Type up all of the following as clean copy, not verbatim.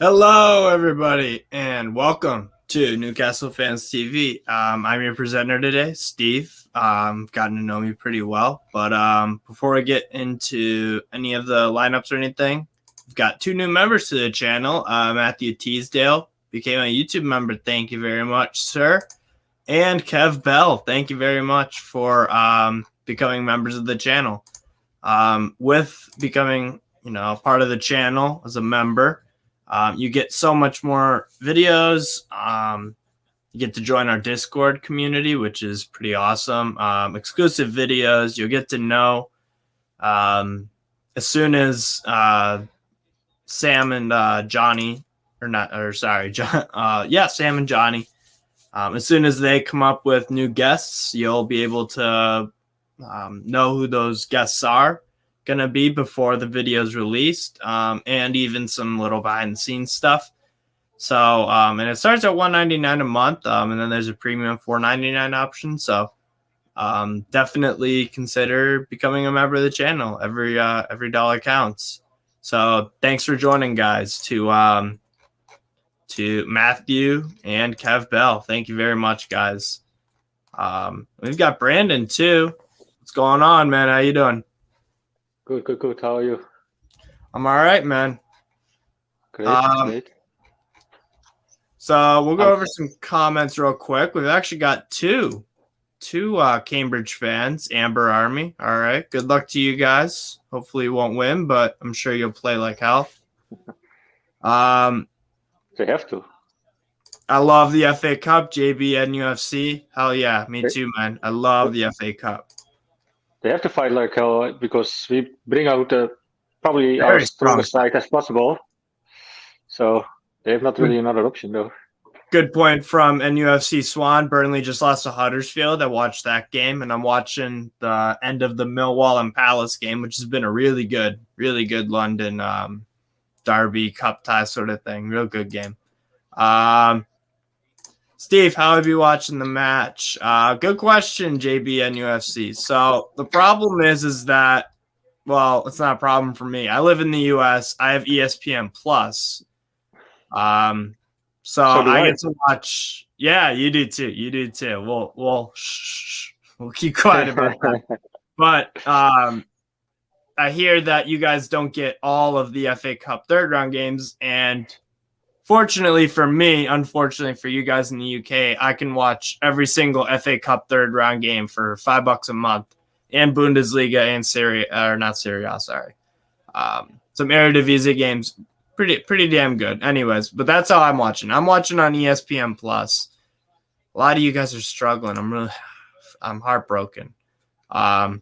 Hello, everybody, and welcome to Newcastle Fans TV. I'm your presenter today, Steve. Gotten to know me pretty well, but before I get into any of the lineups or anything, we've got two new members to the channel. Matthew Teasdale became a YouTube member. Thank you very much, sir. And Kev Bell, thank you very much for becoming members of the channel. With becoming, part of the channel as a member, you get so much more videos. You get to join our Discord community, which is pretty awesome. Exclusive videos. You'll get to know as soon as Sam and Johnny, Sam and Johnny. As soon as they come up with new guests, you'll be able to know who those guests are gonna be before the video is released, and even some little behind the scenes stuff. So and it starts at $1.99 a month, and then there's a premium $4.99 option. So definitely consider becoming a member of the channel. Every dollar counts. So thanks for joining, guys. To Matthew and Kev Bell, thank you very much, guys. We've got Brandon too. What's going on, man? How you doing? Good. How are you? I'm all right, man. Great. So we'll go over some comments real quick. We've actually got two Cambridge fans, Amber Army. All right. Good luck to you guys. Hopefully you won't win, but I'm sure you'll play like hell. They have to. I love the FA Cup, JB, NUFC. Hell yeah, me too, man. I love the FA Cup. They have to fight like hell because we bring out probably our strongest side as possible. So they have not really another option, though. Good point from NUFC Swan. Burnley just lost to Huddersfield. I watched that game, and I'm watching the end of the Millwall and Palace game, which has been a really good London derby cup tie sort of thing. Real good game. Steve, how have you watching the match? Good question, JB and UFC. So the problem is that, well, it's not a problem for me. I live in the US. I have ESPN Plus. So I get to watch. Yeah, you do too. We'll keep quiet about that. But I hear that you guys don't get all of the FA Cup third round games, and fortunately for me, unfortunately for you guys in the UK, I can watch every single FA Cup third round game for $5 a month, and Bundesliga and some Eredivisie games. Pretty damn good. Anyways, but that's how I'm watching. I'm watching on ESPN Plus. A lot of you guys are struggling. I'm heartbroken. I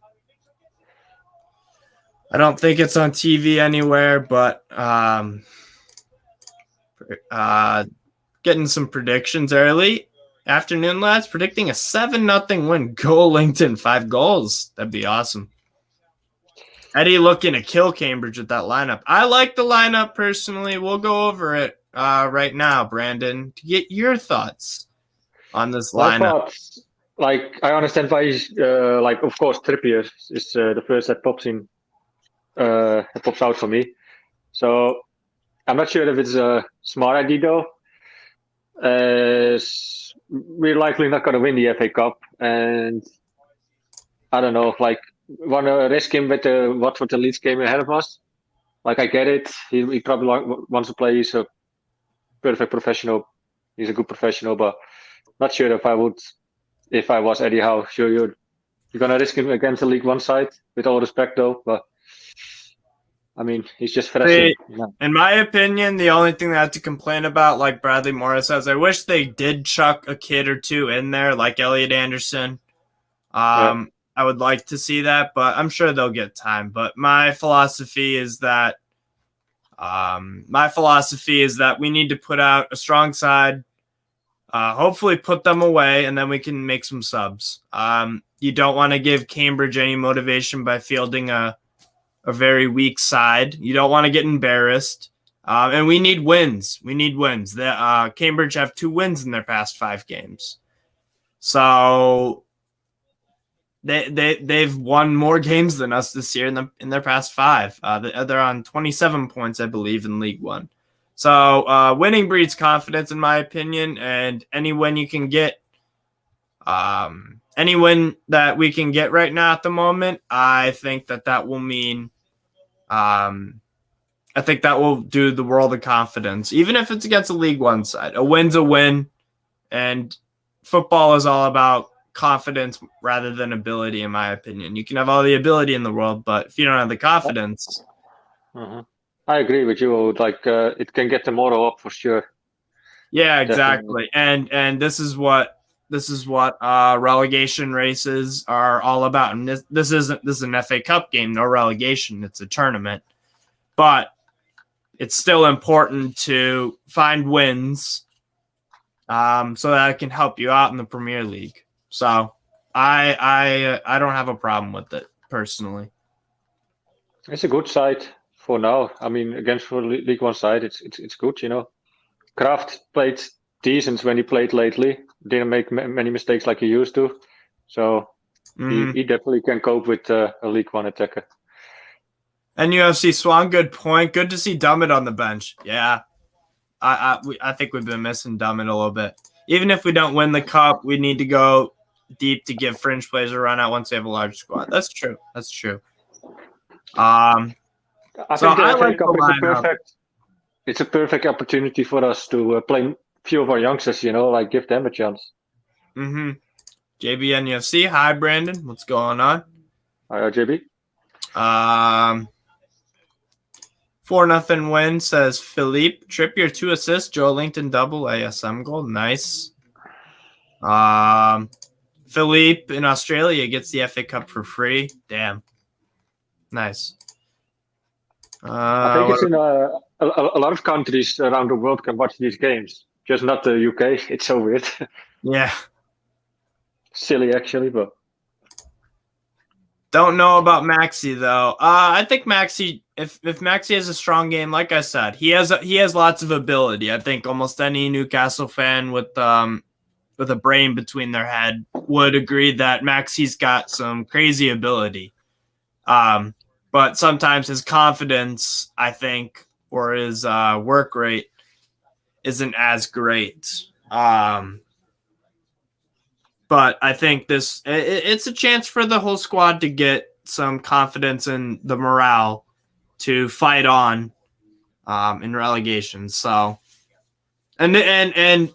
don't think it's on TV anywhere, but getting some predictions early. Afternoon, lads. Predicting a 7-0 win. Go Lincoln, 5 goals. That'd be awesome. Eddie looking to kill Cambridge with that lineup. I like the lineup personally. We'll go over it right now, Brandon, to get your thoughts on this lineup. I understand why, of course, Trippier is the first that pops out for me. So I'm not sure if it's a smart idea, though. We're likely not going to win the FA Cup, and I don't know, want to risk him with the Watford the Leeds game ahead of us. I get it. He probably wants to play. He's a perfect professional. He's a good professional, but not sure if I was Eddie Howe. Sure, you're going to risk him against the League One side, with all respect, though. But I mean, he's just fresh. In my opinion, the only thing that I have to complain about, like Bradley Morris says, I wish they did chuck a kid or two in there, like Elliot Anderson. I would like to see that, but I'm sure they'll get time. But my philosophy is that we need to put out a strong side, hopefully put them away, and then we can make some subs. You don't want to give Cambridge any motivation by fielding a very weak side. You don't want to get embarrassed. And we need wins. Cambridge have 2 wins in their past 5 games. So they've won more games than us this year in their past 5. They're on 27 points, I believe, in League One. So winning breeds confidence, in my opinion, and any win you can get, any win that we can get right now at the moment, I think that will mean, I think that will do the world of confidence, even if it's against a League One side. A win's a win, and football is all about confidence rather than ability, in my opinion. You can have all the ability in the world, but if you don't have the confidence. I agree with you. Like it can get the moral up for sure. Yeah, exactly. Definitely. And this is what relegation races are all about. And this is an FA Cup game, no relegation. It's a tournament, but it's still important to find wins, so that it can help you out in the Premier League. So I don't have a problem with it personally. It's a good side for now. I mean, against for League One side, it's good. You know, Kraft played decent when he played lately. Didn't make many mistakes like he used to. So he definitely can cope with a League One attacker. NUFC Swan, good point. Good to see Dummett on the bench. Yeah, I think we've been missing Dummett a little bit. Even if we don't win the cup, we need to go deep to give fringe players a run out once they have a large squad. That's true. That's true. I think the FA Cup is a perfect opportunity for us to play a few of our youngsters, you know, like give them a chance. JB NUFC, hi Brandon, what's going on? Hi JB. 4-0 win, says Philippe. Trippier 2 assists, Joe Linton double, ASM goal, nice. Philippe in Australia gets the FA Cup for free. Damn. Nice. I think it's in a lot of countries around the world can watch these games. Just not the UK. It's so weird. Yeah. Silly, actually, but. Don't know about Maxi, though. I think Maxi, if Maxi has a strong game, like I said, he has lots of ability. I think almost any Newcastle fan with a brain between their head would agree that Maxi's got some crazy ability. But sometimes his confidence, I think, or his work rate isn't as great. But I think it's a chance for the whole squad to get some confidence in the morale to fight on in relegation. So, and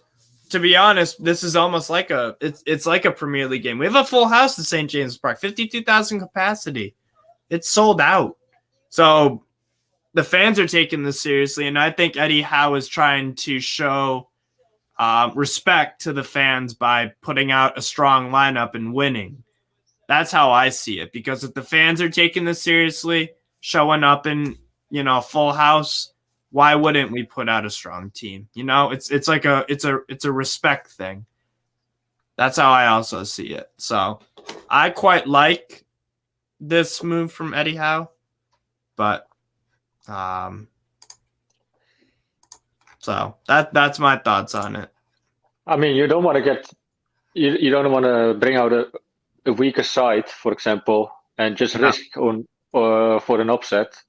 to be honest, this is almost like it's like a Premier League game. We have a full house at St. James Park, 52,000 capacity. It's sold out. So the fans are taking this seriously, and I think Eddie Howe is trying to show respect to the fans by putting out a strong lineup and winning. That's how I see it, because if the fans are taking this seriously, showing up in, full house, why wouldn't we put out a strong team? It's like it's a respect thing. That's how I also see it. So I quite like this move from Eddie Howe, but so that's my thoughts on it. I mean, you don't want to bring out a weaker side, for example, and just risk on for an upset.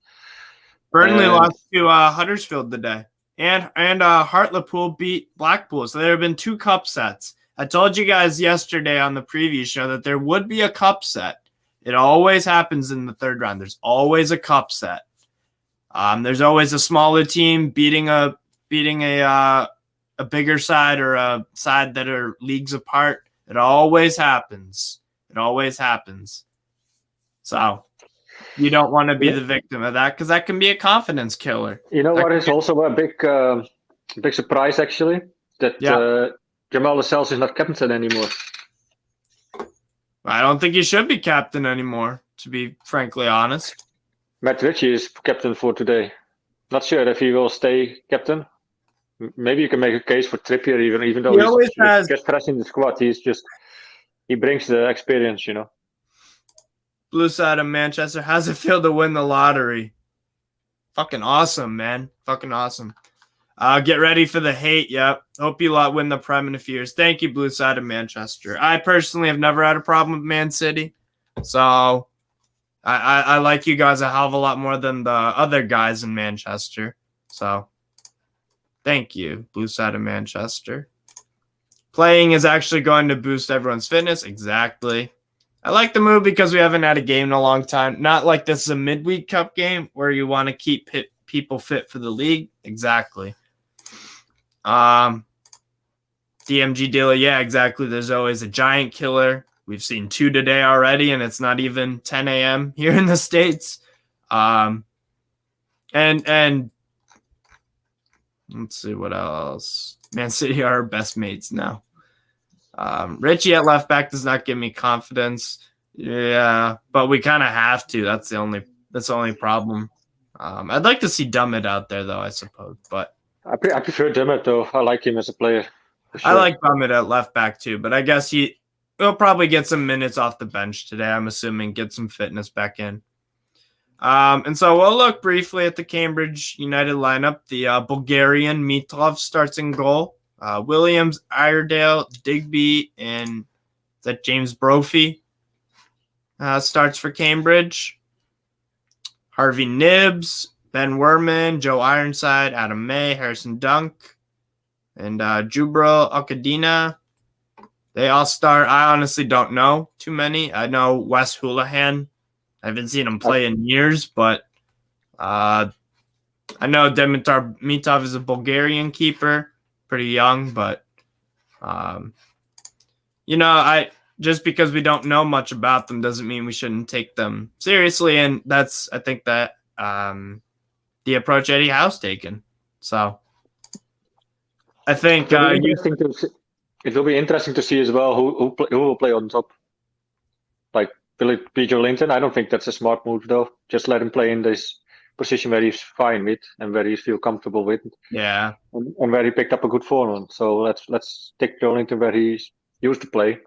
Burnley lost to Huddersfield today, and Hartlepool beat Blackpool. So there have been 2 cup sets. I told you guys yesterday on the preview show that there would be a cup set. It always happens in the third round. There's always a cup set. There's always a smaller team beating a bigger side or a side that are leagues apart. It always happens. It always happens. So you don't want to be the victim of that, because that can be a confidence killer. You know what is also a big surprise, actually? That Jamal Lascelles is not captain anymore. I don't think he should be captain anymore, to be frankly honest. Matt Ritchie is captain for today. Not sure if he will stay captain. Maybe you can make a case for Trippier, even though he's just fresh in the squad. He brings the experience, Blue side of Manchester, how's it feel to win the lottery? Fucking awesome, man. Fucking awesome. Get ready for the hate. Yep. Hope you lot win the Prem in a few years. Thank you, Blue side of Manchester. I personally have never had a problem with Man City, so I like you guys a hell of a lot more than the other guys in Manchester. So Thank you, Blue Side of Manchester. Playing is actually going to boost everyone's fitness. Exactly. I like the move because we haven't had a game in a long time. Not like this is a midweek cup game where you want to keep people fit for the league. Exactly. DMG dealer, yeah, exactly. There's always a giant killer. We've seen 2 today already, and it's not even 10 a.m. here in the States. And let's see what else. Man City are our best mates now. Richie at left back does not give me confidence. Yeah, but we kind of have to. That's the only problem. I'd like to see Dummett out there though, I suppose. But I prefer Dummett though. I like him as a player. Sure. I like Dummett at left back too, but I guess he'll probably get some minutes off the bench today. I'm assuming get some fitness back in. And so we'll look briefly at the Cambridge United lineup. The Bulgarian Mitov starts in goal. Williams, Iredale, Digby, and is that James Brophy starts for Cambridge. Harvey Nibbs, Ben Werman, Joe Ironside, Adam May, Harrison Dunk, and Jubril Alcadina. They all start. I honestly don't know too many. I know Wes Houlihan. I haven't seen him play in years, but I know Dimitar Mitov is a Bulgarian keeper. Pretty young, but just because we don't know much about them doesn't mean we shouldn't take them seriously, and that's I think that the approach Eddie Howe's taken. So I think it will be interesting to see as well who will play on top. Like, will it be Joelinton? I don't think that's a smart move though. Just let him play in this position where he's fine with and where he feels comfortable with. Yeah. And where he picked up a good form on. So let's take Joelinton where he's used to play.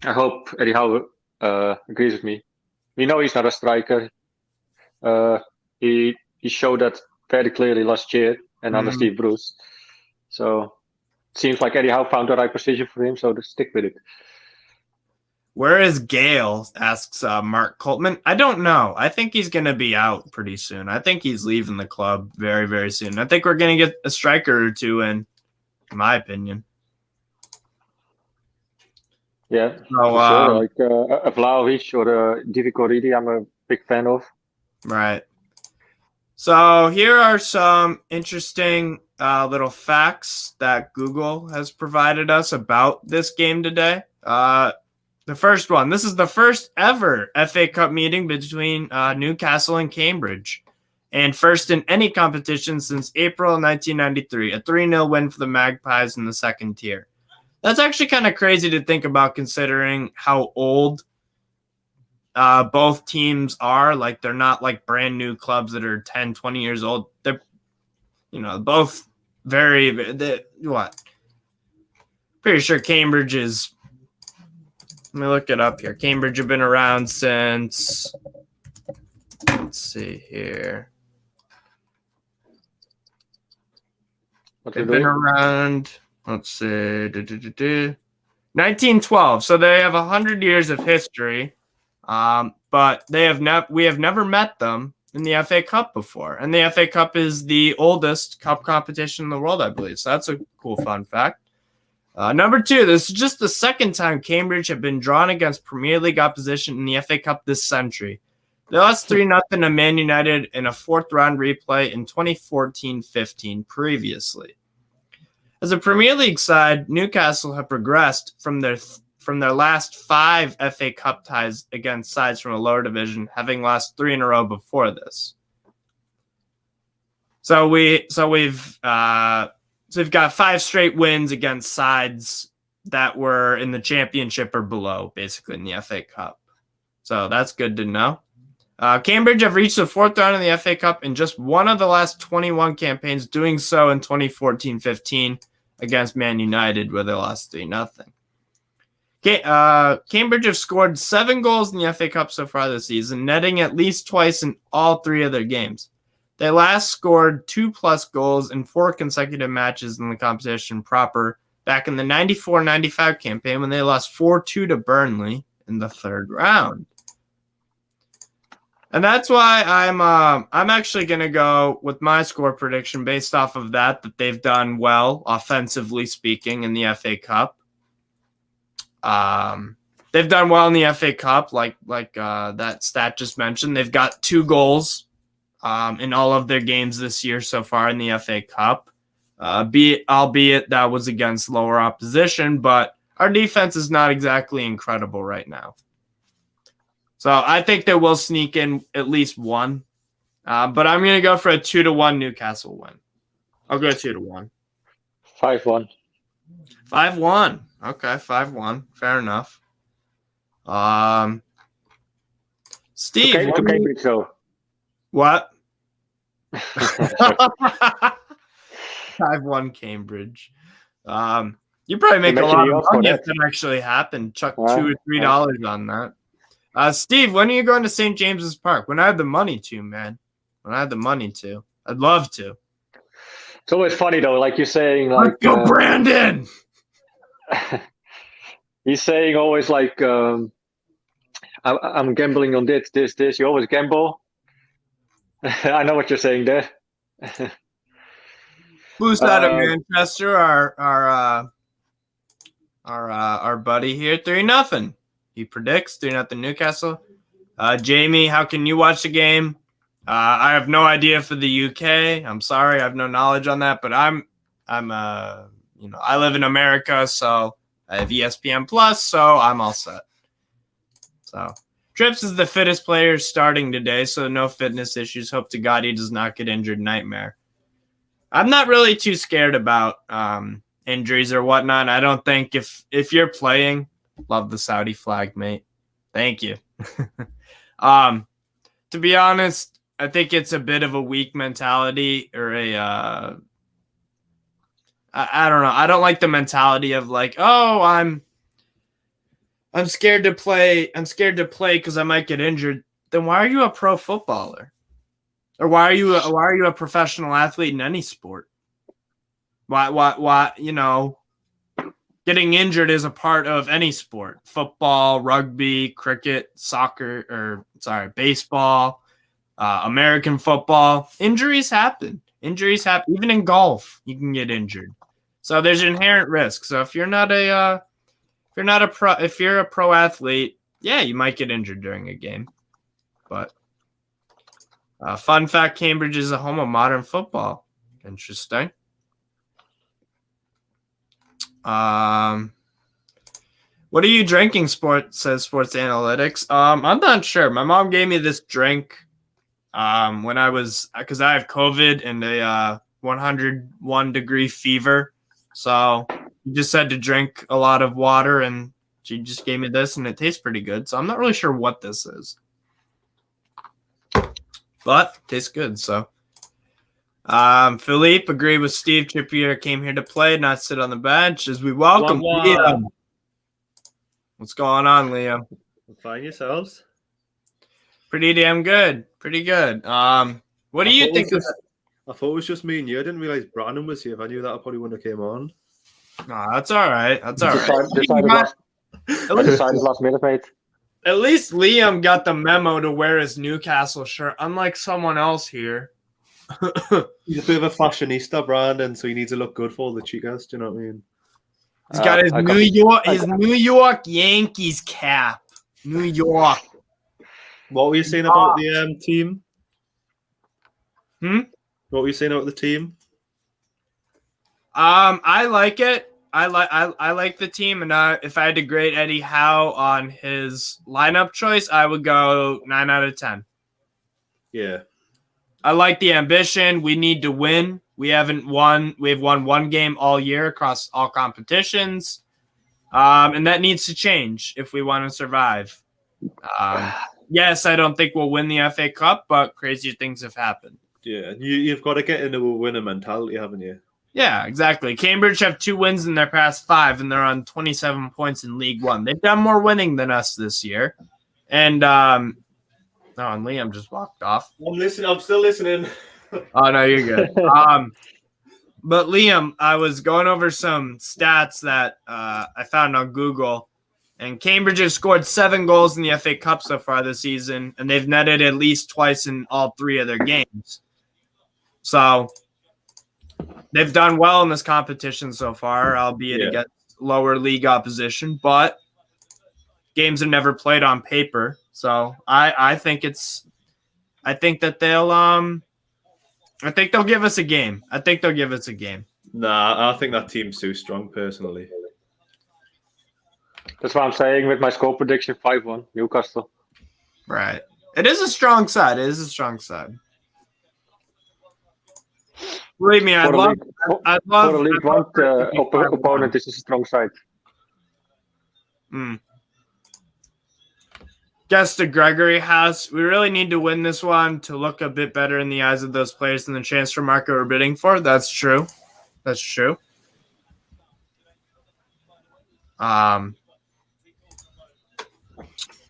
I hope Eddie Howe agrees with me. We know he's not a striker. He showed that very clearly last year and under Steve Bruce. So it seems like Eddie Howe found the right position for him, so to stick with it. Where is Gale? Asks Mark Coltman. I don't know. I think he's going to be out pretty soon. I think he's leaving the club very, very soon. I think we're going to get a striker or two in my opinion. Yeah, sure. Like a Vlahovic or a Divock Origi, I'm a big fan of. Right. So here are some interesting little facts that Google has provided us about this game today. The first one, this is the first ever FA Cup meeting between Newcastle and Cambridge, and first in any competition since April 1993, a 3-0 win for the Magpies in the second tier. That's actually kind of crazy to think about considering how old both teams are. Like, they're not like brand new clubs that are 10, 20 years old. They're, both pretty sure Cambridge is, let me look it up here. Cambridge have been around since, let's see here. They've been around, let's see, 1912. So they have 100 years of history, but we have never met them in the FA Cup before. And the FA Cup is the oldest cup competition in the world, I believe. So that's a cool fun fact. Number 2, this is just the second time Cambridge have been drawn against Premier League opposition in the FA Cup this century. They lost 3-0 to Man United in a 4th round replay in 2014-15 previously. As a Premier League side, Newcastle have progressed from their last 5 FA Cup ties against sides from a lower division, having lost 3 in a row before this. So we've got 5 straight wins against sides that were in the championship or below, basically in the FA Cup. So that's good to know. Cambridge have reached the 4th round in the FA Cup in just one of the last 21 campaigns, doing so in 2014-15 against Man United, where they lost 3-0. Cambridge have scored 7 goals in the FA Cup so far this season, netting at least twice in all 3 of their games. They last scored 2+ goals in 4 consecutive matches in the competition proper back in the 94-95 campaign when they lost 4-2 to Burnley in the 3rd round. And that's why I'm actually going to go with my score prediction based off of that they've done well, offensively speaking, in the FA Cup. They've done well in the FA Cup, like that stat just mentioned. They've got 2 goals in all of their games this year so far in the FA Cup. Albeit that was against lower opposition, but our defense is not exactly incredible right now. So I think they will sneak in at least one. But I'm going to go for a 2-1 Newcastle win. I'll go 2-1. 5-1. 5-1. Okay, 5-1. Fair enough. Steve. To Cambridge, though. What? 5-1 Cambridge. You probably make a lot of money if that actually happened. Chuck $2 or $3 on that. Steve, when are you going to St. James's Park? When I have the money to, man. When I have the money to. I'd love to. It's always funny, though, like you're saying. Like, let's go, Brandon! He's saying always, like, I'm gambling on this. You always gamble. I know what you're saying there. Who's out of Manchester? Our buddy here, 3-0. He predicts 3-0 Newcastle. Jamie, how can you watch the game? I have no idea for the UK. I'm sorry, I have no knowledge on that. But I live in America, so I have ESPN Plus, so I'm all set. So Trips is the fittest player starting today, so no fitness issues. Hope to God he does not get injured. Nightmare. I'm not really too scared about injuries or whatnot. I don't think if you're playing, love the Saudi flag, mate. Thank you. To be honest, I think it's a bit of a weak mentality or I don't know. I don't like the mentality of like, oh, I'm scared to play. I'm scared to play because I might get injured. Then why are you a pro footballer? Or why are you a professional athlete in any sport? Why getting injured is a part of any sport. Football, rugby, cricket, soccer, baseball, American football. Injuries happen. Even in golf, you can get injured. So there's inherent risk. So if you're a pro athlete, yeah, you might get injured during a game. But fun fact, Cambridge is a home of modern football. Interesting. What are you drinking, says Sports Analytics. I'm not sure. My mom gave me this drink when because I have COVID and a 101 degree fever. So you just had to drink a lot of water, and she just gave me this, and it tastes pretty good. So I'm not really sure what this is, but it tastes good. So Philippe agreed with Steve. Trippier came here to play, not sit on the bench. As we welcome Liam. What's going on, Liam? Fine, yourselves? Pretty damn good. Pretty good. What do you think of? I thought it was just me and you. I didn't realize Brandon was here. If I knew that, I probably wouldn't have came on. No, that's all right. That's all right. Decided last minute, mate. At least Liam got the memo to wear his Newcastle shirt, unlike someone else here. He's a bit of a fashionista, Brandon, so he needs to look good for all the chicas. Do you know what I mean? He's got his New York Yankees cap. New York. What were you saying about the team? What were you saying about the team? I like it. I like the team, and if I had to grade Eddie Howe on his lineup choice, I would go 9 out of 10. Yeah. I like the ambition. We need to win. We haven't won. We've won one game all year across all competitions, and that needs to change if we want to survive. Yes, I don't think we'll win the FA Cup, but crazier things have happened. Yeah, you've got to get into a winner mentality, haven't you? Yeah, exactly. Cambridge have 2 wins in their past 5, and they're on 27 points in League One. They've done more winning than us this year. And and Liam just walked off. I'm listening. I'm still listening. Oh, no, you're good. But Liam, I was going over some stats that I found on Google. And Cambridge has scored 7 goals in the FA Cup so far this season, and they've netted at least twice in all 3 of their games. So they've done well in this competition so far, albeit against lower league opposition, but games are never played on paper. So I think that they'll give us a game. I think they'll give us a game. Nah, I think that team's too strong, personally. That's what I'm saying with my score prediction: 5-1 Newcastle. Right. It is a strong side. It is a strong side. Believe me, I'd love. For a League One opponent, this is a strong side. Guess the Gregory House. We really need to win this one to look a bit better in the eyes of those players than the transfer market we're bidding for. That's true. That's true.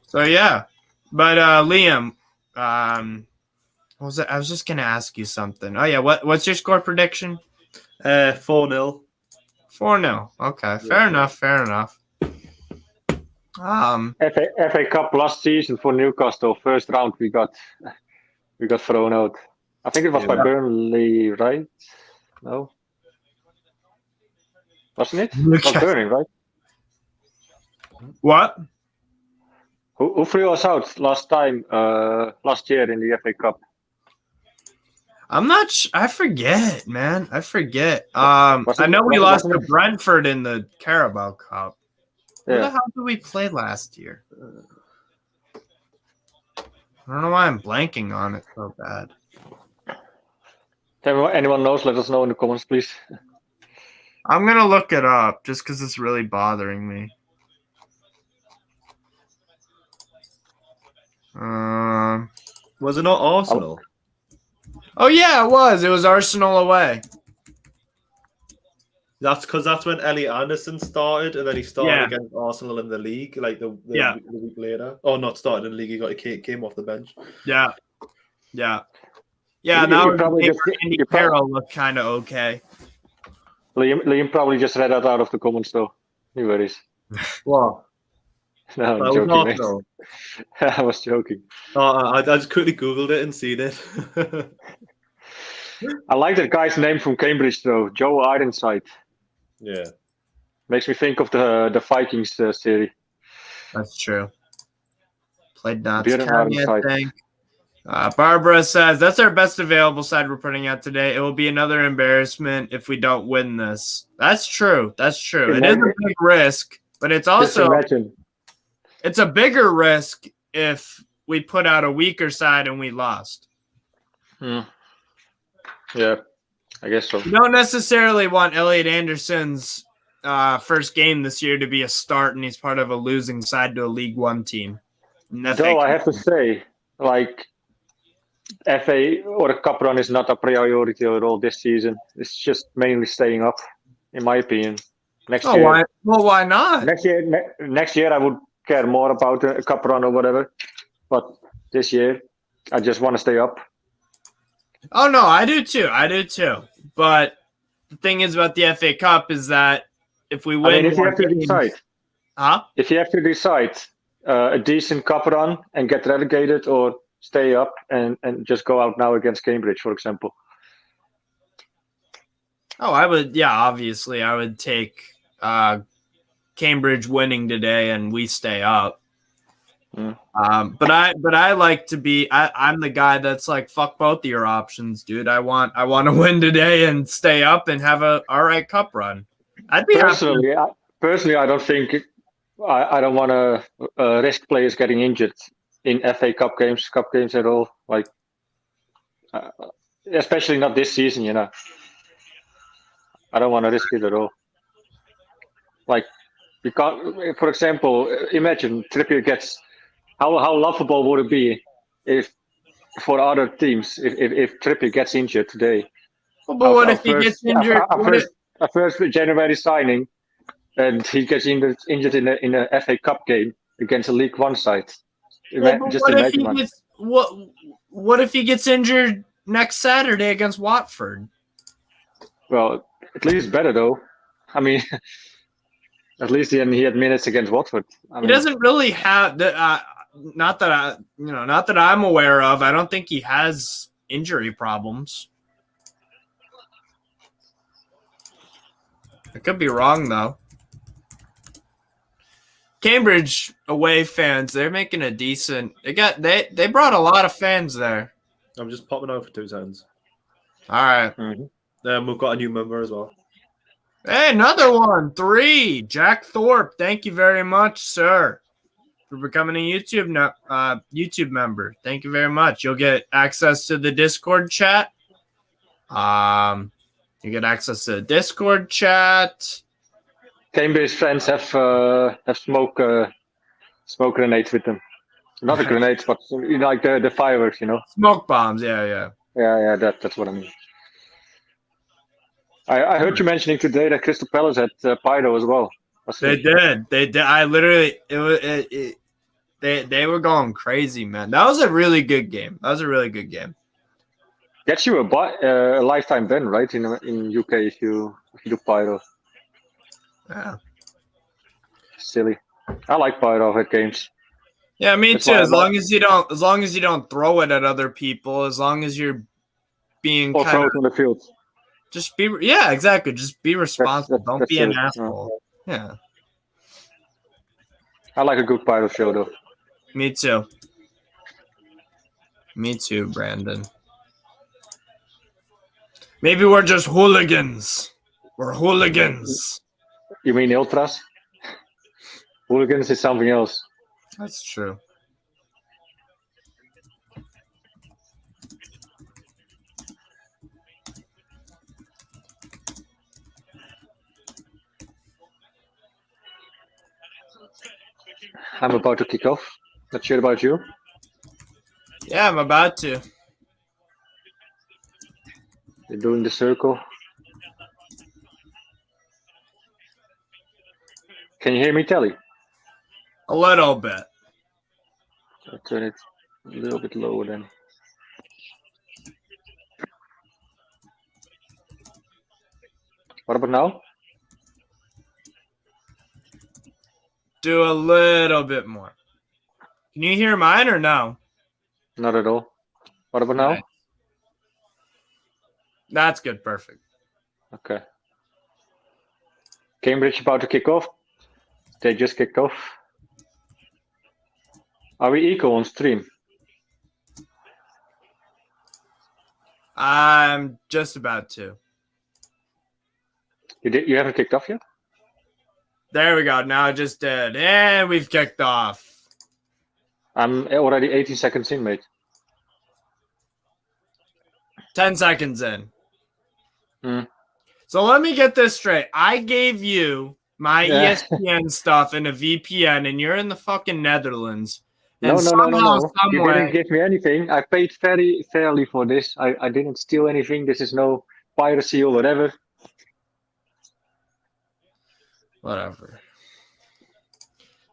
So yeah, but Liam, what was it? I was just gonna ask you something. Oh yeah, what's your score prediction? 4-0. 4-0. Okay, fair enough. Fair enough. FA Cup last season for Newcastle, first round we got thrown out. I think it was by Burnley, right? No, wasn't it? It was Burnley, right? What? Who threw us out last year in the FA Cup? I'm not. I forget, man. I forget. I know we lost to Brentford in the Carabao Cup. Who the hell did we play last year? I don't know why I'm blanking on it so bad. Anyone knows? Let us know in the comments, please. I'm gonna look it up just because it's really bothering me. Was it not Arsenal? Oh yeah, it was. It was Arsenal away. That's because that's when Elliot Anderson started, and then he started against Arsenal in the league, like the week later. Oh, not started in the league. He came off the bench. Yeah. Now Andy Carroll looked kind of okay. Liam probably just read that out of the comments, though. No worries. What? No, I'm joking, mate. I was joking. I just quickly Googled it and seen it. I like that guy's name from Cambridge, though. Joe Ironside. Yeah. Makes me think of the Vikings series. That's true. Played Notts County, I think. Barbara says, that's our best available side we're putting out today. It will be another embarrassment if we don't win this. That's true. That's true. It is a big risk, but it's also it's a bigger risk if we put out a weaker side and we lost. Yeah, I guess so. You don't necessarily want Elliot Anderson's first game this year to be a start, and he's part of a losing side to a League One team. Though I have to say, like, FA or a cup run is not a priority at all this season. It's just mainly staying up, in my opinion. Next year, why not? Next year, I would care more about a cup run or whatever. But this year, I just want to stay up. Oh no, I do too. But the thing is about the FA Cup is that if we win, if you have to decide, if you have to decide a decent cup run and get relegated, or stay up and just go out now against Cambridge, for example. Oh, I would. Yeah, obviously, I would take Cambridge winning today, and we stay up. But I like to be. I'm the guy that's like, fuck both of your options, dude. I want to win today and stay up and have a all right cup run. I'd be personally. I don't think. I don't want to risk players getting injured in FA Cup games at all. Like, especially not this season. You know, I don't want to risk it at all. Like, you can't. For example, imagine Trippier gets. How laughable would it be if for other teams if Trippier gets injured today? Well, but what if he gets injured? A first January signing, and he gets injured in a FA Cup game against a League One side. What if he gets injured next Saturday against Watford? Well, at least better though. I mean, At least he had minutes against Watford. He doesn't really have the. Not that I'm aware of. I don't think he has injury problems. I could be wrong though. Cambridge away fans, they're making a decent. They brought a lot of fans there. I'm just popping out for 2 seconds. All right. We've got a new member as well. Hey, another one. 3. Jack Thorpe. Thank you very much, sir, for becoming a YouTube member. Thank you very much. You'll get access to the Discord chat. You get access to the Discord chat. Cambridge fans have smoke grenades with them. Not the grenades, but like the fireworks, Smoke bombs, yeah. Yeah, that's what I mean. I heard you mentioning today that Crystal Palace had Pyro as well. They did. I literally, they were going crazy, man. That was a really good game. Gets you a lifetime ban, right? In UK if you do Pyro. Yeah. Silly. I like Pyro at games. Yeah, me too. As long as you don't throw it at other people, as long as you're being or throw it on the field. Exactly. Just be responsible. Don't be an asshole. Yeah. I like a good Pyro show though. Me too, Brandon. Maybe we're just hooligans. We're hooligans. You mean ultras? Hooligans is something else. That's true. I'm about to kick off. Not sure about you. Yeah, I'm about to. You're doing the circle. Can you hear me, Telly? A little bit. I'll turn it a little bit lower then. What about now? Do a little bit more. Can you hear mine or no? Not at all. What about now? Nice. That's good. Perfect. Okay. Cambridge about to kick off. They just kicked off. Are we equal on stream? I'm just about to. You haven't kicked off yet? There we go. Now I just did. And we've kicked off. I'm already 18 seconds in, mate. 10 seconds in. So let me get this straight. I gave you my ESPN stuff in a VPN, and you're in the fucking Netherlands. No. You didn't give me anything. I paid very fairly for this. I didn't steal anything. This is no piracy or whatever. Whatever.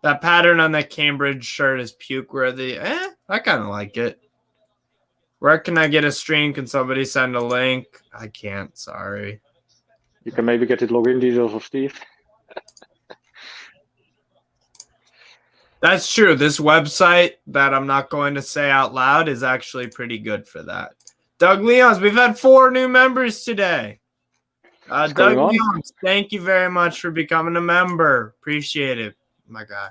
That pattern on that Cambridge shirt is puke worthy. I kind of like it. Where can I get a stream? Can somebody send a link? I can't. Sorry. You can maybe get it login details of Steve. That's true. This website that I'm not going to say out loud is actually pretty good for that. Doug Leons, we've had 4 new members today. Doug Leons, thank you very much for becoming a member. Appreciate it, my guy.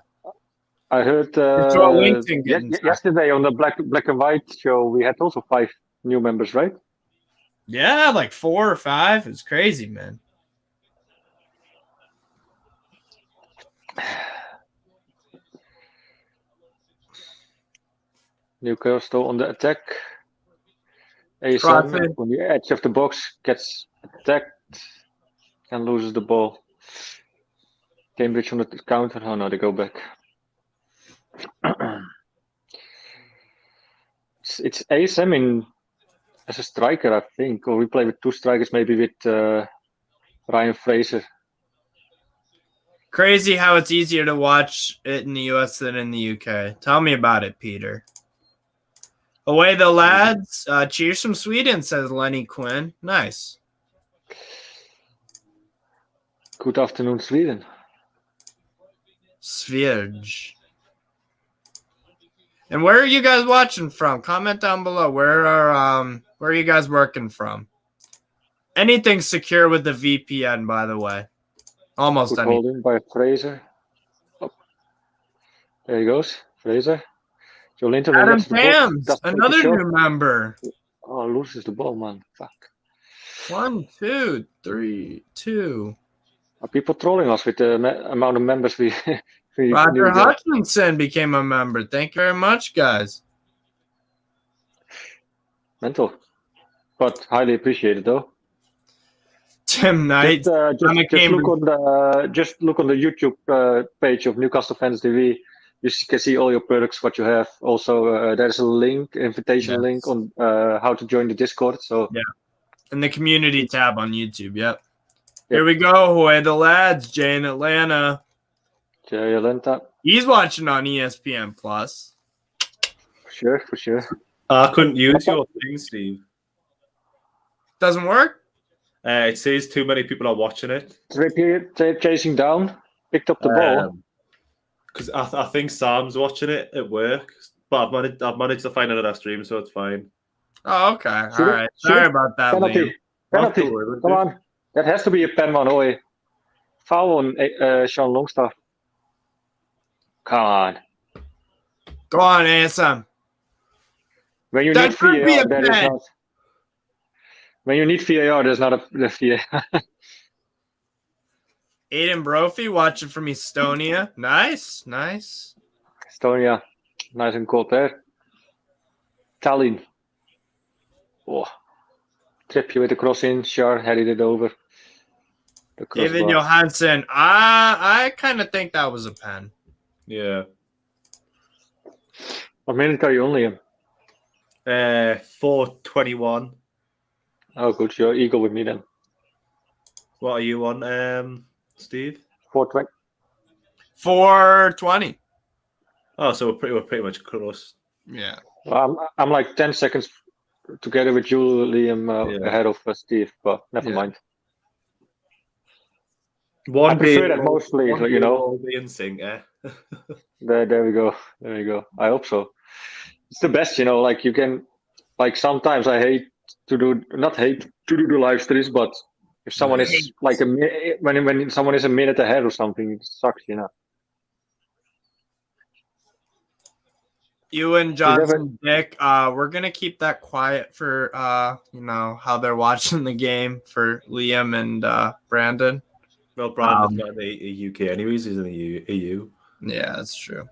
I heard yesterday on the Black and White show, we had also 5 new members, right? Yeah, like 4 or 5. It's crazy, man. Newcastle on the attack. ASM on the edge of the box gets attacked and loses the ball. Cambridge on the counter. Oh no, they go back. It's ASM as a striker, I think, or we play with 2 strikers, maybe with Ryan Fraser. Crazy how it's easier to watch it in the US than in the UK. Tell me about it, Peter. Away the lads. Cheers from Sweden, says Lenny Quinn. Nice. Good afternoon, Sweden. Svierge. And where are you guys watching from? Comment down below. Where are you guys working from? Anything secure with the VPN, by the way. Almost Good anything. holding by Fraser. Oh. There he goes, Fraser. Joe Linton Adam gets the ball. Tams, another new member. Oh, loses the ball, man. Fuck. 1, 2, 3, 2. Are people trolling us with the amount of members we Roger Hutchinson became a member. Thank you very much, guys. Mental. But highly appreciated, though. Tim Knight. Just look on the YouTube page of Newcastle Fans TV. You can see all your perks, what you have. Also, there's a link, invitation link on how to join the Discord. So yeah, in the community tab on YouTube. Yep. Here we go. Who the lads? Jay in Atlanta. Jay Atlanta. He's watching on ESPN Plus. For sure. I couldn't use your thing, Steve. Doesn't work? It says too many people are watching it. Chasing down, picked up the ball. Because I think Sam's watching it at work, but I've managed to find another stream, so it's fine. Oh, okay. All right. Sorry about that, Penalty. Come on. That has to be a pen one, Oi. Foul on Sean Longstaff. Come on. Go on, ASM. When you need VAR, that is not. When you need VAR, there's not a VAR. Aiden Brophy watching from Estonia. Nice. Estonia. Nice and cold there. Tallinn. Oh. Trippier with the cross in. Shar headed it over. David Johansson. I kind of think that was a pen. Yeah. What minute are you only in? 4:21. Oh, good. You're eagle with me then. What are you on, Steve? 4:20. 4:20. Oh, so we're pretty much close. Yeah. Well, I'm like 10 seconds together with Julian ahead of Steve, but never mind. I prefer that mostly, you know. In sync, eh? There we go. I hope so. It's the best, you know. Like you can, like sometimes I not hate to do the live streams, but if someone is like when someone is a minute ahead or something, it sucks, you know. You and Johnson, Dick, we're gonna keep that quiet for how they're watching the game for Liam and Brandon. Well, Brandon's not in the UK anyways; he's in the EU. Yeah, that's true.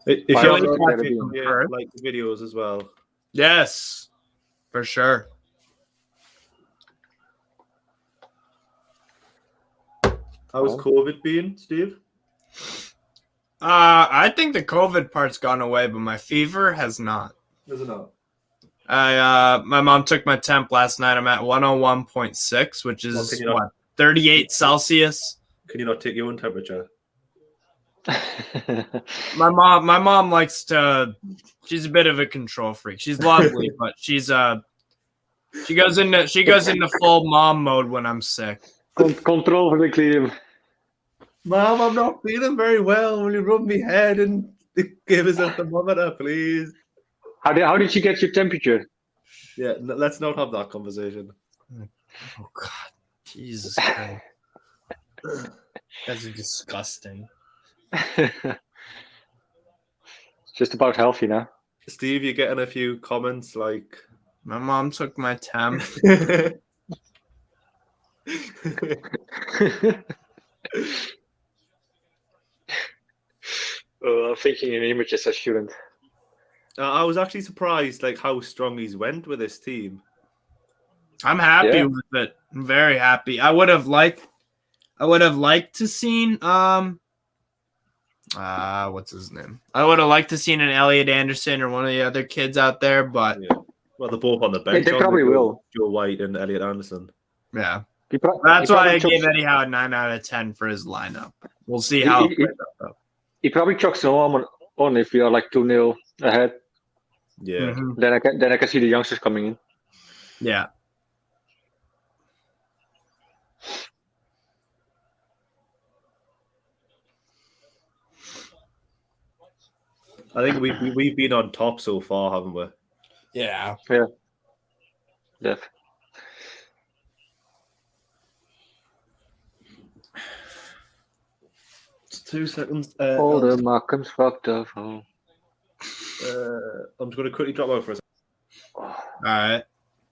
If you like the videos as well. Yes, for sure. How's COVID been, Steve? I think the COVID part's gone away, but my fever has not. Is it not? My mom took my temp last night. I'm at 101.6, which is 38 Celsius. Can you not take your own temperature? My mom likes to. She's a bit of a control freak. She's lovely, but she goes into full mom mode when I'm sick. Control for the clean. Mom, I'm not feeling very well. Will you rub me head and give us a thermometer, please? How did she get your temperature? Yeah, let's not have that conversation. Oh God, Jesus Christ. That's disgusting. It's just about healthy now. Steve, you're getting a few comments like, my mom took my temp. I'm thinking in images I shouldn't. I was actually surprised like how strong he's went with this team. I'm happy with it. I'm very happy. I would have liked to seen what's his name? I would have liked to seen an Elliot Anderson or one of the other kids out there, but well, they're both on the bench. They probably will. Joe White and Elliot Anderson. Yeah. That's why I gave Eddie Howe a 9 out of 10 for his lineup. We'll see how it plays out, though. He probably chucks the arm on if we are like 2-0 ahead. Yeah. Mm-hmm. Then I can see the youngsters coming in. Yeah. I think we've been on top so far, haven't we? Yeah. Yeah. Def. It's 2 seconds. All the Markham's fucked up. Oh. I'm just going to quickly drop out for a second. All right.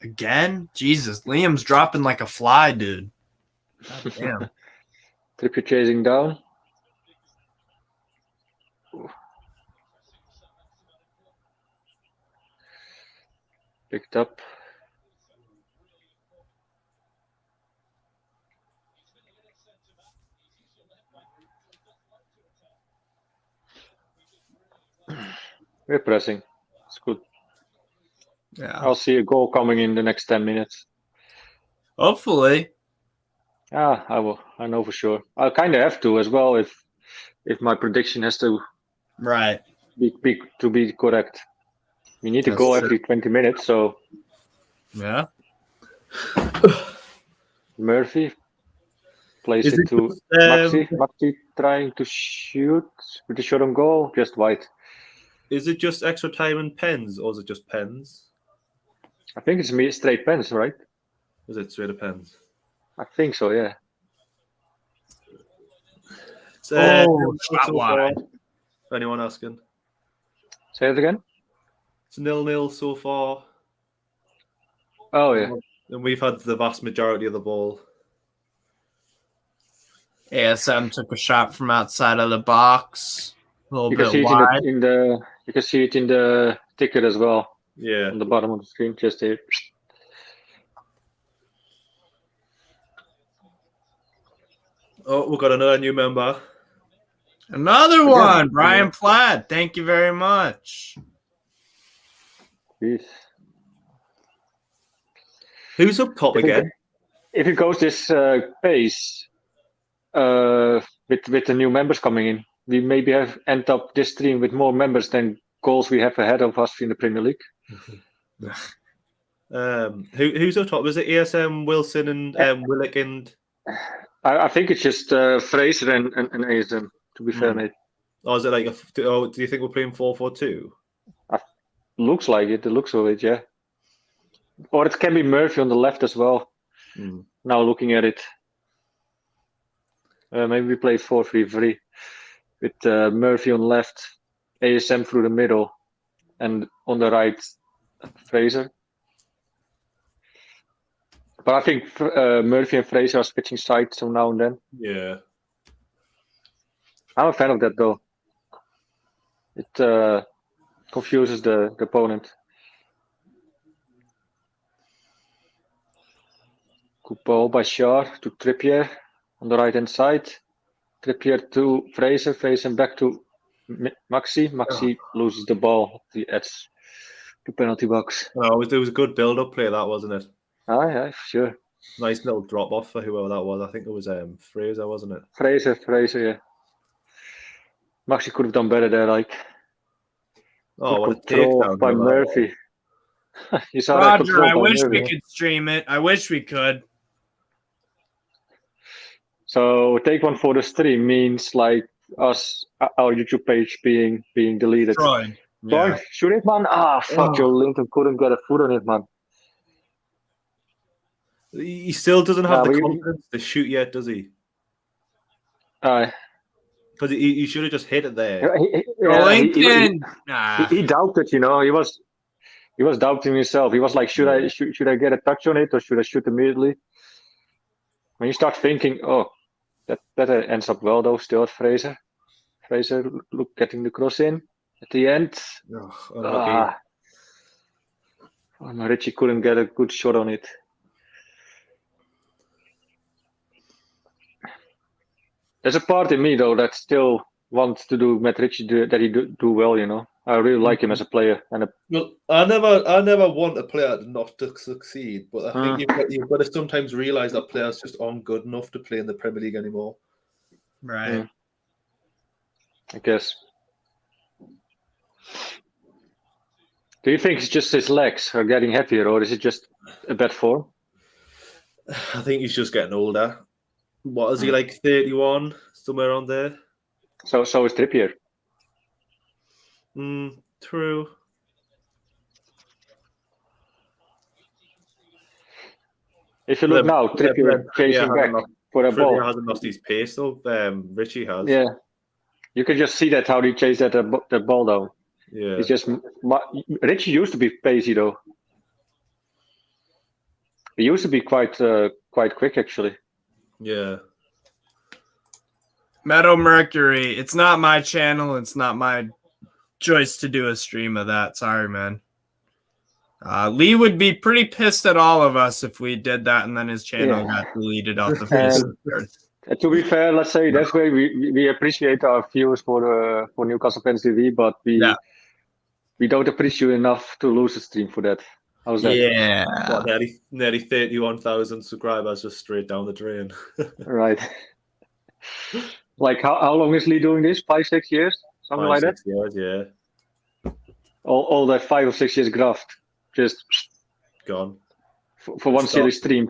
Again? Jesus. Liam's dropping like a fly, dude. God damn. Trippier chasing down. Picked up. We're pressing. It's good. Yeah. I'll see a goal coming in the next 10 minutes. Hopefully. I will. I know for sure. I kind of have to as well if my prediction has to be correct. We need to go every 20 minutes, so yeah. Murphy plays it to Maxi. Maxi trying to shoot with the shot on goal, just wide. Is it just extra time and pens, or is it just pens? I think it's straight pens, right? Is it straight pens? I think so, yeah. Shot wide. Anyone asking? Say it again? It's 0-0 so far. Oh, yeah. And we've had the vast majority of the ball. ASM took a shot from outside of the box. A little bit wide. You can see it in the ticket as well. Yeah. On the bottom of the screen, just here. Oh, we've got another new member. Another one, Brian Platt. Thank you very much. Jeez. Who's up top again? If it goes this pace, with the new members coming in, we maybe end up this stream with more members than goals we have ahead of us in the Premier League. Who's up top? Was it ASM, Wilson, and Willick? And I think it's just Fraser and ASM. To be fair, mate. Or is it like do you think we're playing 4-4-2? Looks like it. The looks of it, yeah. Or it can be Murphy on the left as well. Now looking at it, maybe we play 4-3-3 with Murphy on left, ASM through the middle, and on the right, Fraser. But I think Murphy and Fraser are switching sides so now and then. Yeah. I'm a fan of that though. It confuses the opponent. Good ball by Shar to Trippier on the right hand side. Trippier to Fraser. Fraser back to Maxi. Maxi loses the ball. The edge to penalty box. Oh, it was a good build-up play, that wasn't it? Aye, for sure. Nice little drop-off for whoever that was. I think it was Fraser, wasn't it? Fraser, yeah. Maxi could have done better there, like. Oh, what a takedown by Murphy. You saw Roger, that I wish Murphy. we could stream it. I wish we could. So take one for the stream means like us, our YouTube page being deleted. Troy. Yeah. Shoot it, man. Fuck, Joe Linton couldn't get a foot on it, man. He still doesn't have the confidence to shoot yet, does he? Because he should have just hit it there. He doubted, you know. He was doubting himself. He was like, should I get a touch on it or should I shoot immediately? When you start thinking, that ends up well though. Still at Fraser. Fraser getting the cross in at the end. Richie couldn't get a good shot on it. There's a part in me though that still wants to do Matt Ritchie that he do well, you know. I really like him as a player. Well, I never want a player not to succeed, but I think you've got to sometimes realize that players just aren't good enough to play in the Premier League anymore. Right. I guess. Do you think it's just his legs are getting heavier, or is it just a bad form? I think he's just getting older. What is he, like 31, somewhere around there? So is Trippier. True. If you look now, Trippier chasing back for a ball. Trippier hasn't lost his pace though. Richie has. Yeah, you can just see that how he chased that ball down. Yeah. It's just Richie used to be pacey though. He used to be quite quick actually. Yeah. Meadow Mercury. It's not my channel. It's not my choice to do a stream of that. Sorry, man. Lee would be pretty pissed at all of us if we did that and then his channel got deleted off the face of the earth. To be fair, let's say that's why we appreciate our viewers for Newcastle Fans TV, but we don't appreciate enough to lose a stream for that. How's that? Yeah. What, nearly 31,000 subscribers just straight down the drain. Right. Like how long is Lee doing this? 5-6 years? Something like that? 6 years, yeah. All that 5 or 6 years graft just gone. For one silly stream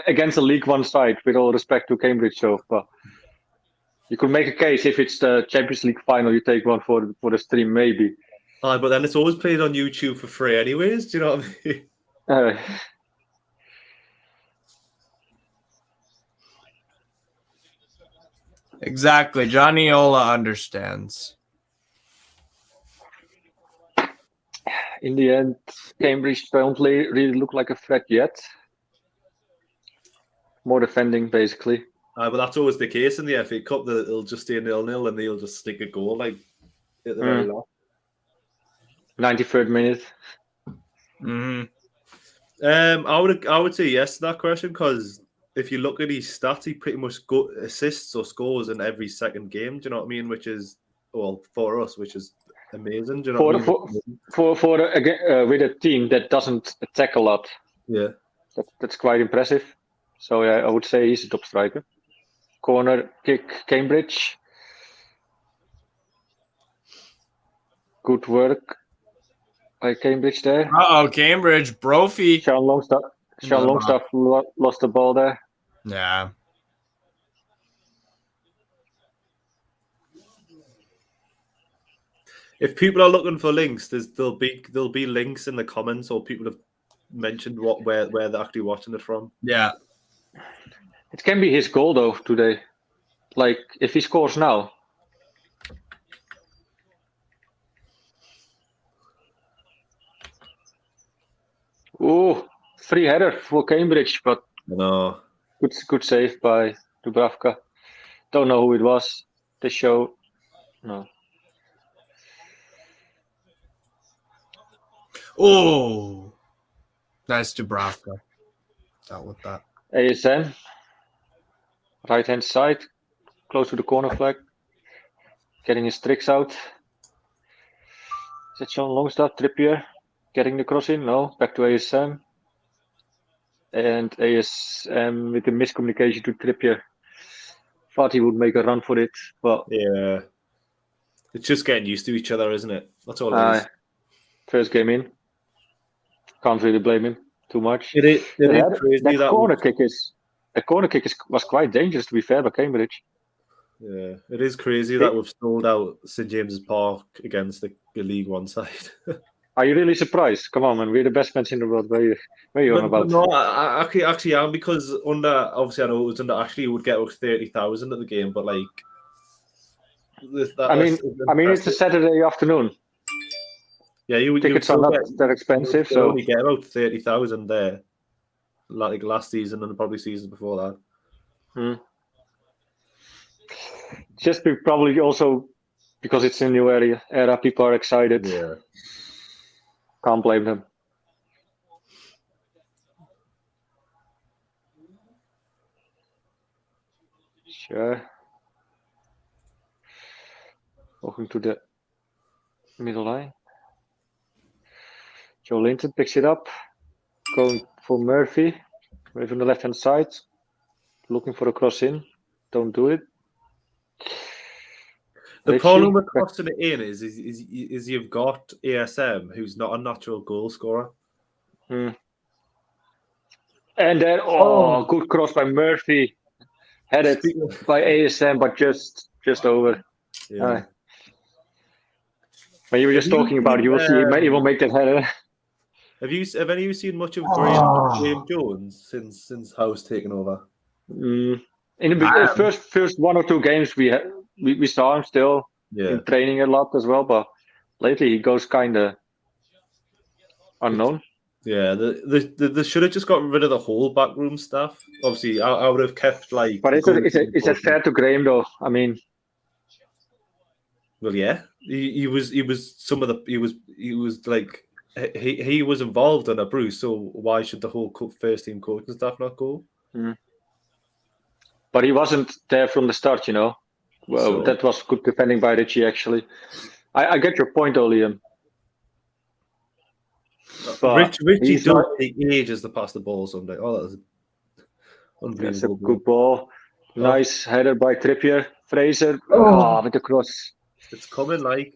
against a League One side, with all respect to Cambridge. So, but you could make a case if it's the Champions League final, you take one for the stream, maybe. But then it's always played on YouTube for free, anyways. Do you know what I mean? Exactly. Johnny Ola understands. In the end, Cambridge don't really look like a threat yet. More defending, basically. But that's always the case in the FA Cup. That it'll just stay 0-0 and they'll just stick a goal like at the very last. 93rd minute. I would say yes to that question, because if you look at his stats, he pretty much assists or scores in every second game. Do you know what I mean? Which is, well, for us, which is amazing. Do you know what I mean? With a team that doesn't attack a lot. Yeah, that's quite impressive. So yeah, I would say he's a top striker. Corner kick, Cambridge. Good work by Cambridge there. Cambridge, Brophy. Sean Longstaff lost the ball there. Yeah. If people are looking for links, there'll be links in the comments, or people have mentioned where they're actually watching it from. Yeah. It can be his goal though today. Like if he scores now. Oh, free header for Cambridge, but no. Good save by Dubravka. Don't know who it was. The show. No. Oh, nice Dubravka. Dealt with that. ASM. Right hand side. Close to the corner flag. Getting his tricks out. Is it Sean Longstaff? Trippier. Getting the cross in? No. Back to ASM. And ASM with the miscommunication to Trippier. Thought he would make a run for it, but yeah, it's just getting used to each other, isn't it? That's all it is. First game in, can't really blame him too much. It is crazy that corner kick was quite dangerous, to be fair, by Cambridge. Yeah, it is crazy that we've sold out St James's Park against the League One side. Are you really surprised? Come on, man, we're the best fans in the world. Where are you on about? No, I actually am, because obviously I know it was under Ashley, you would get 30,000 at the game, but like, I mean, it's a Saturday afternoon. Yeah, tickets are not that expensive, so you get about 30,000 there, like last season and probably seasons before that. Just probably also because it's a new era, people are excited. Yeah. Can't blame them. Sure. Walking to the middle line. Joe Linton picks it up. Going for Murphy. Murphy on the left hand side. Looking for a cross in. Don't do it. The problem with crossing it in is you've got ASM, who's not a natural goal scorer. And then, good cross by Murphy. Headed by ASM, but just over. Yeah. When you were just talking about UFC, he will make that header. Have any of you seen much of Graham Jones since Howe's taken over? In the first 1 or 2 games we saw him still in training a lot as well, but lately he goes kind of unknown. Yeah, they should have just got rid of the whole backroom staff. Obviously, I would have kept like. But is it fair to Graham though? I mean, well, yeah, he was like he was involved in a Bruce. So why should the whole first team coaching staff not go? But he wasn't there from the start, you know. Well, that was good defending by Richie, actually. I get your point, Liam. Richie don't take ages to pass the ball someday. Oh, that's unbelievable. That's a good ball. Nice header by Trippier. Fraser. Oh, with the cross. It's coming like.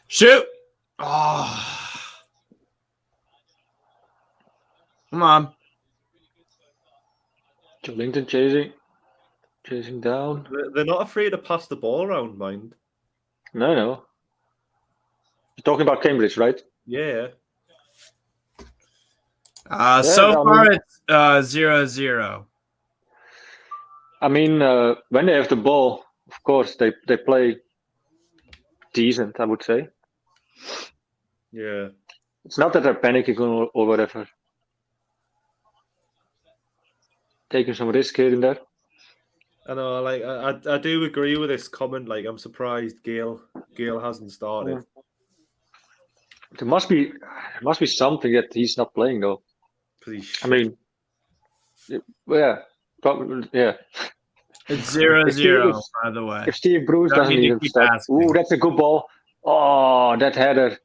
Shoot! Oh. Come on. Joelinton chasing down. They're not afraid to pass the ball around, mind. No. You're talking about Cambridge, right? Yeah. So far it's 0-0. I mean, when they have the ball, of course, they play decent, I would say. Yeah. It's not that they're panicking or whatever. Taking some risk here and there. I know, like I do agree with this comment. Like, I'm surprised Gale hasn't started. There must be something that he's not playing though. I mean, yeah, probably, yeah. It's 0-0, by the way. If Steve Bruce doesn't even start, that's a good ball. Oh, that header,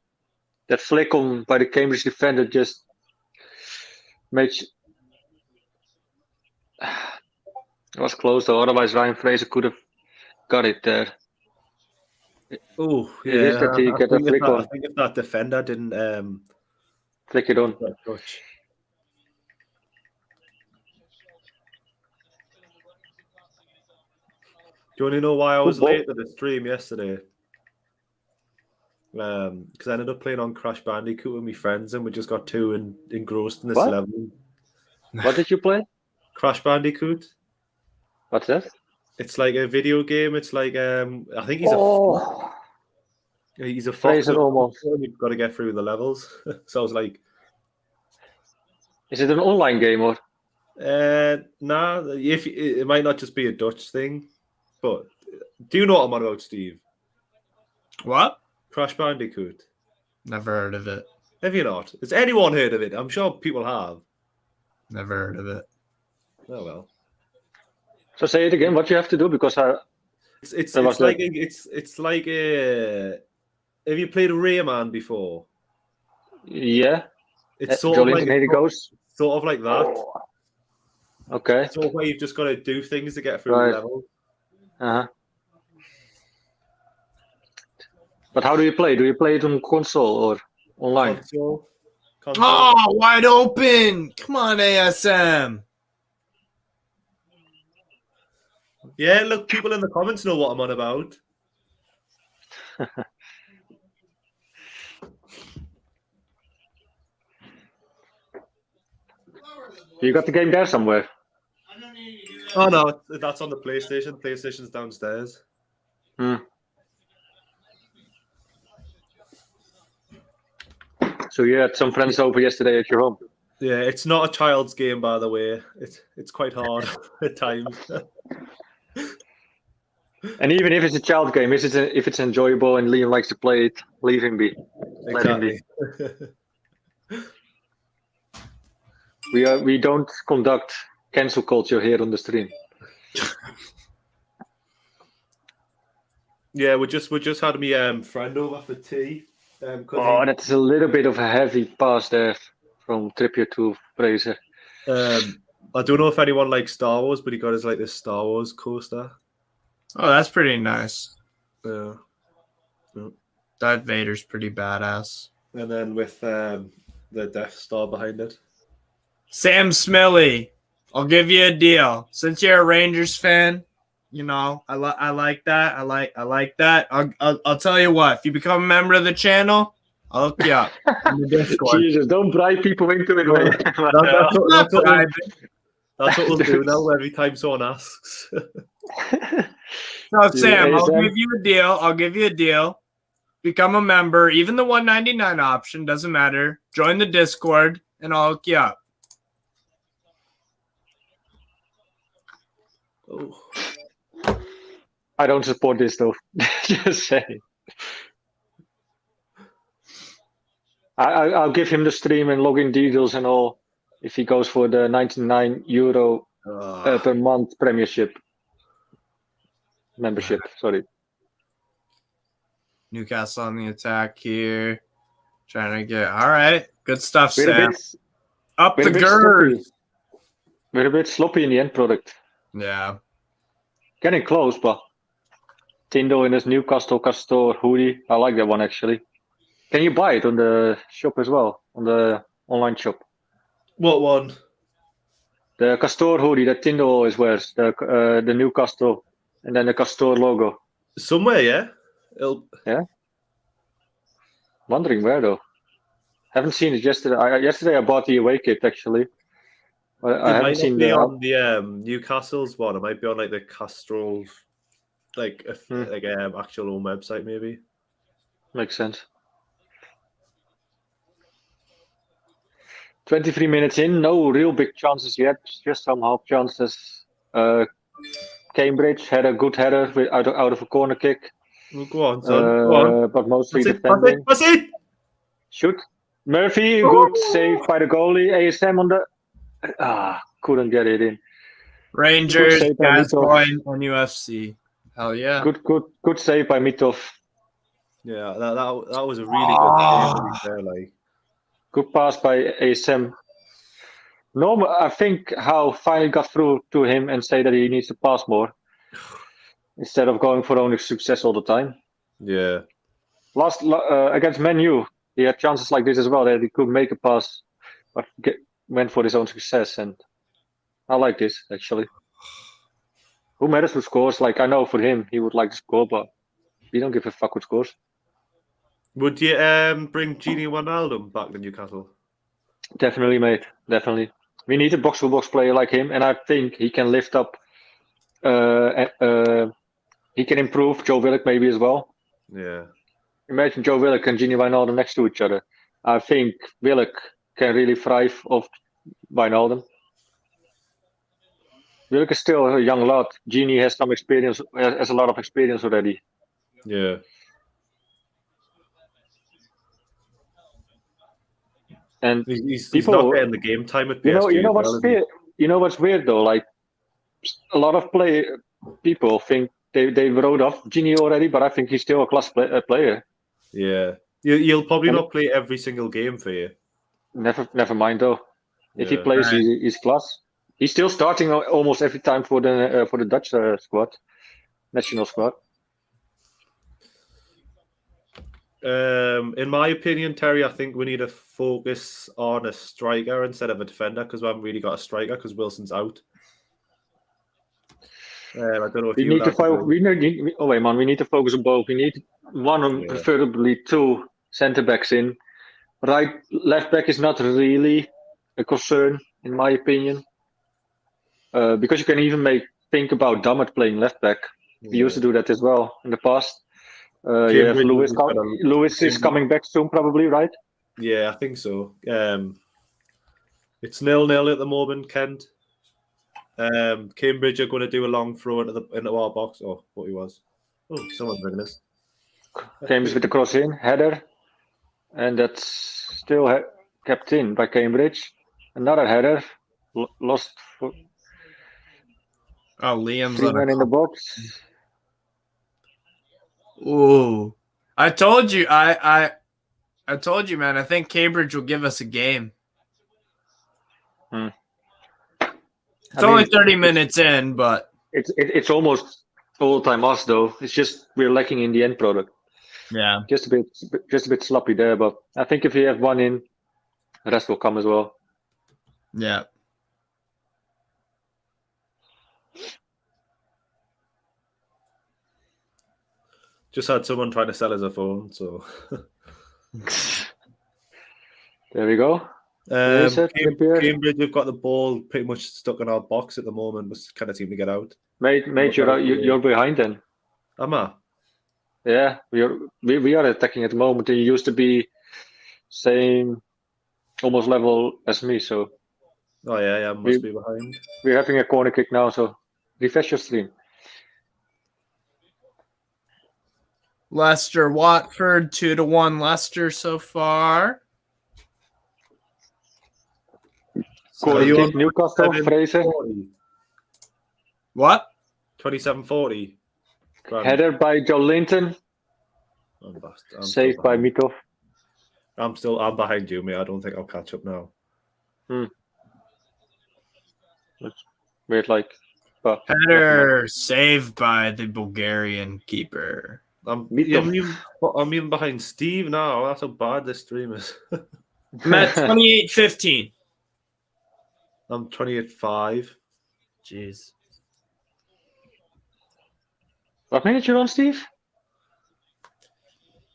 that flick on by the Cambridge defender just makes. It was close though. Otherwise, Ryan Fraser could have got it there. Oh, yeah. I think if that defender didn't flick it on. Touch. Do you want to know why I was late to the stream yesterday? Because I ended up playing on Crash Bandicoot with my friends, and we just got too engrossed in this level. What did you play? Crash Bandicoot. What's that? It's like a video game. It's like I think he's a fox. Almost. You've got to get through the levels. So I was like, is it an online game or? Nah. If it might not just be a Dutch thing, but do you know what I'm on about, Steve? What? Crash Bandicoot. Never heard of it. Have you not? Has anyone heard of it? I'm sure people have. Never heard of it. Oh well. So say it again. What you have to do because it's like have you played Rayman before? Yeah. It's sort of like sort of like that. Oh. Okay. Sort of where you've just got to do things to get through the level. But how do you play? Do you play it on console or online? Console. Oh, wide open! Come on, ASM. Yeah, look, people in the comments know what I'm on about. You got the game there somewhere? Oh no, that's on the PlayStation. PlayStation's downstairs. So you had some friends over yesterday at your home? Yeah, it's not a child's game, by the way. It's quite hard at times. And even if it's a child game, if it's enjoyable and Liam likes to play it, leave him be. Exactly. Let him be. We don't conduct cancel culture here on the stream. Yeah, we just had my friend over for tea. That's a little bit of a heavy pass there from Trippier to Fraser. I don't know if anyone likes Star Wars, but he got his like this Star Wars coaster. Oh, that's pretty nice. Yeah. Darth Vader's pretty badass. And then with the Death Star behind it. Sam Smiley. I'll give you a deal. Since you're a Rangers fan, you know, I like that. I like that. I'll tell you what. If you become a member of the channel, I'll hook you up in the Discord. Jesus, don't bribe people into it, man. That's what we'll do now every time someone asks. So Sam, I'll give you a deal. I'll give you a deal. Become a member, even the $1.99 option doesn't matter. Join the Discord, and I'll hook you up. Oh. I don't support this though. Just saying. I'll give him the stream and login details and all if he goes for the €99 per month membership. Sorry. Newcastle on the attack here. Trying to get all right. Good stuff, Sam. Up the girth. We're a bit sloppy in the end product. Yeah. Getting close, but Tindo in his Newcastle Castor hoodie. I like that one actually. Can you buy it on the shop as well? On the online shop? What one? The Castor hoodie that Tindo always wears. The Newcastle and then the Castor logo. Somewhere, yeah. Yeah. Wondering where though. Haven't seen it yesterday. Yesterday I bought the away kit actually. I haven't seen the on the Newcastle's one. It might be on like the Castrol, like actual home website maybe. Makes sense. 23 minutes in, no real big chances yet. Just some half chances. Cambridge had a good header out of a corner kick. Well, go on, son. Go on. But mostly defending. Pass it. Shoot. Murphy, good save by the goalie. ASM on the... couldn't get it in. Rangers, Gascoigne, NUFC. Hell yeah. Good save by Mitov. Yeah, that was a really good game. Like. Good pass by ASM. Normal, I think Howe finally got through to him and say that he needs to pass more instead of going for only success all the time. Yeah. Last against Man U, he had chances like this as well that he could make a pass, but went for his own success. And I like this actually. Who matters who scores? Like I know for him, he would like to score, but he don't give a fuck who scores. Would you bring Gini Wijnaldum back to Newcastle? Definitely, mate. Definitely. We need a box-to-box player like him, and I think he can lift up. He can improve Joe Willock maybe as well. Yeah. Imagine Joe Willock and Gini Wijnaldum next to each other. I think Willock can really thrive off Wijnaldum. Willock is still a young lad. Gini has some experience, has a lot of experience already. Yeah. And he's not getting the game time at PSG. You know what's weird though? Like a lot of people think they wrote off Gini already, but I think he's still a class player. Yeah, you'll probably not play every single game for you. Never mind though. If he plays, he's class. He's still starting almost every time for the Dutch squad, national squad. In my opinion, Terry, I think we need to focus on a striker instead of a defender because we haven't really got a striker because Wilson's out. I don't know if we need to focus on both. We need one, preferably two centre backs in. Right, left back is not really a concern in my opinion, because you can even think about Dammert playing left back. We used to do that as well in the past. You have Lewis. Lewis is coming back soon, probably, right? Yeah, I think so. It's 0-0 at the moment, Kent. Cambridge are going to do a long throw into our box. Oh, what he was. Oh, someone's ringing us. Cambridge with the cross in, header. And that's still kept in by Cambridge. Another header. Lost. Liam's on in the box. Ooh. I told you, I told you, man. I think Cambridge will give us a game. It's only 30 minutes in, but it's almost all time us though. It's just we're lacking in the end product. Yeah, just a bit sloppy there. But I think if you have one in, the rest will come as well. Yeah. Just had someone trying to sell us a phone, so. There we go. Trippier. Cambridge, we've got the ball pretty much stuck in our box at the moment. We kind of seem to get out. Mate, you're behind then. Am I? Yeah, we are attacking at the moment. And you used to be same, almost level as me. So. Oh yeah, must be behind. We're having a corner kick now, so refresh your stream. Leicester, Watford, 2-1 Leicester so far. Corner kick, Newcastle, Fraser. What? 27-40. Header by Joe Linton. Saved by Mitov. I'm behind you, mate. I don't think I'll catch up now. Let's wait, like. Header saved by the Bulgarian keeper. I'm even behind Steve now. That's how bad this stream is. I'm at 28-15. I'm 28-5. Jeez. What minute you on, Steve?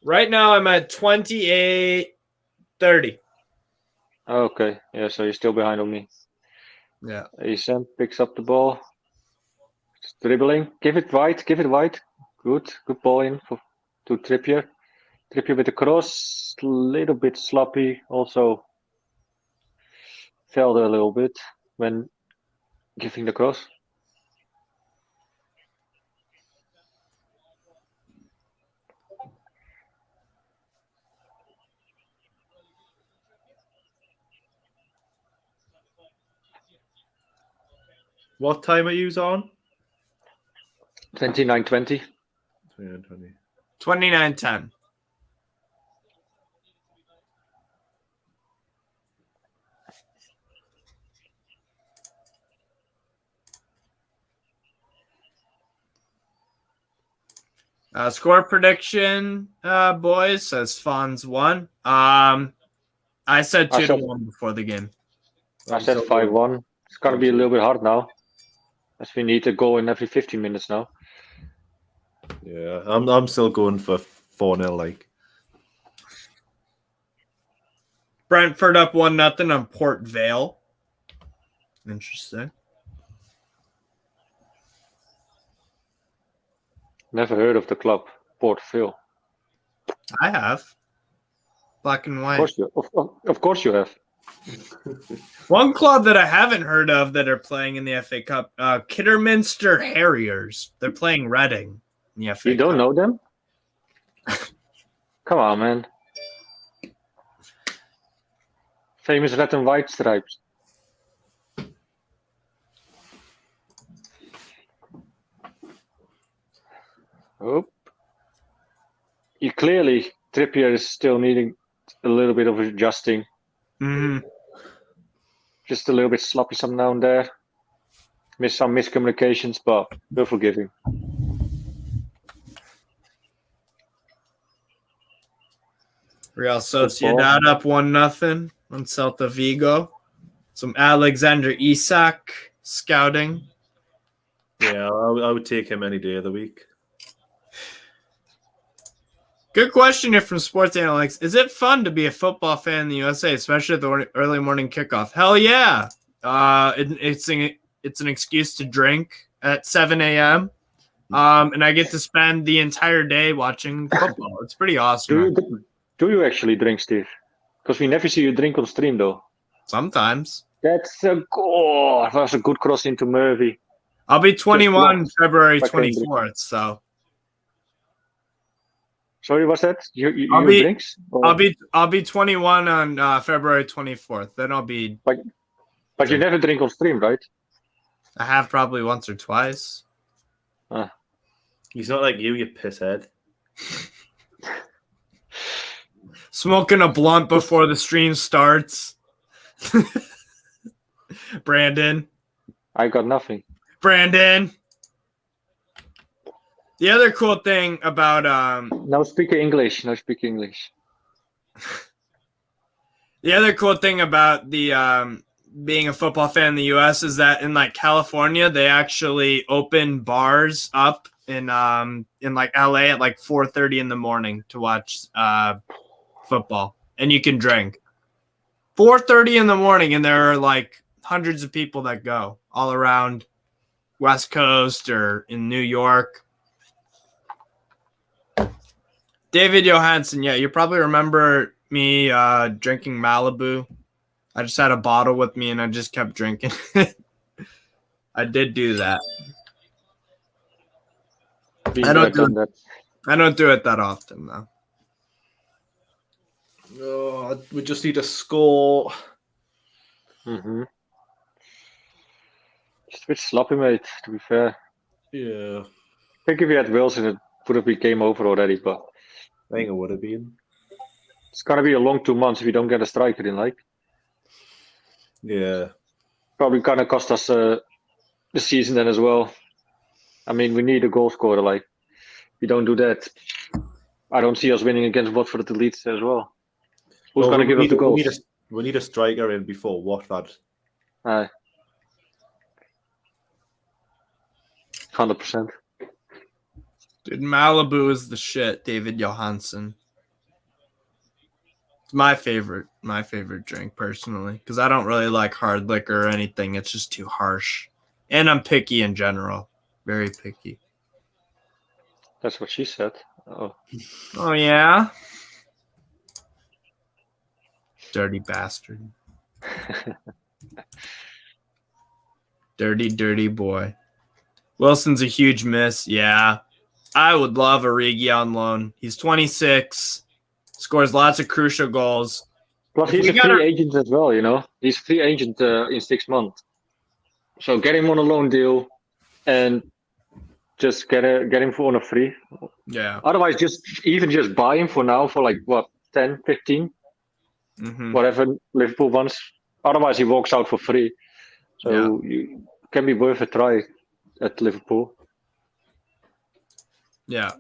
Right now I'm at 28-30. Okay, yeah, so you're still behind on me. Yeah. Asen picks up the ball. It's dribbling. Give it wide. Good ball in to Trippier. Trippier with the cross. A little bit sloppy. Also fell a little bit when giving the cross. What time are you on? 29-20. 29-10. Score prediction, boys, says Fonz 1. I said 2-1 before the game. I said 5-1. It's going to be a little bit hard now, as we need a goal in every 15 minutes now. Yeah, I'm still going for 4-0. Like Brentford up 1-0 on Port Vale. Interesting. Never heard of the club, Port Vale. I have. Black and white. Of course you have. One club that I haven't heard of that are playing in the FA Cup, Kidderminster Harriers. They're playing Reading in the FA Cup. You don't know them? Come on, man. Famous red and white stripes. Oh. You clearly, Trippier is still needing a little bit of adjusting. Mm-hmm. Just a little bit sloppy some now and there. Some miscommunications, but we'll forgive him. Real Sociedad up 1-0 on Celta Vigo. Some Alexander Isak scouting. Yeah, I would take him any day of the week. Good question here from Sports Analytics. Is it fun to be a football fan in the USA, especially at the early morning kickoff? Hell yeah. It's an excuse to drink at 7 a.m. And I get to spend the entire day watching football. It's pretty awesome. Do you actually drink, Steve? Because we never see you drink on stream, though. Sometimes. That's a goal. That was a good cross into Murphy. I'll be 21 February 24th, so. Sorry, what's that? You drinks? Or? I'll be 21 on February 24th. Then I'll be. But you never drink on stream, right? I have probably once or twice. He's not like you pisshead. Smoking a blunt before the stream starts. Brandon. I got nothing. Brandon. The other cool thing about Now speak English. The other cool thing about the being a football fan in the U.S. is that in like California, they actually open bars up in like LA at like 4:30 in the morning to watch football, and you can drink 4:30 in the morning, and there are like hundreds of people that go all around West Coast or in New York. David Johansen, yeah, you probably remember me drinking Malibu. I just had a bottle with me and I just kept drinking. I did do that. I don't do it that often though. Oh, we just need a score. Mm-hmm. Just a bit sloppy, mate, to be fair. Yeah. I think if we had Wilson, it would have been game over already, but I think it would have been. It's going to be a long 2 months if we don't get a striker in, like. Yeah. Probably going to cost us the season then as well. I mean, we need a goal scorer, like. If we don't do that, I don't see us winning against Watford at the Leeds as well. Who's going to give us the goals? We need a striker in before Watford. 100%. Dude, Malibu is the shit, David Johansen. It's my favorite drink personally, because I don't really like hard liquor or anything. It's just too harsh. And I'm picky in general. Very picky. That's what she said. Oh. Oh, yeah? Dirty bastard. Dirty, dirty boy. Wilson's a huge miss. Yeah. I would love Origi on loan. He's 26. Scores lots of crucial goals. Plus, he's a free agent as well, you know. He's a free agent in 6 months. So get him on a loan deal and just get him for on a free. Yeah. Otherwise, just buy him for now for like, what, 10, 15? Mm-hmm. Whatever Liverpool wants. Otherwise, he walks out for free. So you can be worth a try at Liverpool. Yeah.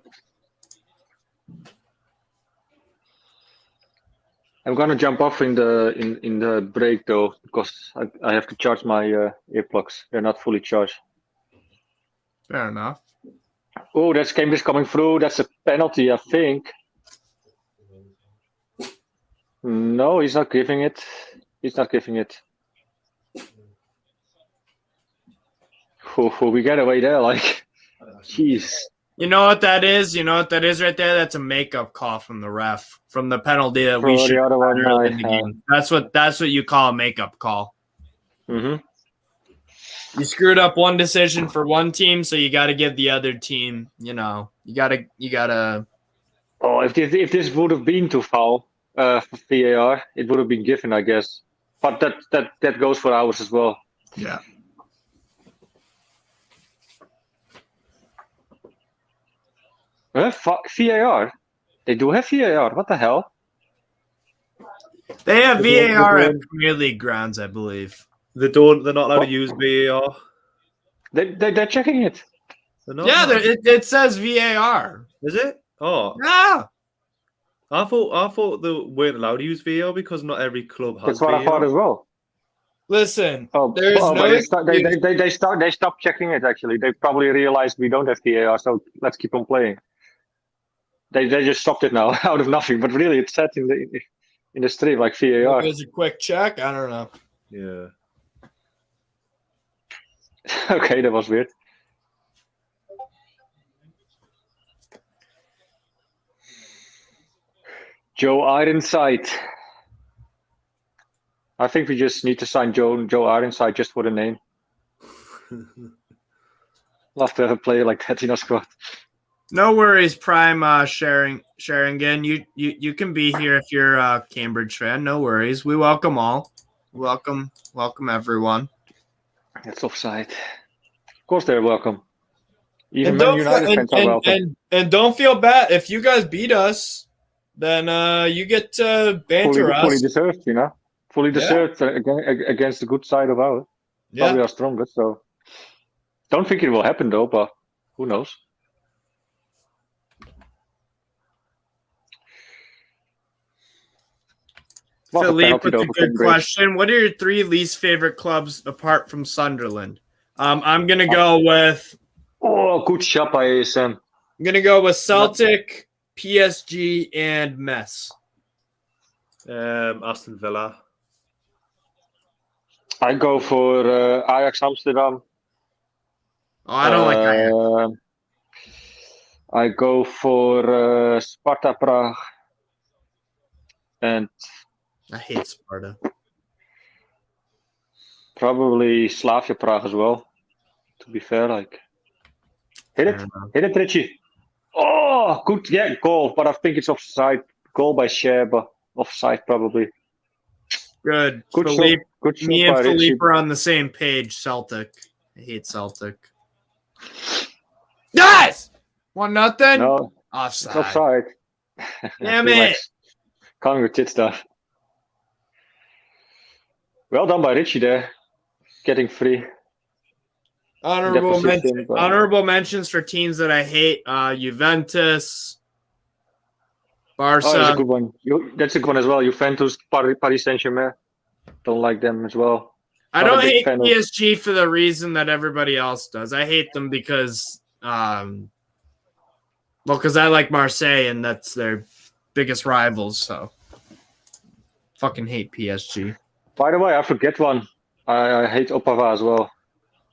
I'm gonna jump off in the break though, because I have to charge my earplugs. They're not fully charged. Fair enough. Oh, that game is coming through. That's a penalty, I think. No, he's not giving it. He's not giving it. We get away there, like, jeez. You know what that is? You know what that is right there? That's a makeup call from the ref, from the penalty that we should the other one. in the game. That's what you call a makeup call. Mm-hmm. You screwed up one decision for one team, so you got to give the other team. You know, you gotta. Oh, if this would have been to foul for VAR, it would have been given, I guess. But that goes for ours as well. Yeah. VAR? They do have VAR. What the hell? They have VAR at Premier League grounds, I believe. They're not allowed to use VAR. They're checking it. Yeah, it says VAR. Is it? Oh. Yeah. I thought they weren't allowed to use VAR because not every club has That's what VAR. I thought as well. Listen, they stopped checking it, actually. They probably realized we don't have VAR, so let's keep on playing. They just stopped it now out of nothing, but really it's set in the stream like VAR. It was a quick check. I don't know. Yeah. Okay, that was weird. Joe Ironside. I think we just need to sign Joe Ironside just for the name. Love to have a player like that in our squad. No worries, Prime sharing again. You can be here if you're a Cambridge fan. No worries. We welcome all. Welcome everyone. That's offside. Of course they're welcome. Even Man United fans are welcome. And don't feel bad if you guys beat us. Then you get to banter us. Fully deserved, you know. Fully deserved against the good side of ours. Probably our strongest. So don't think it will happen though, but who knows? Was a Philippe penalty with though a for good Cambridge. question. What are your 3 least favorite clubs apart from Sunderland? I'm gonna go with Good shot by ASM. I'm gonna go with Celtic, PSG, and Metz. Aston Villa. I go for Ajax Amsterdam. Oh, I don't like Ajax. I go for Sparta Prague. And I hate Sparta. probably Slavia Prague as well. To be fair, like hit it, Richie. Oh, good, yeah, goal. But I think it's offside. Goal by Share, but offside probably. Good. Good Philippe. shot. Good shot Me and by Richie. Philippe are on the same page. Celtic. I hate Celtic. Guys! 1-0? No, Offside. it's offside. Damn it. Coming with tit stuff. Well done by Richie there. Getting free. Honorable mentions for teams that I hate. Juventus. Barca. Oh, that's a good one. That's a good one as well. Juventus, Paris Saint-Germain. Don't like them as well. I don't hate PSG for the reason that everybody else does. I hate them because, because I like Marseille and that's their biggest rivals. So, fucking hate PSG. By the way, I forget one. I hate Opava as well.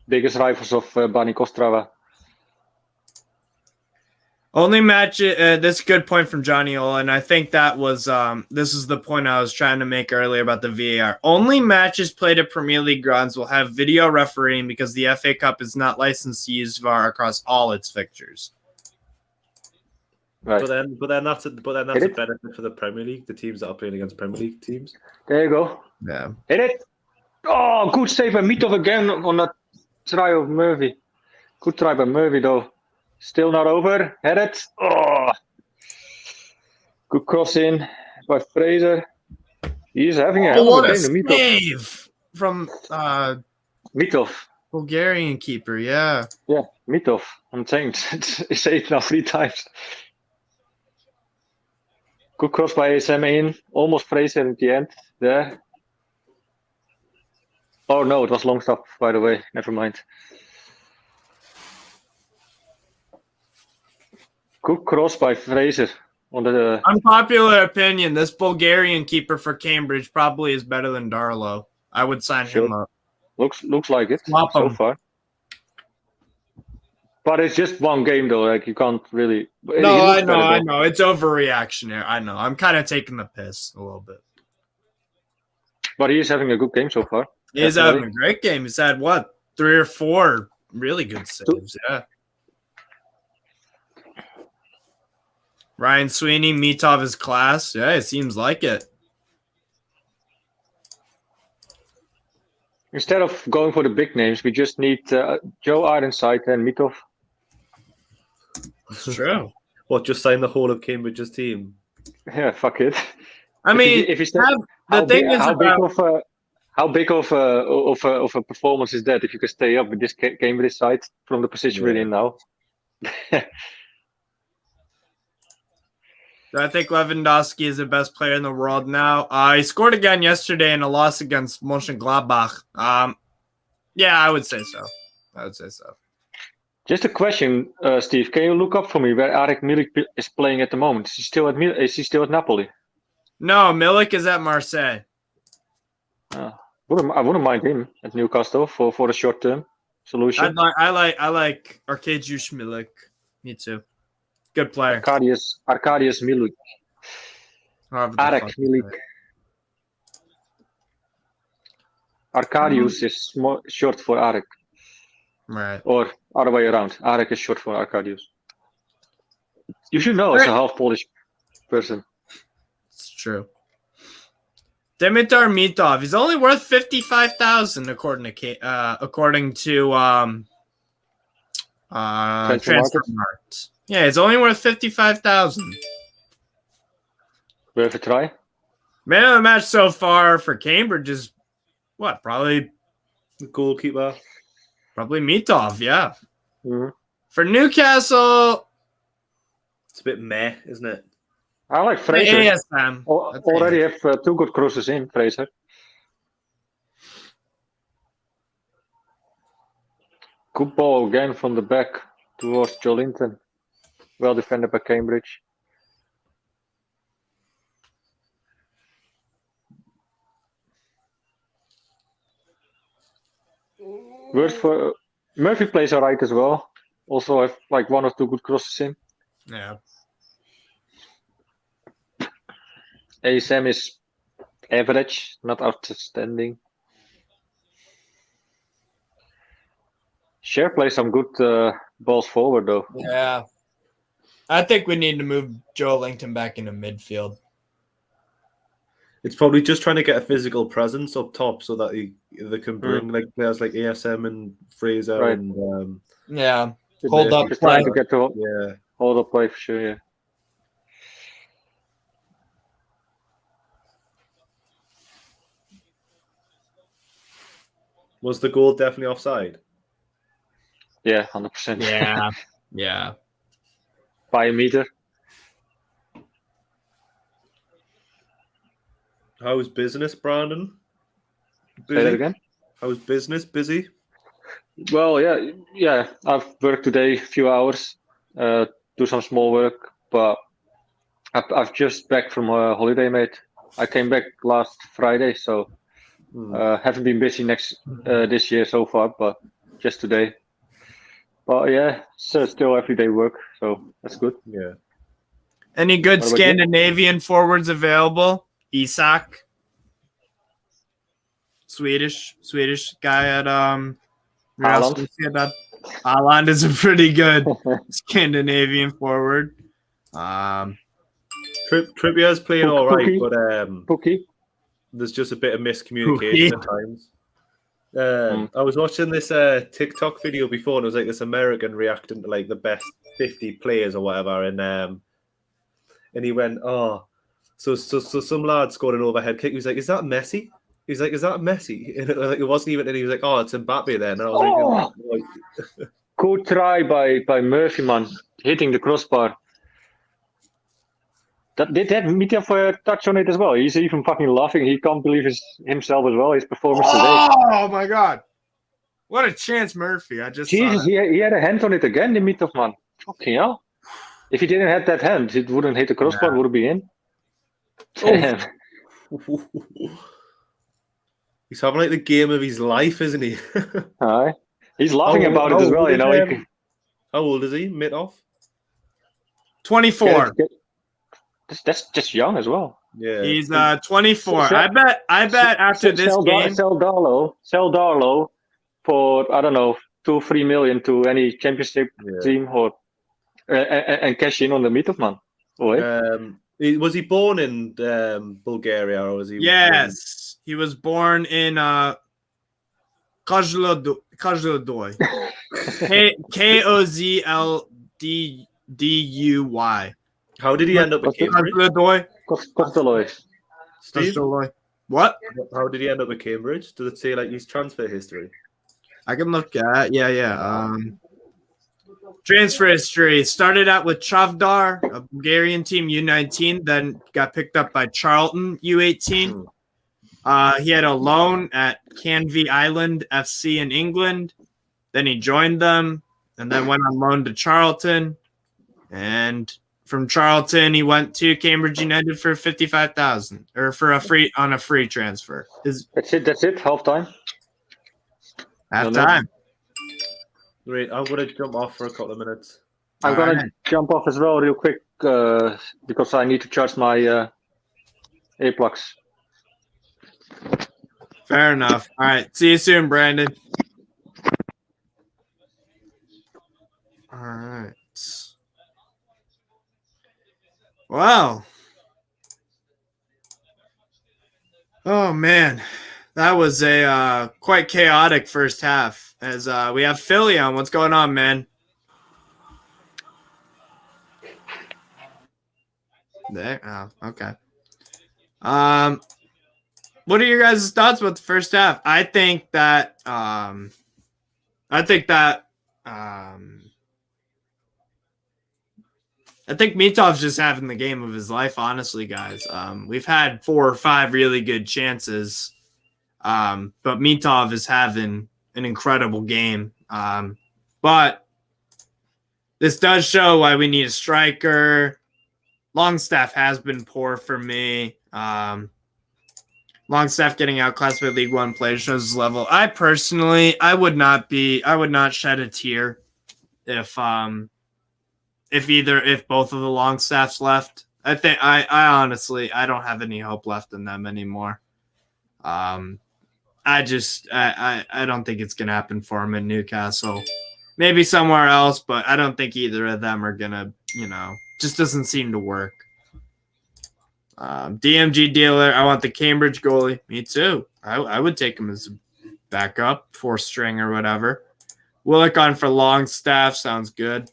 Biggest rivals of Bani Kostrava. Only match. That's a good point from Johnny Ola, and I think that was this is the point I was trying to make earlier about the VAR. Only matches played at Premier League grounds will have video refereeing because the FA Cup is not licensed to use VAR across all its fixtures. Right. But then that's a benefit for the Premier League, the teams that are playing against Premier League teams. There you go. Yeah. Hit it. Oh, good save by Mitov again on that try of Murphy. Good try by Murphy though. Still not over. Hit it. Oh. Good cross in by Fraser. He's having a hell of a game. Save from Mitov. Bulgarian keeper, yeah. Yeah, Mitov. I'm saying he saved now 3 times. Good cross by ASM in. Almost Fraser at the end. There. Oh no, it was long stop, by the way. Never mind. Good cross by Fraser on the unpopular opinion. This Bulgarian keeper for Cambridge probably is better than Darlow. I would sign him up. Looks like it so far. But it's just one game though. Like you can't really. No, I know. It's overreactionary. I know. I'm kind of taking the piss a little bit. But he is having a good game so far. He's having a great game. He's had 3 or 4 really good saves. Yeah. Ryan Sweeney, Mitov is class. Yeah, it seems like it. Instead of going for the big names, we just need Joe Ironside and Mitov. It's true. What, just sign the whole of Cambridge's team? Yeah, fuck it. I mean, how big of a performance is that if you can stay up with this Cambridge side from the position we're in now? I think Lewandowski is the best player in the world now. He scored again yesterday in a loss against Mönchengladbach. Yeah, I would say so. Just a question, Steve. Can you look up for me where Arek Milik is playing at the moment? Is he still at Napoli? No, Milik is at Marseille. I wouldn't mind him at Newcastle for a short-term solution. I like Arkadiusz Milik. Me too. Good player. Arkadiusz Milik. Arek Milik. Arkadiusz is short for Arek. Right. Or other way around. Arek is short for Arkadiusz. You should know as a half Polish person. It's true. Dimitar Mitov. He's only worth 55,000 according to Transfer Markt. Yeah, it's only worth 55,000. Worth a try. Man of the match so far for Cambridge is what? Probably the goalkeeper. Probably Mitov, yeah. Mm-hmm. For Newcastle, it's a bit meh, isn't it? I like Fraser. ASM. Already have 2 good crosses in, Fraser. Good ball again from the back towards Jolinton. Well defended by Cambridge. Works for Murphy plays alright as well. Also have like 1 or 2 good crosses in. Yeah. ASM is average, not outstanding. Share plays some good balls forward though. Yeah. I think we need to move Joe Linton back into midfield. It's probably just trying to get a physical presence up top so that they can bring like players like ASM and Fraser Right. and Yeah. Hold up Just play. trying to get to hold up play for sure. Yeah. Was the goal definitely offside? Yeah, 100%. Yeah. Yeah. By a meter. How's business, Brandon? Say that again. How's business? Busy? Well, yeah. I've worked today a few hours, do some small work, but I've just back from a holiday, mate. I came back last Friday, so haven't been busy this year so far, but just today. But yeah, so still everyday work, so that's good. Yeah. Any good What about Scandinavian forwards available? Isak, Swedish guy at Real Haaland. Sociedad. Haaland is a pretty good Scandinavian forward. Trippier's playing all right, Pookie. but Pookie. there's just a bit of miscommunication at times. I was watching this TikTok video before, and it was like this American reacting to like the best 50 players or whatever, and he went, "Oh, so some lad scored an overhead kick." He was like, "Is that Messi?" He's like, "Is that Messi?" And it wasn't even. And he was like, "Oh, it's Mbappe then." And I was like, Good try by Murphy, man, hitting the crossbar. Did that Mitja touch on it as well? He's even fucking laughing. He can't believe himself as well. His performance today. Oh my god! What a chance, Murphy! I just Jesus, saw he had a hand on it again, the Mitja man. Fucking hell! If he didn't have that hand, it wouldn't hit the crossbar. Would it be in? Damn. He's having like the game of his life, isn't he? Aye. He's laughing about it as well. How old is he? Mid-off? 24. That's just young as well. Yeah, he's 24. I bet after this game, sell Darlow for I don't know 2-3 million to any championship team or and cash in on the Mitofman. Was he born in Bulgaria or was he? Yes, he was born in Kozloduy. Kozlduy. How did he end up at Cambridge? Kozloduy. Steve? What? How did he end up at Cambridge? Does it say like his transfer history? I can look at transfer history. Started out with Chavdar, a Bulgarian team, U19, then got picked up by Charlton, U18. He had a loan at Canvey Island FC in England. Then he joined them and then went on loan to Charlton. And from Charlton, he went to Cambridge United for 55,000 or for a free transfer. That's it. Half time. Great. I'm going to jump off for a couple of minutes. I'm going to jump off as well real quick because I need to charge my earplugs. Fair enough. All right. See you soon, Brandon. All right. Wow. Oh, man. That was a quite chaotic first half as we have Philly on. What's going on, man? There. Oh, okay. What are your guys' thoughts about the first half? I think that I think Mitov's just having the game of his life, honestly, guys. We've had 4 or 5 really good chances, but Mitov is having an incredible game. But this does show why we need a striker. Longstaff has been poor for me. Longstaff getting outclassed by League One players shows his level. I would not shed a tear if both of the Longstaffs left. I honestly don't have any hope left in them anymore. I don't think it's gonna happen for him in Newcastle. Maybe somewhere else, but I don't think either of them are gonna, just doesn't seem to work. DMG dealer, I want the Cambridge goalie. Me too. I would take him as a backup, 4th string or whatever. Willock on for Longstaff, sounds good.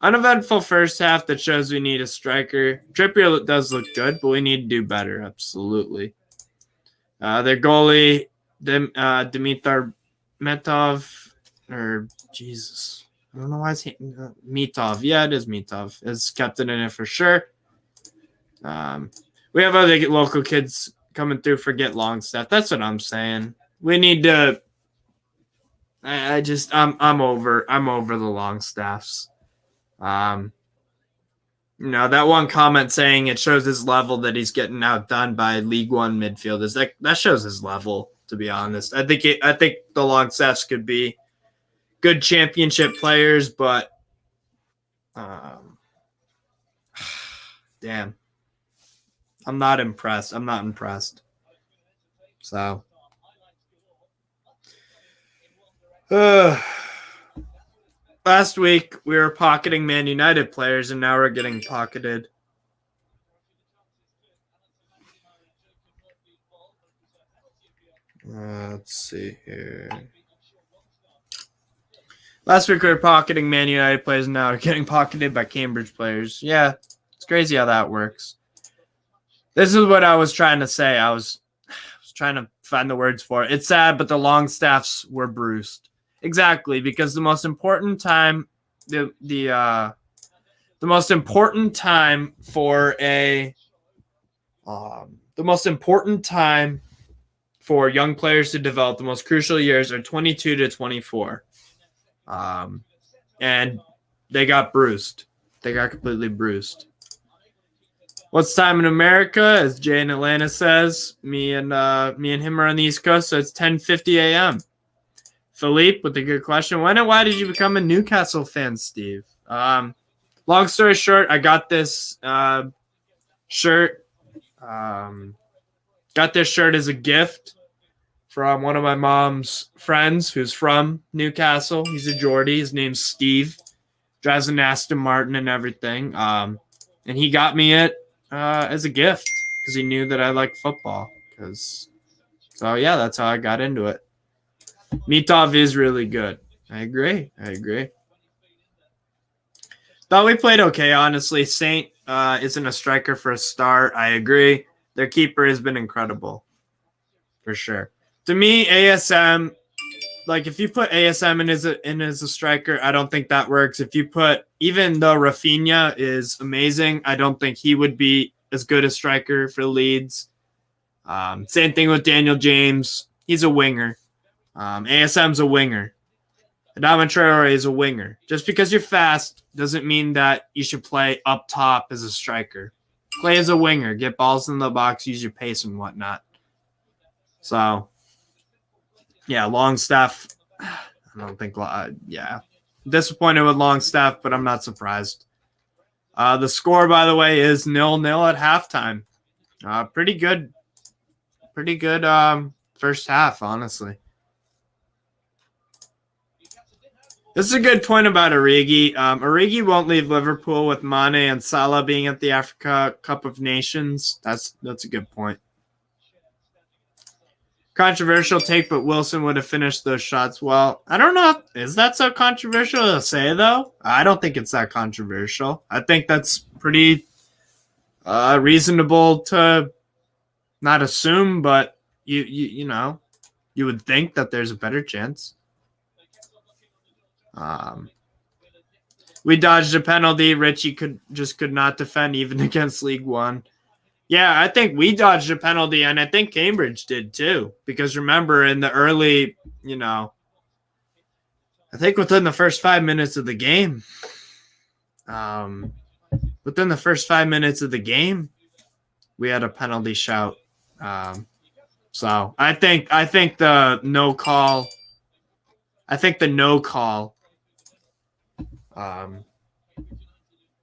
Uneventful first half that shows we need a striker. Trippier does look good, but we need to do better, absolutely. Their goalie, Dimitar Metov, or Jesus, I don't know why it's Mitov. Yeah, it is Mitov. Is captain in it for sure. We have other local kids coming through for Get Longstaff. That's what I'm saying. We need to. I'm over the Longstaffs. That one comment saying it shows his level that he's getting outdone by League One midfielders. That shows his level, to be honest. I think the Longstaffs could be good championship players, but damn. I'm not impressed. So, last week we were pocketing Man United players, and now we're getting pocketed. Let's see here. Last week we were pocketing Man United players, and now we're getting pocketed by Cambridge players. Yeah, it's crazy how that works. This is what I was trying to say. I was trying to find the words for it. It's sad, but the Longstaffs were bruised. Exactly, because the most important time, the most important time for young players to develop, the most crucial years are 22 to 24, and they got bruised. They got completely bruised. What's time in America? As Jay in Atlanta says, me and him are on the East Coast, so it's 10:50 a.m. Philippe with a good question. When and why did you become a Newcastle fan, Steve? Long story short, I got this shirt. Got this shirt as a gift from one of my mom's friends who's from Newcastle. He's a Geordie. His name's Steve. Drives an Aston Martin and everything. And he got me it as a gift because he knew that I like football. So yeah, that's how I got into it. Mitov is really good. I agree. Thought we played okay, honestly. Saint isn't a striker for a start. I agree. Their keeper has been incredible, for sure. To me, ASM, like if you put ASM in as a striker, I don't think that works. If you put, even though Rafinha is amazing, I don't think he would be as good a striker for Leeds. Same thing with Daniel James. He's a winger. ASM's a winger. Adama Traore is a winger. Just because you're fast doesn't mean that you should play up top as a striker. Play as a winger. Get balls in the box. Use your pace and whatnot. So, yeah, Longstaff. I don't think. Disappointed with Longstaff, but I'm not surprised. The score, by the way, is 0-0 at halftime. Pretty good. First half, honestly. This is a good point about Origi. Origi won't leave Liverpool with Mane and Salah being at the Africa Cup of Nations. That's a good point. Controversial take, but Wilson would have finished those shots well. I don't know. Is that so controversial to say, though? I don't think it's that controversial. I think that's pretty reasonable to not assume, but you know, you would think that there's a better chance. We dodged a penalty. Richie could not defend even against League One. Yeah, I think we dodged a penalty, and I think Cambridge did too. Because remember, in the early, I think within the first 5 minutes of the game, we had a penalty shout. So I think the no call.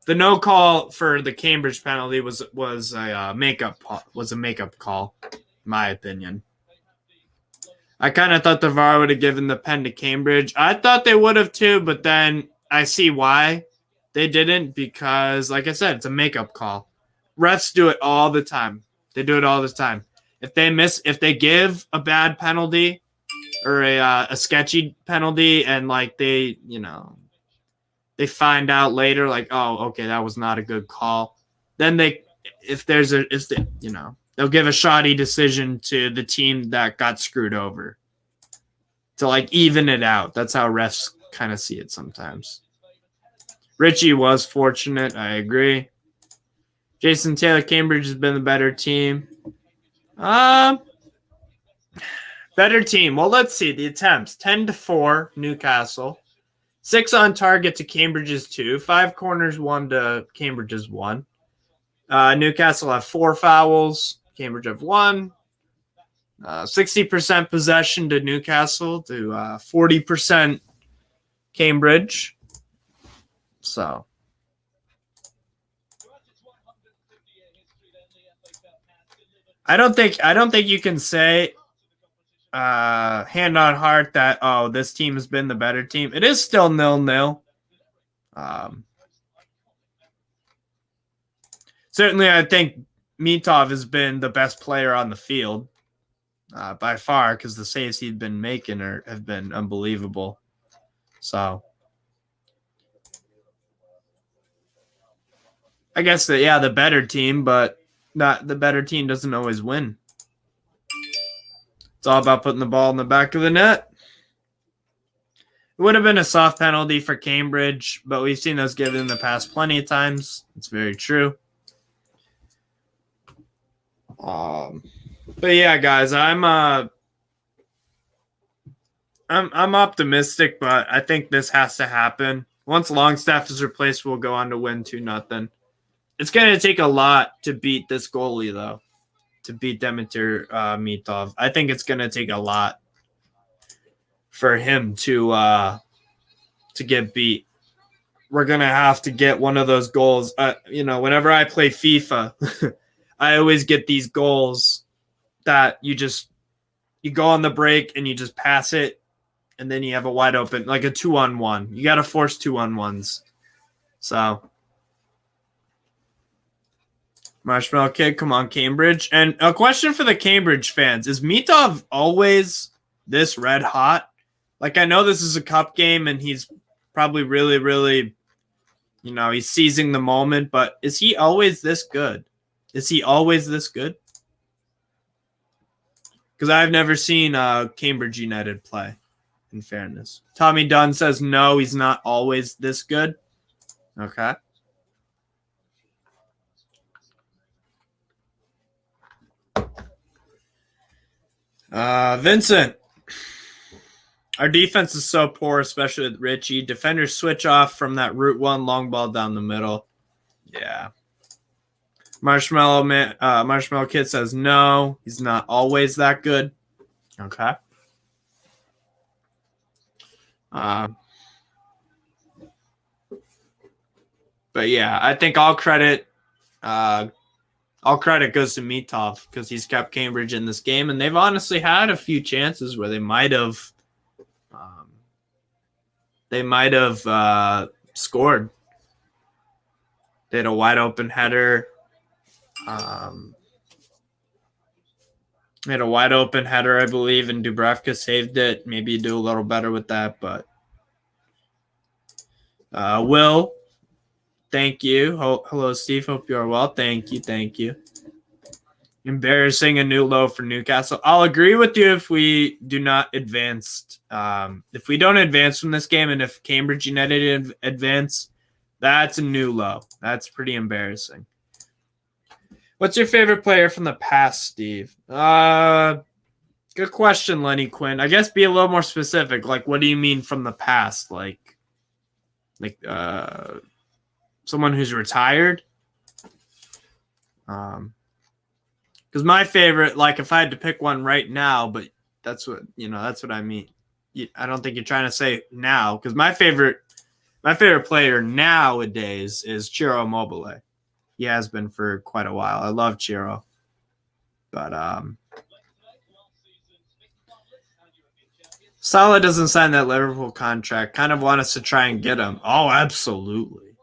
The no call for the Cambridge penalty was a makeup call, in my opinion. I kind of thought the VAR would have given the pen to Cambridge. I thought they would have too, but then I see why they didn't, because, like I said, it's a makeup call. Refs do it all the time. They do it all the time. If they give a bad penalty or a sketchy penalty, and like they find out later, like, oh, okay, that was not a good call. Then they'll give a shoddy decision to the team that got screwed over to like even it out. That's how refs kind of see it sometimes. Richie was fortunate. I agree. Jason Taylor, Cambridge has been the better team. Better team. Well, let's see the attempts. 10-4, Newcastle. 6 on target to Cambridge's 2. 5 corners, 1 to Cambridge's 1. Newcastle have 4 fouls. Cambridge have 1. 60% possession to Newcastle to 40% Cambridge. So. I don't think you can say hand on heart that, oh, this team has been the better team. It is still 0-0. Certainly, I think Mitov has been the best player on the field by far, because the saves he's been making have been unbelievable. So I guess the better team, but not the better team doesn't always win. It's all about putting the ball in the back of the net. It would have been a soft penalty for Cambridge, but we've seen those given in the past plenty of times. It's very true. But yeah, guys, I'm optimistic, but I think this has to happen. Once Longstaff is replaced, we'll go on to win 2-0. It's going to take a lot to beat this goalie, though. To beat Dimitar Mitov. I think it's going to take a lot for him to get beat. We're going to have to get one of those goals. Whenever I play FIFA, I always get these goals that you go on the break and you just pass it, and then you have a wide open, like a 2-on-1. You got to force 2-on-1s. So Marshmallow Kid, come on, Cambridge. And a question for the Cambridge fans. Is Mitov always this red hot? Like, I know this is a cup game and he's probably really, really, he's seizing the moment, but is he always this good? Is he always this good? Because I've never seen Cambridge United play, in fairness. Tommy Dunn says, no, he's not always this good. Okay. Vincent, our defense is so poor, especially with Richie. Defenders switch off from that Route 1 long ball down the middle. Yeah. Marshmallow Kid says no, he's not always that good. Okay. But yeah, I think all credit goes to Mitov, because he's kept Cambridge in this game, and they've honestly had a few chances where they might have scored. They had a wide open header. I believe, and Dubravka saved it. Maybe you do a little better with that, but Will, thank you. Hello, Steve. Hope you are well. Thank you. Embarrassing, a new low for Newcastle. I'll agree with you if we do not advance. If we don't advance from this game, and if Cambridge United advance, That's a new low. That's pretty embarrassing. What's your favorite player from the past, Steve? Good question, Lenny Quinn. I guess be a little more specific. Like, what do you mean from the past? Like someone who's retired? Because my favorite, like, if I had to pick one right now, but that's what I mean. I don't think you're trying to say now, because my favorite player nowadays is Ciro Immobile. He has been for quite a while. I love Ciro, but Salah doesn't sign that Liverpool contract. Kind of want us to try and get him. Oh, absolutely.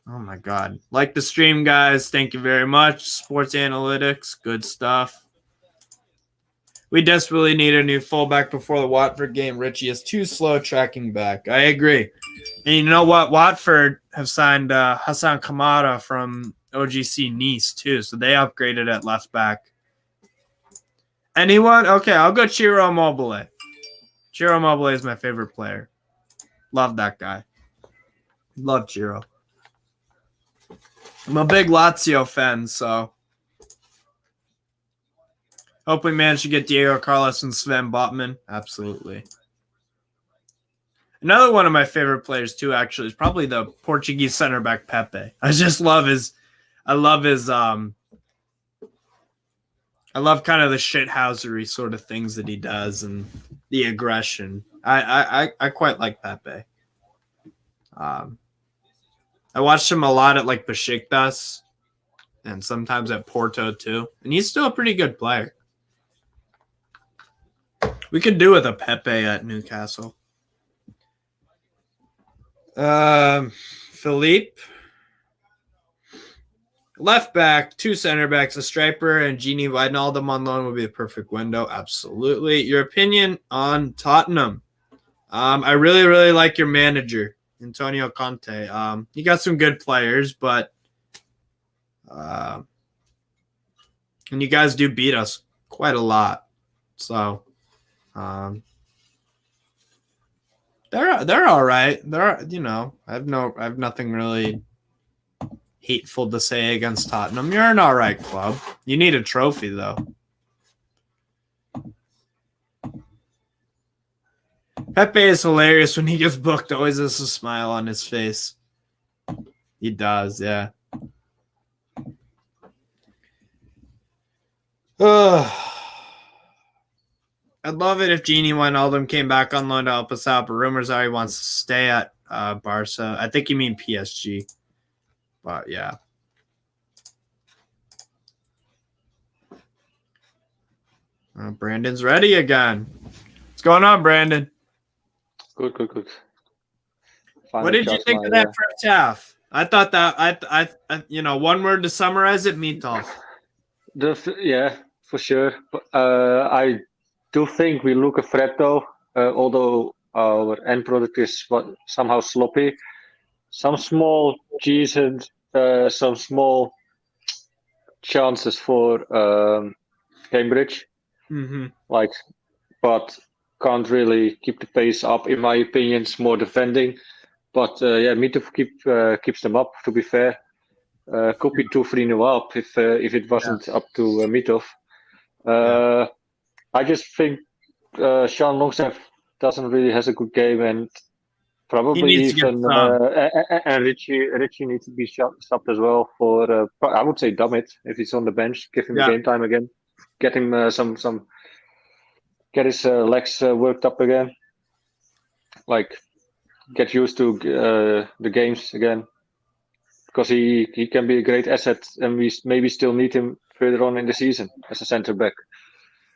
Oh my God. Like the stream, guys. Thank you very much. Sports analytics. Good stuff. We desperately need a new fullback before the Watford game. Richie is too slow tracking back. I agree. And you know what? Watford have signed Hassan Kamara from OGC Nice too. So they upgraded at left back. Anyone? Okay, I'll go Ciro Immobile. Ciro Immobile is my favorite player. Love that guy. Love Ciro. I'm a big Lazio fan, so hope we manage to get Diego Carlos and Sven Botman. Absolutely. Another one of my favorite players too, actually, is probably the Portuguese center back Pepe. I love kind of the shithousery sort of things that he does and the aggression. I quite like Pepe. I watched him a lot at like Besiktas and sometimes at Porto too. And he's still a pretty good player. We could do with a Pepe at Newcastle. Philippe. Left back, 2 center backs, a striper, and Gini Wijnaldum on loan would be a perfect window. Absolutely. Your opinion on Tottenham? I really, really like your manager, Antonio Conte. He got some good players, but and you guys do beat us quite a lot. So they're all right. I have nothing really hateful to say against Tottenham. You're an all right club. You need a trophy though. Pepe is hilarious when he gets booked. Always has a smile on his face. He does, yeah. I'd love it if Gini Wijnaldum came back on loan to help us out, but rumors are he wants to stay at Barca. I think you mean PSG. But yeah. Brandon's ready again. What's going on, Brandon? Good. What did you think of that first half? I thought that one word to summarize it, Mitov. Yeah, for sure. I do think we look a threat though, although our end product is somehow sloppy. Some small G's and some small chances for Cambridge, but can't really keep the pace up. In my opinion, it's more defending. But Mitov keeps them up. To be fair, could be 2-3-0 up if it wasn't up to Mitov. I just think Sean Longstaff doesn't really has a good game, and probably even and Richie needs to be stopped as well. For I would say Dummett if he's on the bench, give him game time again, get him get his legs worked up again, like get used to the games again, because he can be a great asset, and we maybe still need him further on in the season as a center back.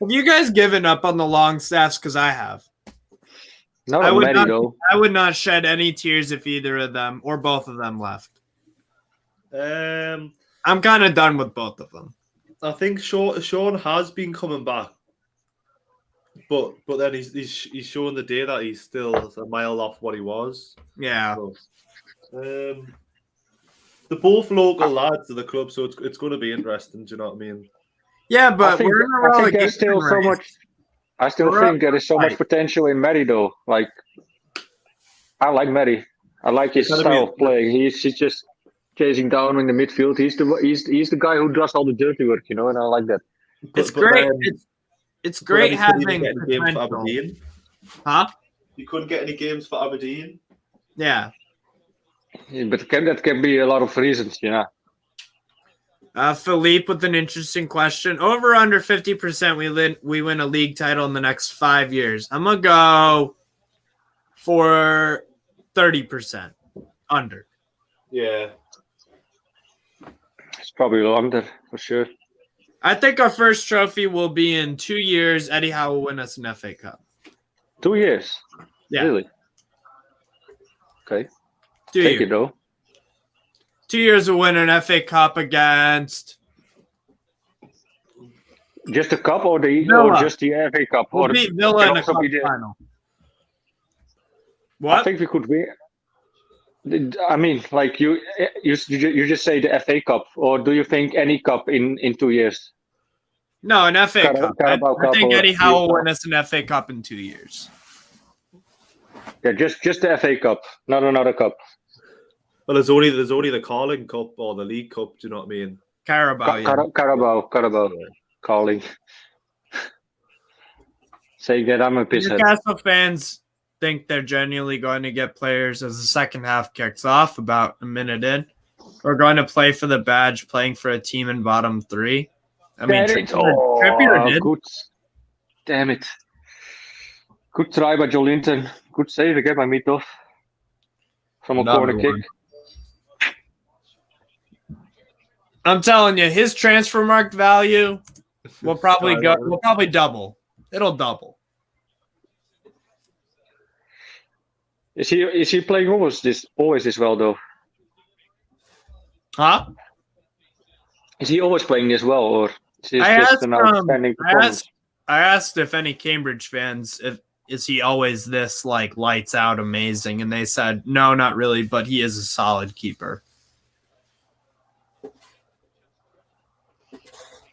Have you guys given up on the Longstaffs? Because I have. No, I would not shed any tears if either of them or both of them left. I'm kind of done with both of them. I think Sean has been coming back, but then he's showing the day that he's still a mile off what he was. Yeah. So, they're both local lads of the club, so it's going to be interesting. Do you know what I mean? Yeah, but we're in a relegation there's still so much. I still think there is so much potential in Mary, though. Like, I like Mary. I like his style of playing. He's just chasing down in the midfield. He's the guy who does all the dirty work, and I like that. It's great. It's great having games for Aberdeen. Huh? You couldn't get any games for Aberdeen. Yeah. But that can be a lot of reasons, Philippe with an interesting question. Over under 50% we win a league title in the next 5 years. I'm gonna go for 30% under. Yeah. It's probably under for sure. I think our first trophy will be in 2 years. Eddie Howe will win us an FA Cup. 2 years? Yeah. Really? Okay. Take it though. 2 years we'll win an FA Cup against just the cup or just the FA Cup? We'll beat Villa in a cup final. What? I think we could win. I mean, like you just say the FA Cup, or do you think any cup in 2 years? No, an FA Cup. I think Eddie Howe will win us an FA Cup in 2 years. Yeah, just the FA Cup, not another cup. Well, there's only the Carling Cup or the League Cup. Do you know what I mean? Carabao. Carabao. Carling. Saying that I'm a pisshead. Newcastle fans think they're genuinely going to get players as the second half kicks off, about a minute in. We're going to play for the badge, playing for a team in bottom 3. I mean, Trippier did. Good. Damn it. Good try by Joe Linton. Good save again by Mitov from a corner kick. I'm telling you, his transfer market value will probably double. It'll double. Is he playing always this well though? Huh? Is he always playing this well, or is it just an outstanding performance? I asked if any Cambridge fans, is he always this like lights out amazing, and they said no, not really, but he is a solid keeper.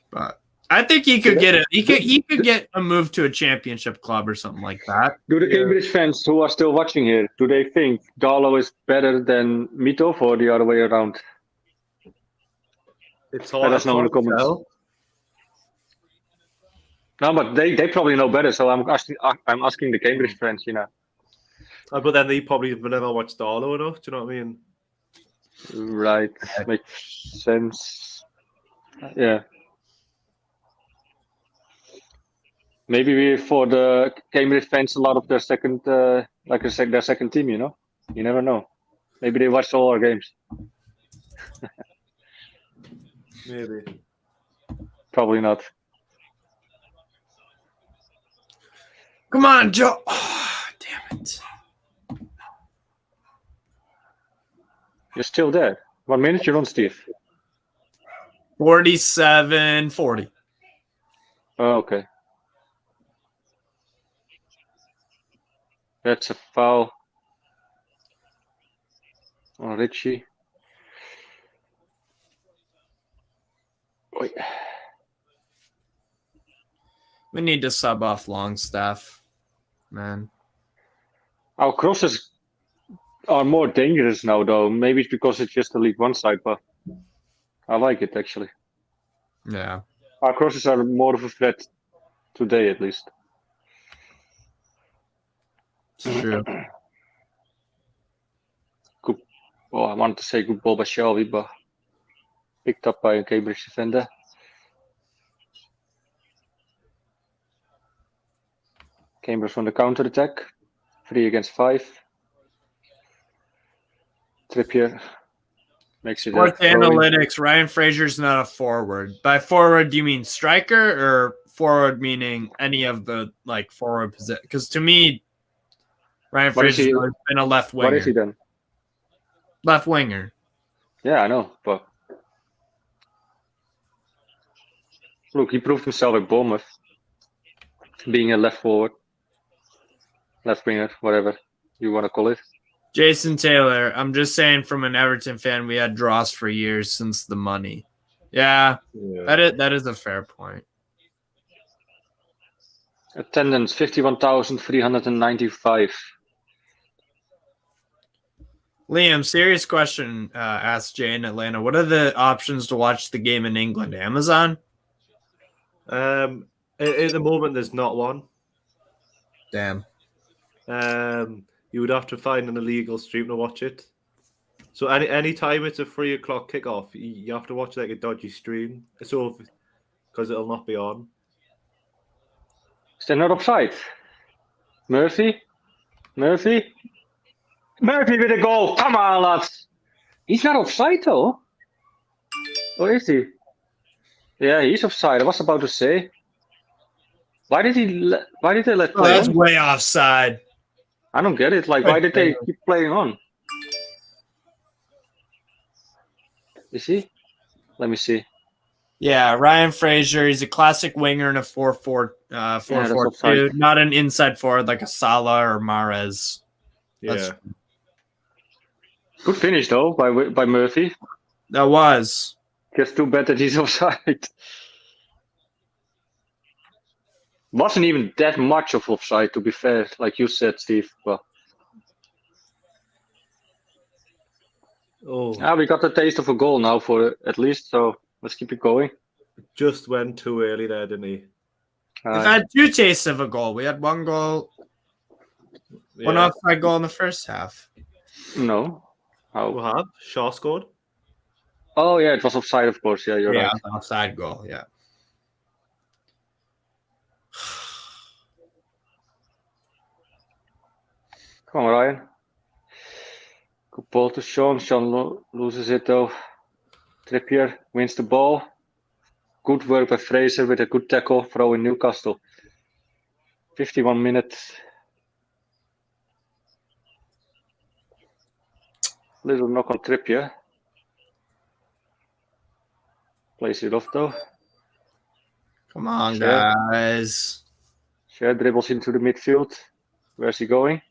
But I think he could get it. He could get a move to a championship club or something like that. Do the Cambridge fans who are still watching here, do they think Darlow is better than Mitov or the other way around? It's hard. Let us know in the comments. No, but they probably know better. So I'm asking the Cambridge fans, But then they probably have never watched Darlow enough. Do you know what I mean? Right, makes sense. Yeah. Maybe for the Cambridge fans, a lot of their second, their second team. You never know. Maybe they watched all our games. Maybe. Probably not. Come on, Joe. Oh, damn it. You're still there. 1 minute, you're on, Steve. 47-40. Oh, okay. That's a foul on Richie. Wait. We need to sub off Longstaff, man. Our crosses are more dangerous now, though. Maybe it's because it's just the League One side, but I like it, actually. Yeah. Our crosses are more of a threat today, at least. It's true. Good. Well, I wanted to say good ball by Shelby, but picked up by a Cambridge defender. Cambridge on the counter attack. 3 against 5. Trippier makes it. Sports analytics. Ryan Fraser's not a forward. By forward, do you mean striker, or forward meaning any of the forward position? Because to me, Ryan Fraser's always been a left winger. What is he then? Left winger. Yeah, I know, but look, he proved himself at Bournemouth, being a left forward, left winger, whatever you want to call it. Jason Taylor, I'm just saying, from an Everton fan, we had draws for years since the money. Yeah. That is a fair point. Attendance 51,395. Liam, serious question. Asked Jay in Atlanta. What are the options to watch the game in England? Amazon. At the moment, there's not one. Damn. You would have to find an illegal stream to watch it. So any time it's a 3 o'clock kickoff, you have to watch like a dodgy stream. So because it'll not be on. Is there not offside? Murphy with a goal. Come on, lads. He's not offside though. Or is he? Yeah, he's offside. I was about to say. Why did they let play That's on? way offside. I don't get it. Like, why did they keep playing on? Is he? Let me see. Yeah, Ryan Fraser. He's a classic winger in a 4-4, 4-4-2. Not an inside forward like a Salah or Mahrez. Yeah. Good finish though by Murphy. That was. Just too bad that he's offside. Wasn't even that much of offside, to be fair, like you said, Steve. But we got the taste of a goal now for at least, so let's keep it going. Just went too early there, didn't he? We've had 2 tastes of a goal. We had 1 goal, 1 offside goal in the first half. No. How? We have. Shaw scored. Oh, yeah, it was offside, of course. Yeah, you're right. Yeah, offside goal, yeah. Come on, Ryan. Good ball to Sean. Sean loses it though. Trippier wins the ball. Good work by Fraser with a good tackle throw in Newcastle. 51 minutes. Little knock on Trippier. Plays it off though. Come on, guys. Cher dribbles into the midfield. Where's he going?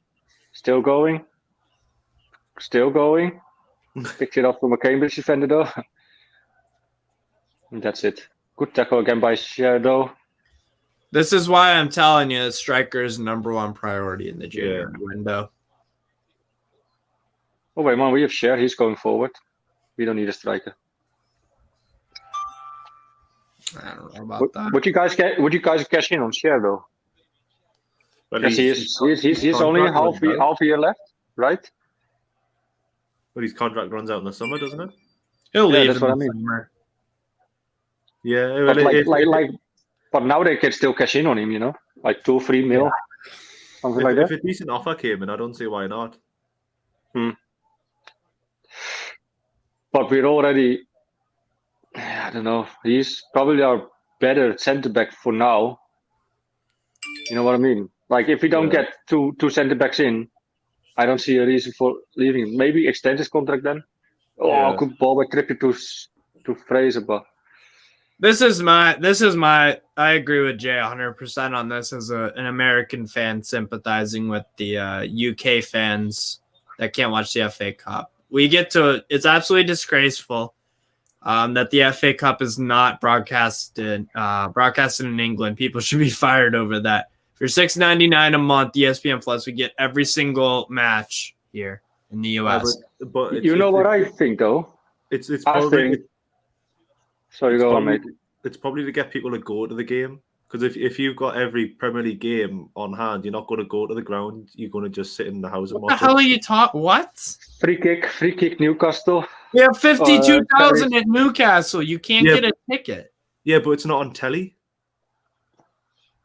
Still going. Still going. Picked it up from a Cambridge defender though. And that's it. Good tackle again by Cher though. This is why I'm telling you, striker is #1 priority in the January window. Oh wait, man, we have Cher. He's going forward. We don't need a striker. I don't know about that. Would you guys cash in on Cher though? Well, Because he's only half a year left, right? But his contract runs out in the summer, doesn't it? He'll leave. That's what I mean. Summer. Yeah, but but now they can still cash in on him, you know, like 2-3 mil, something like that. If a decent offer came in, I don't see why not. But we're already, I don't know. He's probably our better centre back for now. You know what I mean? Like if we don't get two centre backs in, I don't see a reason for leaving him. Maybe extend his contract then. Good ball by Trippier to Fraser, but. This is my. I agree with Jay 100% on this as an American fan sympathizing with the UK fans that can't watch the FA Cup. It's absolutely disgraceful that the FA Cup is not broadcasted in England. People should be fired over that. For $6.99 a month, ESPN Plus, we get every single match here in the US. But you know what I think though? It's probably. Sorry, go on, mate. It's probably to get people to go to the game. Because if you've got every Premier League game on hand, you're not going to go to the ground. You're going to just sit in the house and watch it. What the hell are you talking? What? Free kick, Newcastle. We have 52,000 at Newcastle. You can't get a ticket. Yeah, but it's not on telly.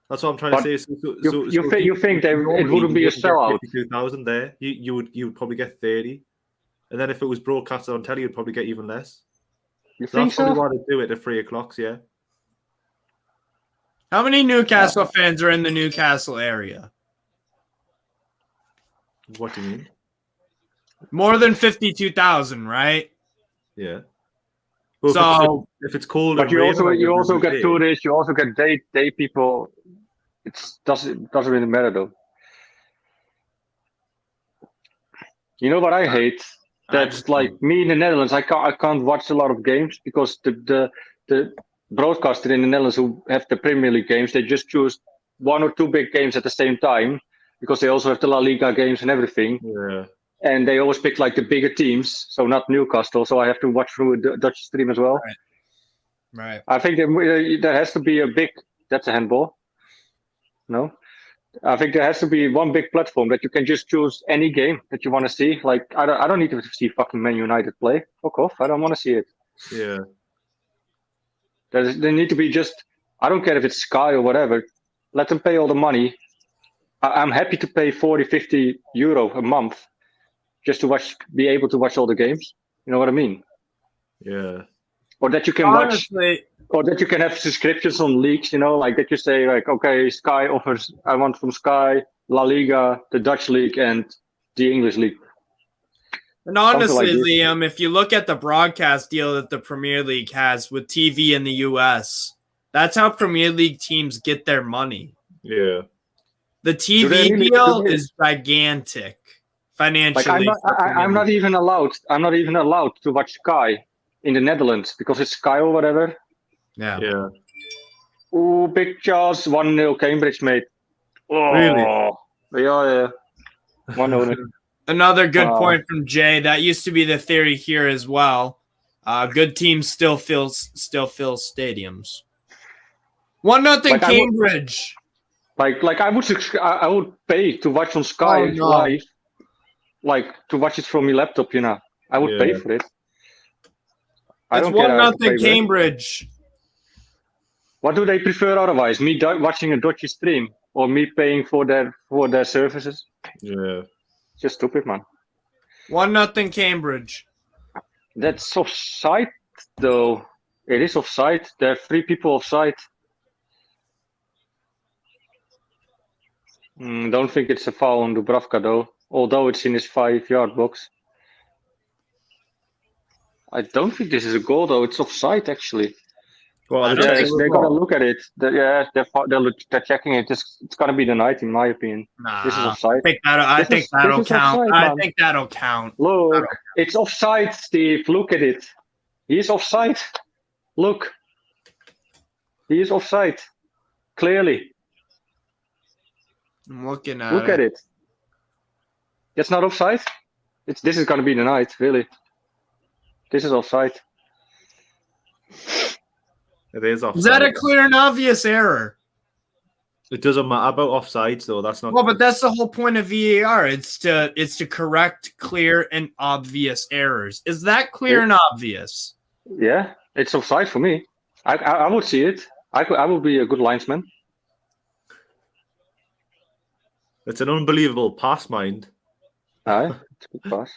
That's what I'm trying to say. You think it wouldn't be a sellout? 52,000 there. You would probably get 30. And then if it was broadcasted on telly, you'd probably get even less. You think so? That's probably why they do it at 3 o'clock, yeah. How many Newcastle fans are in the Newcastle area? What do you mean? More than 52,000, right? Yeah. Well, so if it's cold, but you also get tourists. You also get day people. It doesn't really matter though. You know what I hate? That's like me in the Netherlands. I can't watch a lot of games because the broadcaster in the Netherlands who have the Premier League games, they just choose 1 or 2 big games at the same time because they also have the La Liga games and everything. Yeah. and they always pick like the bigger teams, so not Newcastle. So I have to watch through a Dutch stream as well. Right. I think there has to be a big. That's a handball. No, I think there has to be one big platform that you can just choose any game that you want to see. Like I don't need to see fucking Man United play. Fuck off! I don't want to see it. Yeah. There need to be just. I don't care if it's Sky or whatever. Let them pay all the money. I'm happy to pay 40, 50 euro a month just to be able to watch all the games. You know what I mean? Yeah. Or that you can Honestly, or that you can have subscriptions on leagues, like that you say like, okay, Sky offers, I want from Sky, La Liga, the Dutch league, and the English league. and honestly, like Liam, if you look at the broadcast deal that the Premier League has with TV in the US, that's how Premier League teams get their money. Yeah. The TV deal is gigantic financially. Like I'm not even allowed to watch Sky in the Netherlands because it's Sky or whatever. Yeah. Yeah. Ooh, big Charles, 1-0 Cambridge, mate. Oh, really? Yeah. 1-0. Another good point from Jay. That used to be the theory here as well. Good teams still fill stadiums. 1-0 Cambridge. I would pay to watch on Sky live, like to watch it from my laptop. I would pay for it. It's 1-0 Cambridge. What do they prefer otherwise? Me watching a dodgy stream or me paying for their services? Yeah. Just stupid, man. 1-0 Cambridge. That's offside, though. It is offside. There are 3 people offside. Don't think it's a foul on Dubravka, though. Although it's in his 5-yard box. I don't think this is a goal, though. It's offside, actually. Well, they're going to look at it. They're checking it. It's going to be denied, in my opinion. Nah, this is offside. I think that'll count. Offside, I think that'll count. Look, it's offside, Steve. Look at it. He is offside. Look. He is offside. Clearly. I'm looking at Look at it. It's not offside. This is going to be denied, really. This is offside. It is offside. Is that a clear and obvious error? It doesn't matter about offsides, though. That's not. Well, but that's the whole point of VAR. It's to correct clear and obvious errors. Is that clear and obvious? Yeah, it's offside for me. I would see it. I would be a good linesman. It's an unbelievable pass, mind. Aye, it's a good pass.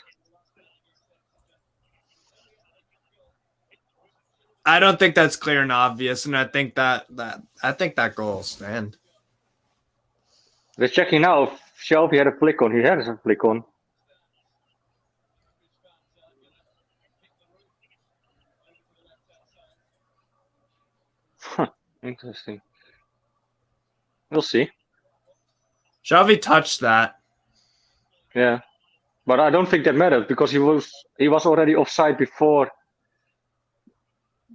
I don't think that's clear and obvious, and I think that goal will stand. They're checking now if Shelby had a flick on. He had a flick on. Huh, interesting. We'll see. Shelby touched that. Yeah, but I don't think that matters because he was already offside before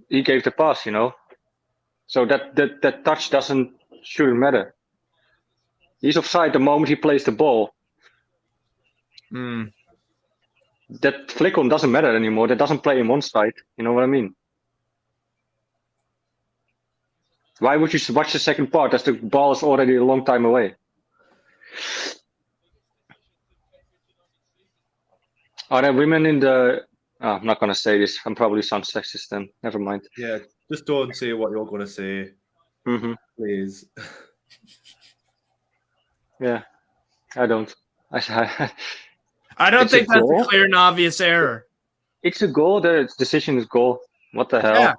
he gave the pass, So that touch shouldn't matter. He's offside the moment he plays the ball. That flick on doesn't matter anymore. That doesn't play him onside. You know what I mean? Why would you watch the second part as the ball is already a long time away? Are there women in the... Oh, I'm not going to say this. I'm probably sound sexist then. Never mind. Yeah, just don't say what you're going to say. Please. Yeah, I don't. I don't think that's a clear and obvious error. It's a goal. The decision is goal. What the hell? Yeah.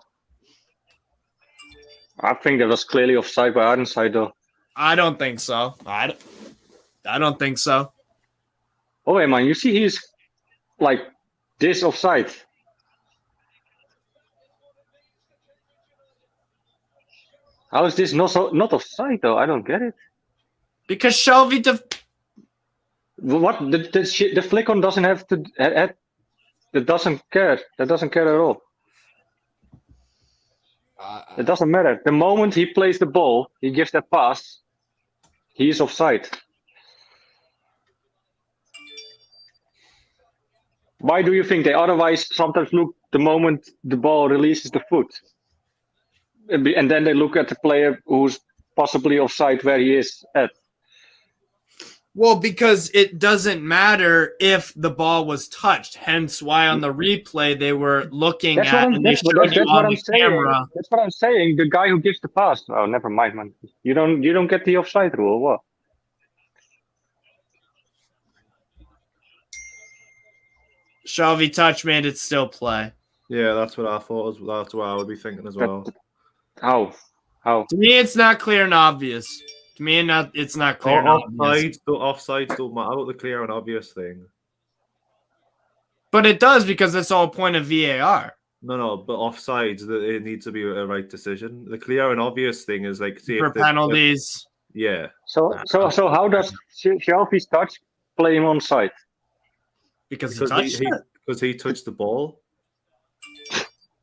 I think that was clearly offside by Arnside, though. I don't think so. I don't think so. Oh, hey, man, you see he's like this offside. How is this not offside, though? I don't get it. Because Shelby... What? The flick on doesn't have to... That doesn't care. That doesn't care at all. It doesn't matter. The moment he plays the ball, he gives that pass, he is offside. Why do you think they otherwise sometimes look the moment the ball releases the foot? And then they look at the player who's possibly offside where he is at. Well, because it doesn't matter if the ball was touched. Hence why on the replay they were looking That's at and they showed you on the camera. That's what I'm saying. The guy who gives the pass. Oh, never mind, man. You don't get the offside rule, or what? Shelby touch made it still play. Yeah, that's what I thought. That's what I would be thinking as well. How? To me, it's not clear and obvious. To me, it's not clear and obvious. Offsides don't matter about the clear and obvious thing. But it does because it's all point of VAR. No, but offsides, it needs to be a right decision. The clear and obvious thing is like for penalties. Yeah. So how does Shelby's touch play him onside? Because he touched the ball.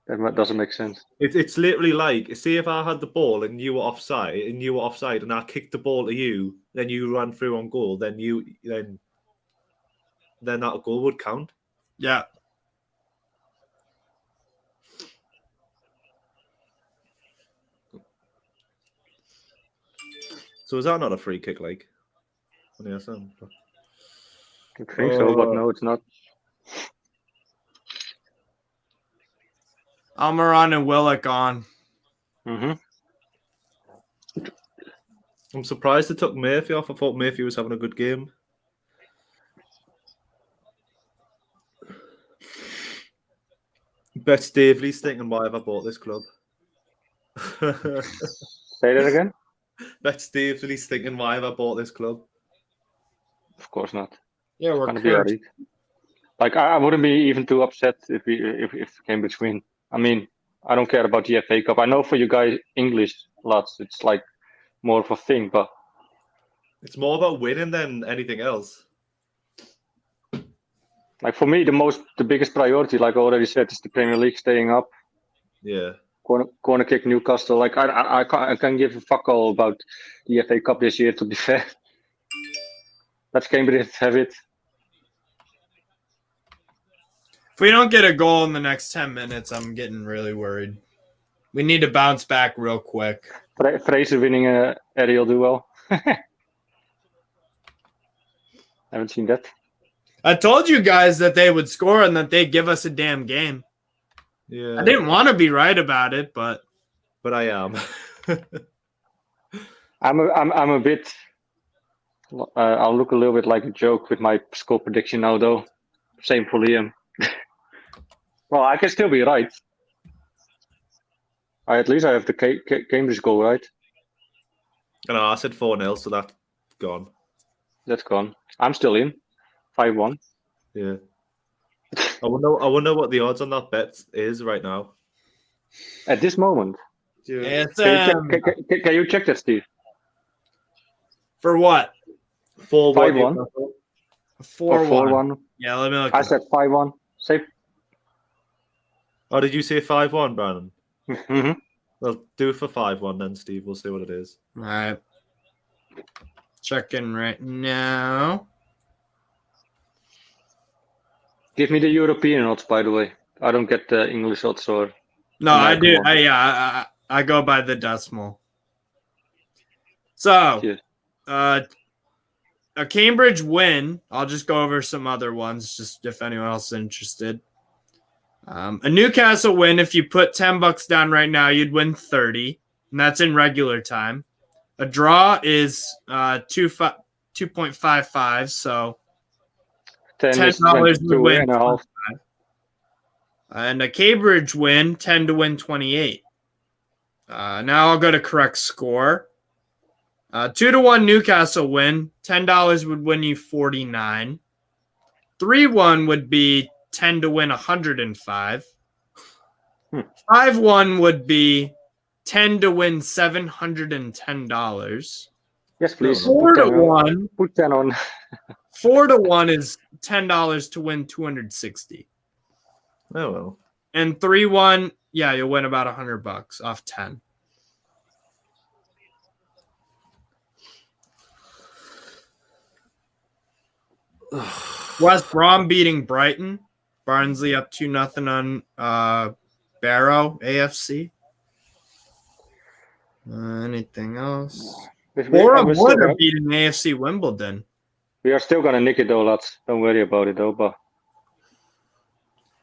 That doesn't make sense. It's literally like, see if I had the ball and you were offside, and I kicked the ball to you, then you ran through on goal, then that goal would count. Yeah. So is that not a free kick, like? Yes, I think so, but no, it's not. Almiron and Willock on. Mm-hmm. I'm surprised they took Murphy off. I thought Murphy was having a good game. Bet Stavely's thinking, why have I bought this club? Say that again? Bet Stavely's thinking, why have I bought this club? Of course not. Yeah, we're gonna be alright. Like I wouldn't be even too upset if Cambridge win. I mean, I don't care about the FA Cup. I know for you guys English lads, it's like more of a thing, but it's more about winning than anything else. Like for me, the biggest priority, like I already said, is the Premier League staying up. Yeah. Corner kick Newcastle. Like I can't give a fuck all about the FA Cup this year. To be fair, let's Cambridge have it. If we don't get a goal in the next 10 minutes, I'm getting really worried. We need to bounce back real quick. Fraser winning a aerial duel. Haven't seen that. I told you guys that they would score and that they'd give us a damn game. Yeah. I didn't want to be right about it, but I am. I'm a bit. I'll look a little bit like a joke with my score prediction now, though. Same for Liam. Well, I can still be right. At least I have the Cambridge goal right. I said 4-0, so that's gone. That's gone. I'm still in. 5-1. Yeah. I wonder what the odds on that bet is right now. At this moment. yeah, can you check that, Steve? For what? 4-1. 4-1. Yeah, let me look. I said 5-1. Safe. Oh, did you say 5-1, Brandon? Mm-hmm. Well, do it for 5-1 then, Steve. We'll see what it is. All right. Checking right now. Give me the European odds, by the way. I don't get the English odds or. No, I do. I go by the decimal. So, a Cambridge win. I'll just go over some other ones, just if anyone else is interested. A Newcastle win. If you put $10 down right now, you'd win 30, and that's in regular time. A draw is 2.55, so $10 would win. And a Cambridge win, 10 to win 28. Now I'll go to correct score. 2-1 Newcastle win, $10 would win you 49. 3-1 would be 10 to win 105. 5-1 would be 10 to win $710. Yes, please. 4-1. Put 10 on. 4-1 is $10 to win 260. Oh well. And 3-1, yeah, you'll win about $100 off 10. West Brom beating Brighton. Barnsley up 2-0 on Barrow AFC. Anything else? Borough Wood are beating AFC Wimbledon. We are still gonna nick it though, lads. Don't worry about it though, but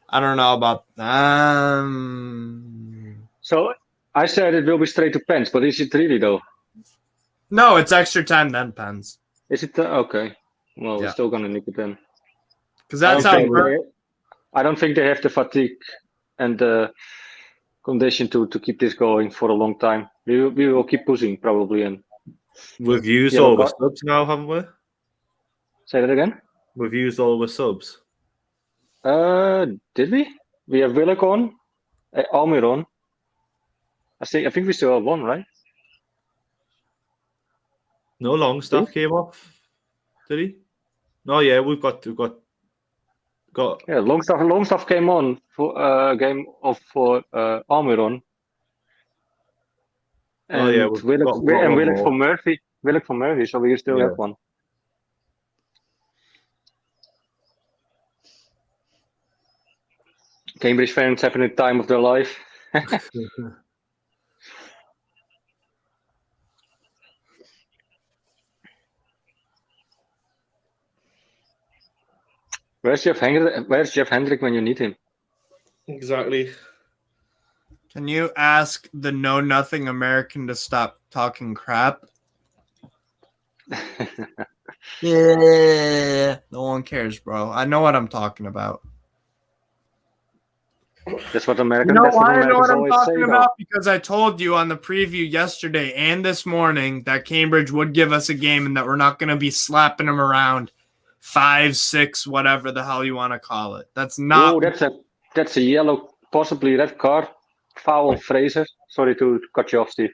I don't know about So I said it will be straight to pens, but is it really though? No, it's extra time then pens. Is it okay? Well, Yeah. we're still gonna nick it then. Because that's how it works. I don't think they have the fatigue and the condition to keep this going for a long time. We will keep pushing probably. And we've used all the subs now, haven't we? Say that again. We've used all the subs. Did we? We have Willock on, Almir on. I think we still have one, right? No, Longstaff came off. Did he? No, yeah, we've got. Yeah, Longstaff came on for game of for Almir on. And yeah, Willock for Murphy. Willock for Murphy, so we still have one. Cambridge fans having the time of their life. Where's Jeff Hendrick when you need him? Exactly. Can you ask the know-nothing American to stop talking crap? Yeah, no one cares, bro. I know what I'm talking about. That's what Americans. You know that's why I know what I'm always talking say, about? Because I told you on the preview yesterday and this morning that Cambridge would give us a game and that we're not going to be slapping them around 5, 6, whatever the hell you want to call it. That's not. Oh, that's a yellow, possibly red card. Foul on Fraser. Sorry to cut you off, Steve.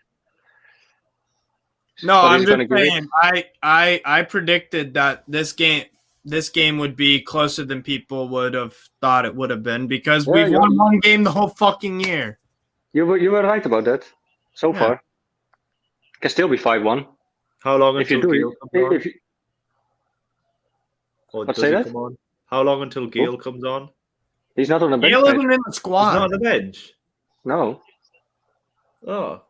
No, I'm just saying. I predicted that this game would be closer than people would have thought it would have been because we've won one game the whole fucking year. You were right about that. So far, it can still be 5-1. How long if you until do Gale it? Let's say that. How long until Gale comes on? He's not on the bench. Gale isn't in the squad. He's not on the bench. No. Oh.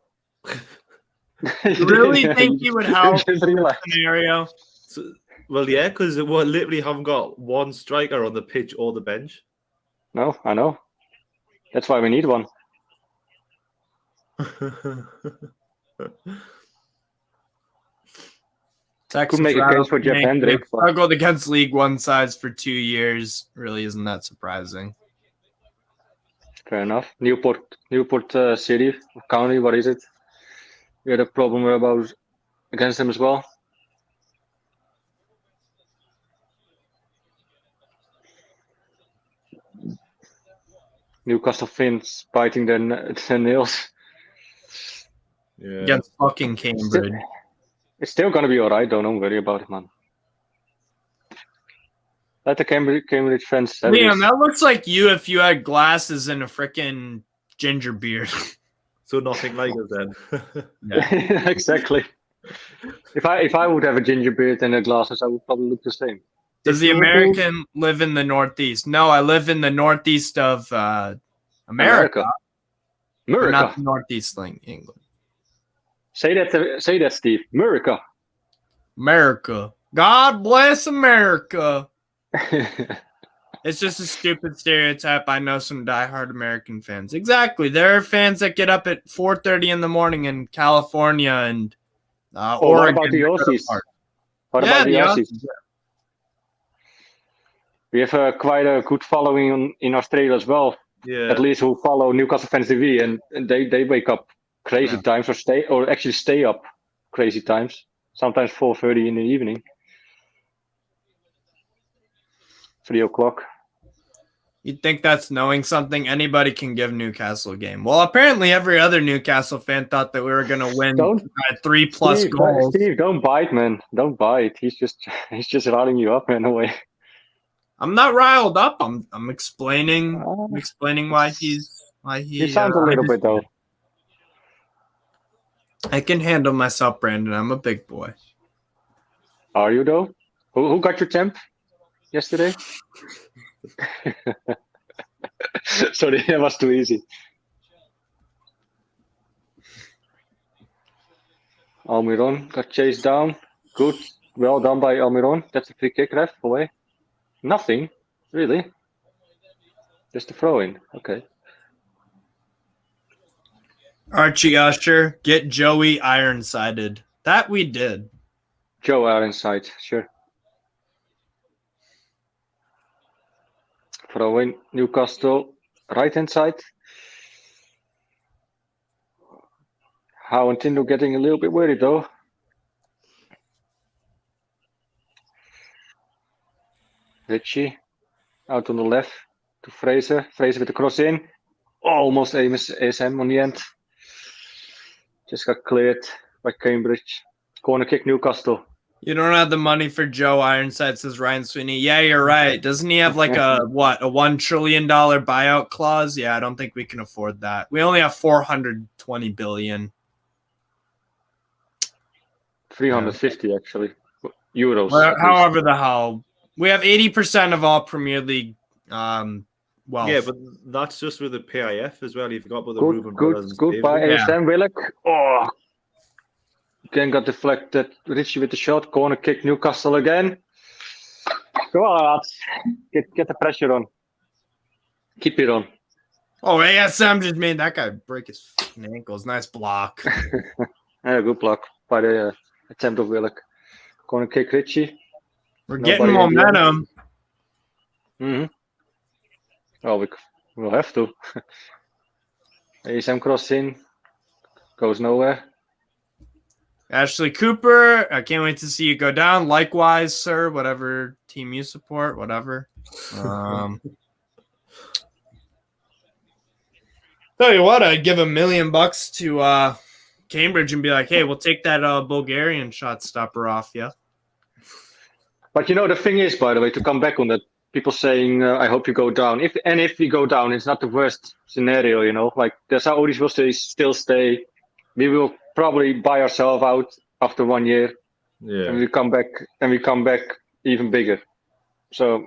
You really think he would help in this scenario? Well, yeah, because we literally haven't got one striker on the pitch or the bench. No, I know. That's why we need one. Texas could make a case for Jeff Hendrick. Struggled against League One sides for 2 years. Really isn't that surprising. Fair enough. Newport City, County, what is it? We had a problem about against them as well. Newcastle Finns biting their nails. Yeah. Against fucking Cambridge. It's still going to be all right, though. Don't worry about it, man. Let the Cambridge fans... Liam, that looks like you if you had glasses and a freaking ginger beard. So nothing like us then. Yeah. Exactly. If I would have a ginger beard and glasses, I would probably look the same. Does the American live in the Northeast? No, I live in the Northeast of America. But not the Northeast England. Say that, Steve. America. America. God bless America. It's just a stupid stereotype. I know some diehard American fans. Exactly. There are fans that get up at 4:30 in the morning in California and Oregon. What about the Aussies? What about the Aussies? We have quite a good following in Australia as well. Yeah. At least who follow Newcastle Fans TV, and they wake up crazy times or actually stay up crazy times. Sometimes 4:30 in the evening. 3 o'clock. You'd think that's knowing something. Anybody can give Newcastle a game. Well, apparently every other Newcastle fan thought that we were going to win by 3+ goals. Steve, don't bite, man. Don't bite. He's just riling you up in a way. I'm not riled up. I'm explaining. I'm explaining why he. He sounds a little bit though. I can handle myself, Brandon. I'm a big boy. Are you though? Who got your temp yesterday? Sorry, that was too easy. Almiron got chased down. Good. Well done by Almiron. That's a free kick, ref. Away. Nothing? Really? Just a throw in. Okay. Archie Usher, get Joey Ironsided. That we did. Joe are inside. Sure. Throw in. Newcastle. Right hand side. Howe and Tindo getting a little bit worried though. Richie out on the left to Fraser. Fraser with the cross in. Almost ASM on the end. Just got cleared by Cambridge. Corner kick Newcastle. You don't have the money for Joe Ironside, says Ryan Sweeney. Yeah, you're right. Doesn't he have like a $1 trillion buyout clause? Yeah, I don't think we can afford that. We only have 420 billion. 350 actually. Euros. Well, however the hell. We have 80% of all Premier League wealth. Yeah, but that's just with the PIF as well. You forgot about the Ruben brothers. Good by ASM Willock. Oh, again got deflected. Richie with the shot. Corner kick Newcastle again. Come on, lads. Get the pressure on. Keep it on. Oh, ASM just made that guy break his fucking ankles. Nice block. Yeah, good block by the attempt of Willock. Corner kick Richie. We're getting momentum. Mm-hmm. Oh, we'll have to. ASM cross in. Goes nowhere. Ashley Cooper, I can't wait to see you go down. Likewise, sir, whatever team you support, whatever. Tell you what, I'd give $1 million to Cambridge and be like, hey, we'll take that Bulgarian shot stopper off you. But you know, the thing is, by the way, to come back on that, people saying, I hope you go down. If we go down, it's not the worst scenario, you know. Like, the Saudis will still stay. We will probably buy ourselves out after 1 year. Yeah. And we come back even bigger. So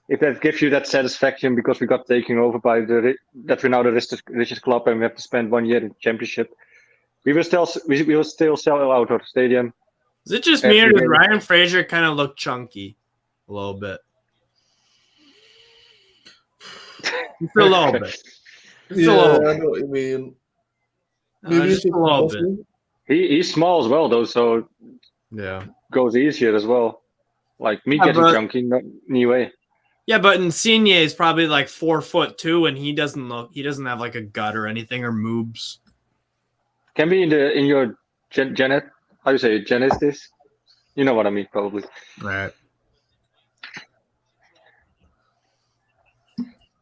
if that gives you that satisfaction because we got taken over by that we're now the richest club and we have to spend 1 year in the championship, we will still sell out our stadium. Is it just me or does Ryan Fraser kind of look chunky a little bit? Just a little bit. Just a little bit. I know what you mean. Just a little bit. He's small as well, though, so yeah, goes easier as well. Like me getting chunky, no way. Yeah, but Insigne is probably like 4'2", and he doesn't have like a gut or anything or moobs. Can be in your Janet. How do you say Genesis? You know what I mean, probably. Right.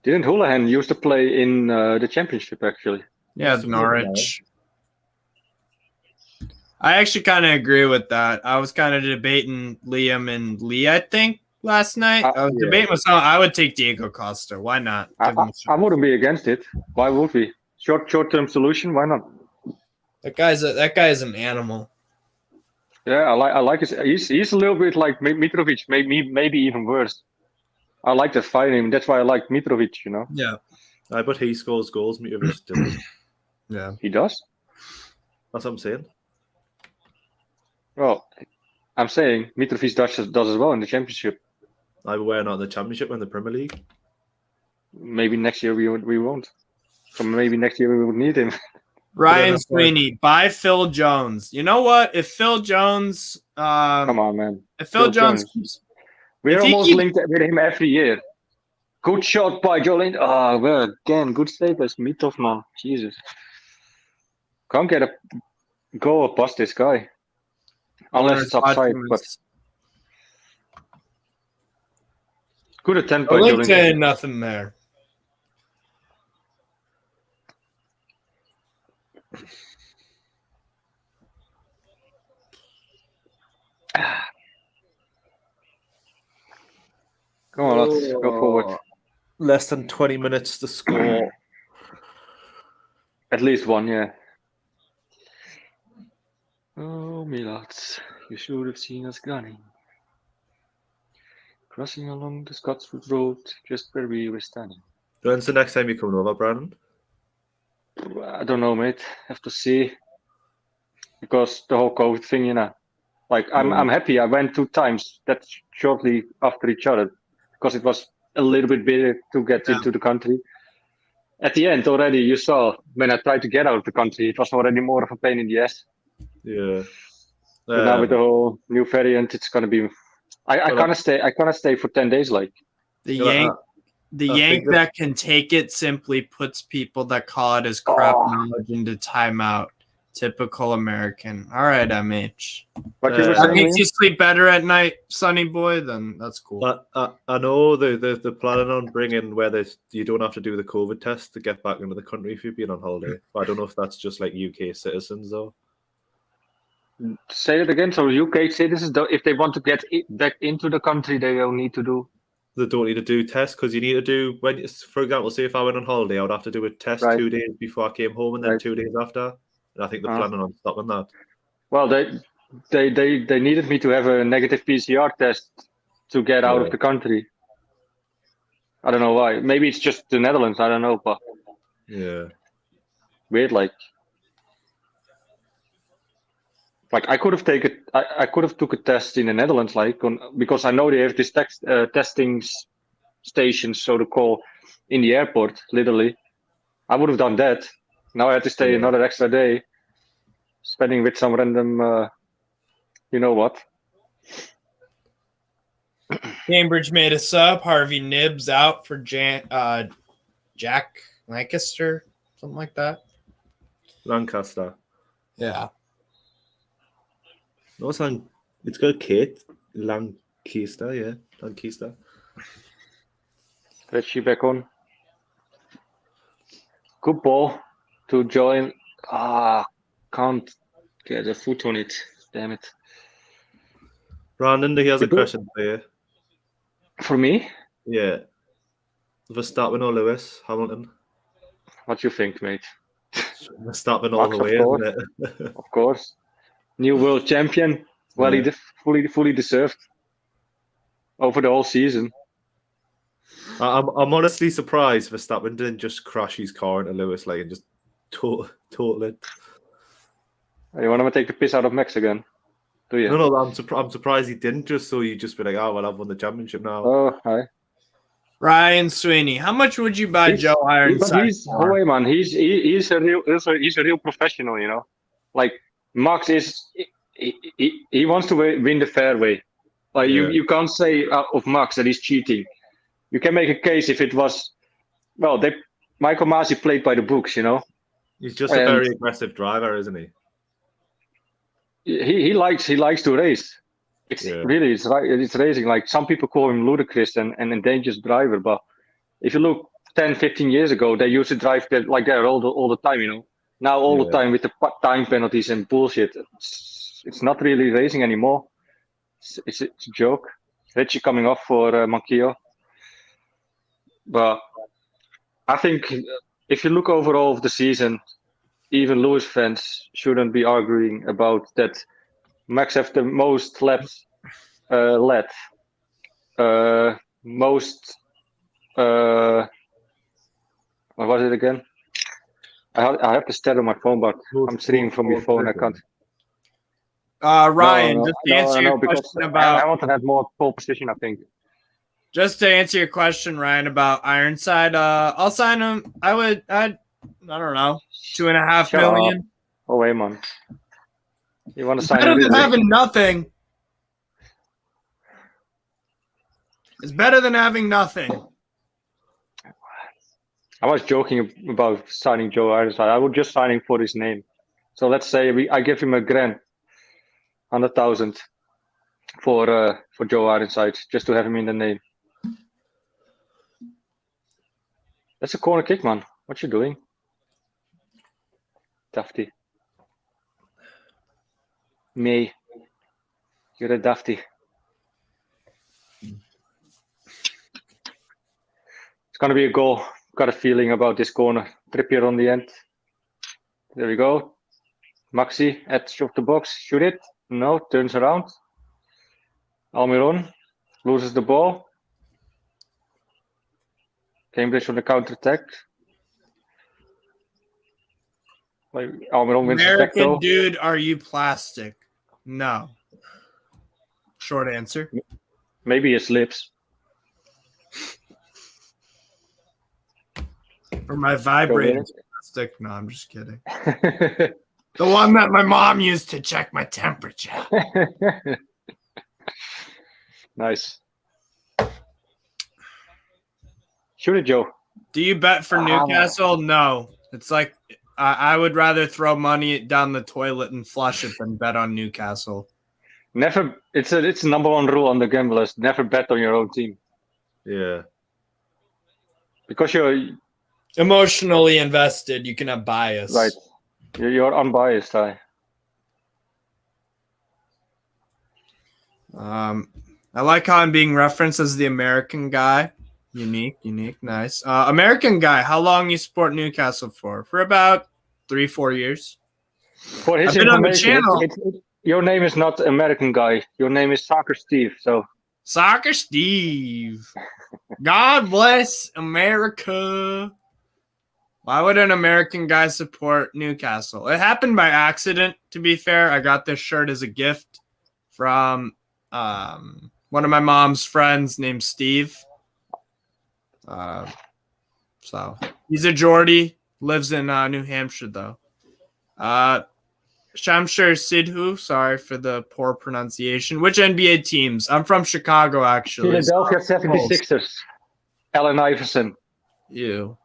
Didn't Houlihan used to play in the championship, actually? Yeah, Norwich. I actually kind of agree with that. I was kind of debating Liam and Lee, I think, last night. I was debating myself. I would take Diego Costa. Why not? I wouldn't be against it. Why would we? Short-term solution. Why not? That guy is an animal. Yeah, I like his. He's a little bit like Mitrovic, maybe even worse. I like that fighting. That's why I like Mitrovic. You know. Yeah. But he scores goals. Mitrovic does. Yeah. He does. That's what I'm saying. Well, I'm saying Mitrovic does as well in the championship. But we're not in the championship, we're in the Premier League. Maybe next year we won't. So maybe next year we would need him. Ryan Sweeney, buy Phil Jones. You know what? If Phil Jones, come on, man. If Phil Jones keeps, we're almost linked with him every year. Good shot by Jolene. Oh, well, again, good save as Mitov, man. Jesus, can't get a goal past this guy unless it's offside. But good attempt by Jolene. Nothing there. Come on, let's go forward. Less than 20 minutes to score. At least one, yeah. Oh, me lads, you should have seen us gunning. Crossing along the Scotswood Road, just where we were standing. When's the next time you coming over, Brandon? I don't know, mate. Have to see. Because the whole COVID thing, you know. Like, I'm happy. I went 2 times. That's shortly after each other. Because it was a little bit better to get into the country. At the end, already, you saw, when I tried to get out of the country, it was already more of a pain in the ass. Yeah. But now with the whole new variant, it's going to be... I can't stay for 10 days, like. The yank that can take it simply puts people that call it as crap knowledge into timeout. Typical American. All right, MH. That makes you sleep better at night, Sonny boy. Then that's cool. I know they're planning on bringing where you don't have to do the COVID test to get back into the country if you've been on holiday. But I don't know if that's just like UK citizens though. Say it again. So UK citizens, if they want to get back into the country, they will need to do. They don't need to do tests because you need to do for example, say if I went on holiday, I would have to do a test 2 days before I came home and then 2 days after. And I think they're planning on stopping that. Well, they needed me to have a negative PCR test to get out of the country. I don't know why. Maybe it's just the Netherlands. I don't know, but weird. Like I could have taken. I could have took a test in the Netherlands, because I know they have this testing stations, so to call, in the airport. Literally, I would have done that. Now I had to stay another extra day, spending with some random, you know what. Cambridge made a sub. Harvey Nibbs out for Jack Lancaster, something like that. Lancaster. Yeah. No, it's got Kate Lancaster, yeah, Lancaster. Richie back on. Good ball to join. Can't get a foot on it. Damn it. Brandon, he has a question for you. For me? Yeah. Verstappen or Lewis Hamilton? What do you think, mate? Verstappen all the way, isn't it? Of course. New world champion. Well, he fully deserved over the whole season. I'm honestly surprised Verstappen didn't just crash his car into Lewis and just total it. You want to take the piss out of Max again? Do you? No, I'm surprised he didn't, just so you just be like, well, I've won the championship now. Oh, hi. Ryan Sweeney, how much would you buy Joe Ironside for? Oh, wait, man, he's a real professional, you know. Like Max is, he wants to win the fair way. Like you can't say of Max that he's cheating. You can make a case if it was, well, Michael Masi played by the books, you know. He's just a very aggressive driver, isn't he? He likes to race. It's racing. Like some people call him ludicrous and a dangerous driver, but if you look 10, 15 years ago, they used to drive like that all the time, you know. Now all the time with the time penalties and bullshit, it's not really racing anymore. It's a joke. Richie coming off for Manquillo. But I think if you look overall of the season, even Lewis fans shouldn't be arguing about that. Max have the most laps led. Most. What was it again? I have the stat on my phone, but I'm streaming from your phone. I can't. Ryan, just to answer your question about. I want to have more pole position, I think. Just to answer your question, Ryan, about Ironside, I'll sign him. I don't know, 2.5 million. Oh, wait, man. You want to sign better than having nothing. It's better than having nothing. I was joking about signing Joe Ironside. I would just sign him for his name. So let's say I give him $1,000, 100,000 for Joe Ironside, just to have him in the name. That's a corner kick, man. What you doing? Dafty. Me. You're a dafty. It's going to be a goal. Got a feeling about this corner. Trippier on the end. There we go. Maxi, edge of the box. Shoot it. No, turns around. Almiron loses the ball. Cambridge on the counter-attack. Like Almiron wins his back American though. dude, are you plastic? No. Short answer. Maybe his lips. Or my vibrating plastic. No, I'm just kidding. The one that my mom used to check my temperature. Nice. Shoot it, Joe. Do you bet for Newcastle? No. It's like I would rather throw money down the toilet and flush it than bet on Newcastle. Never. It's a number one rule on the gamblers. Never bet on your own team. Yeah. Because you're Emotionally invested, you can have bias. right. You're unbiased, I like how I'm being referenced as the American guy. Unique, nice. American guy, how long you support Newcastle for? For about 3-4 years. For his I've been on the information, channel. your name is not American guy. Your name is Soccer Steve. So Soccer Steve. God bless America. Why would an American guy support Newcastle? It happened by accident, to be fair. I got this shirt as a gift from one of my mom's friends named Steve. So he's a Geordie, lives in New Hampshire, though. Shamshir Sidhu, sorry for the poor pronunciation. Which NBA teams? I'm from Chicago, actually. Philadelphia 76ers. Allen Iverson. Ew.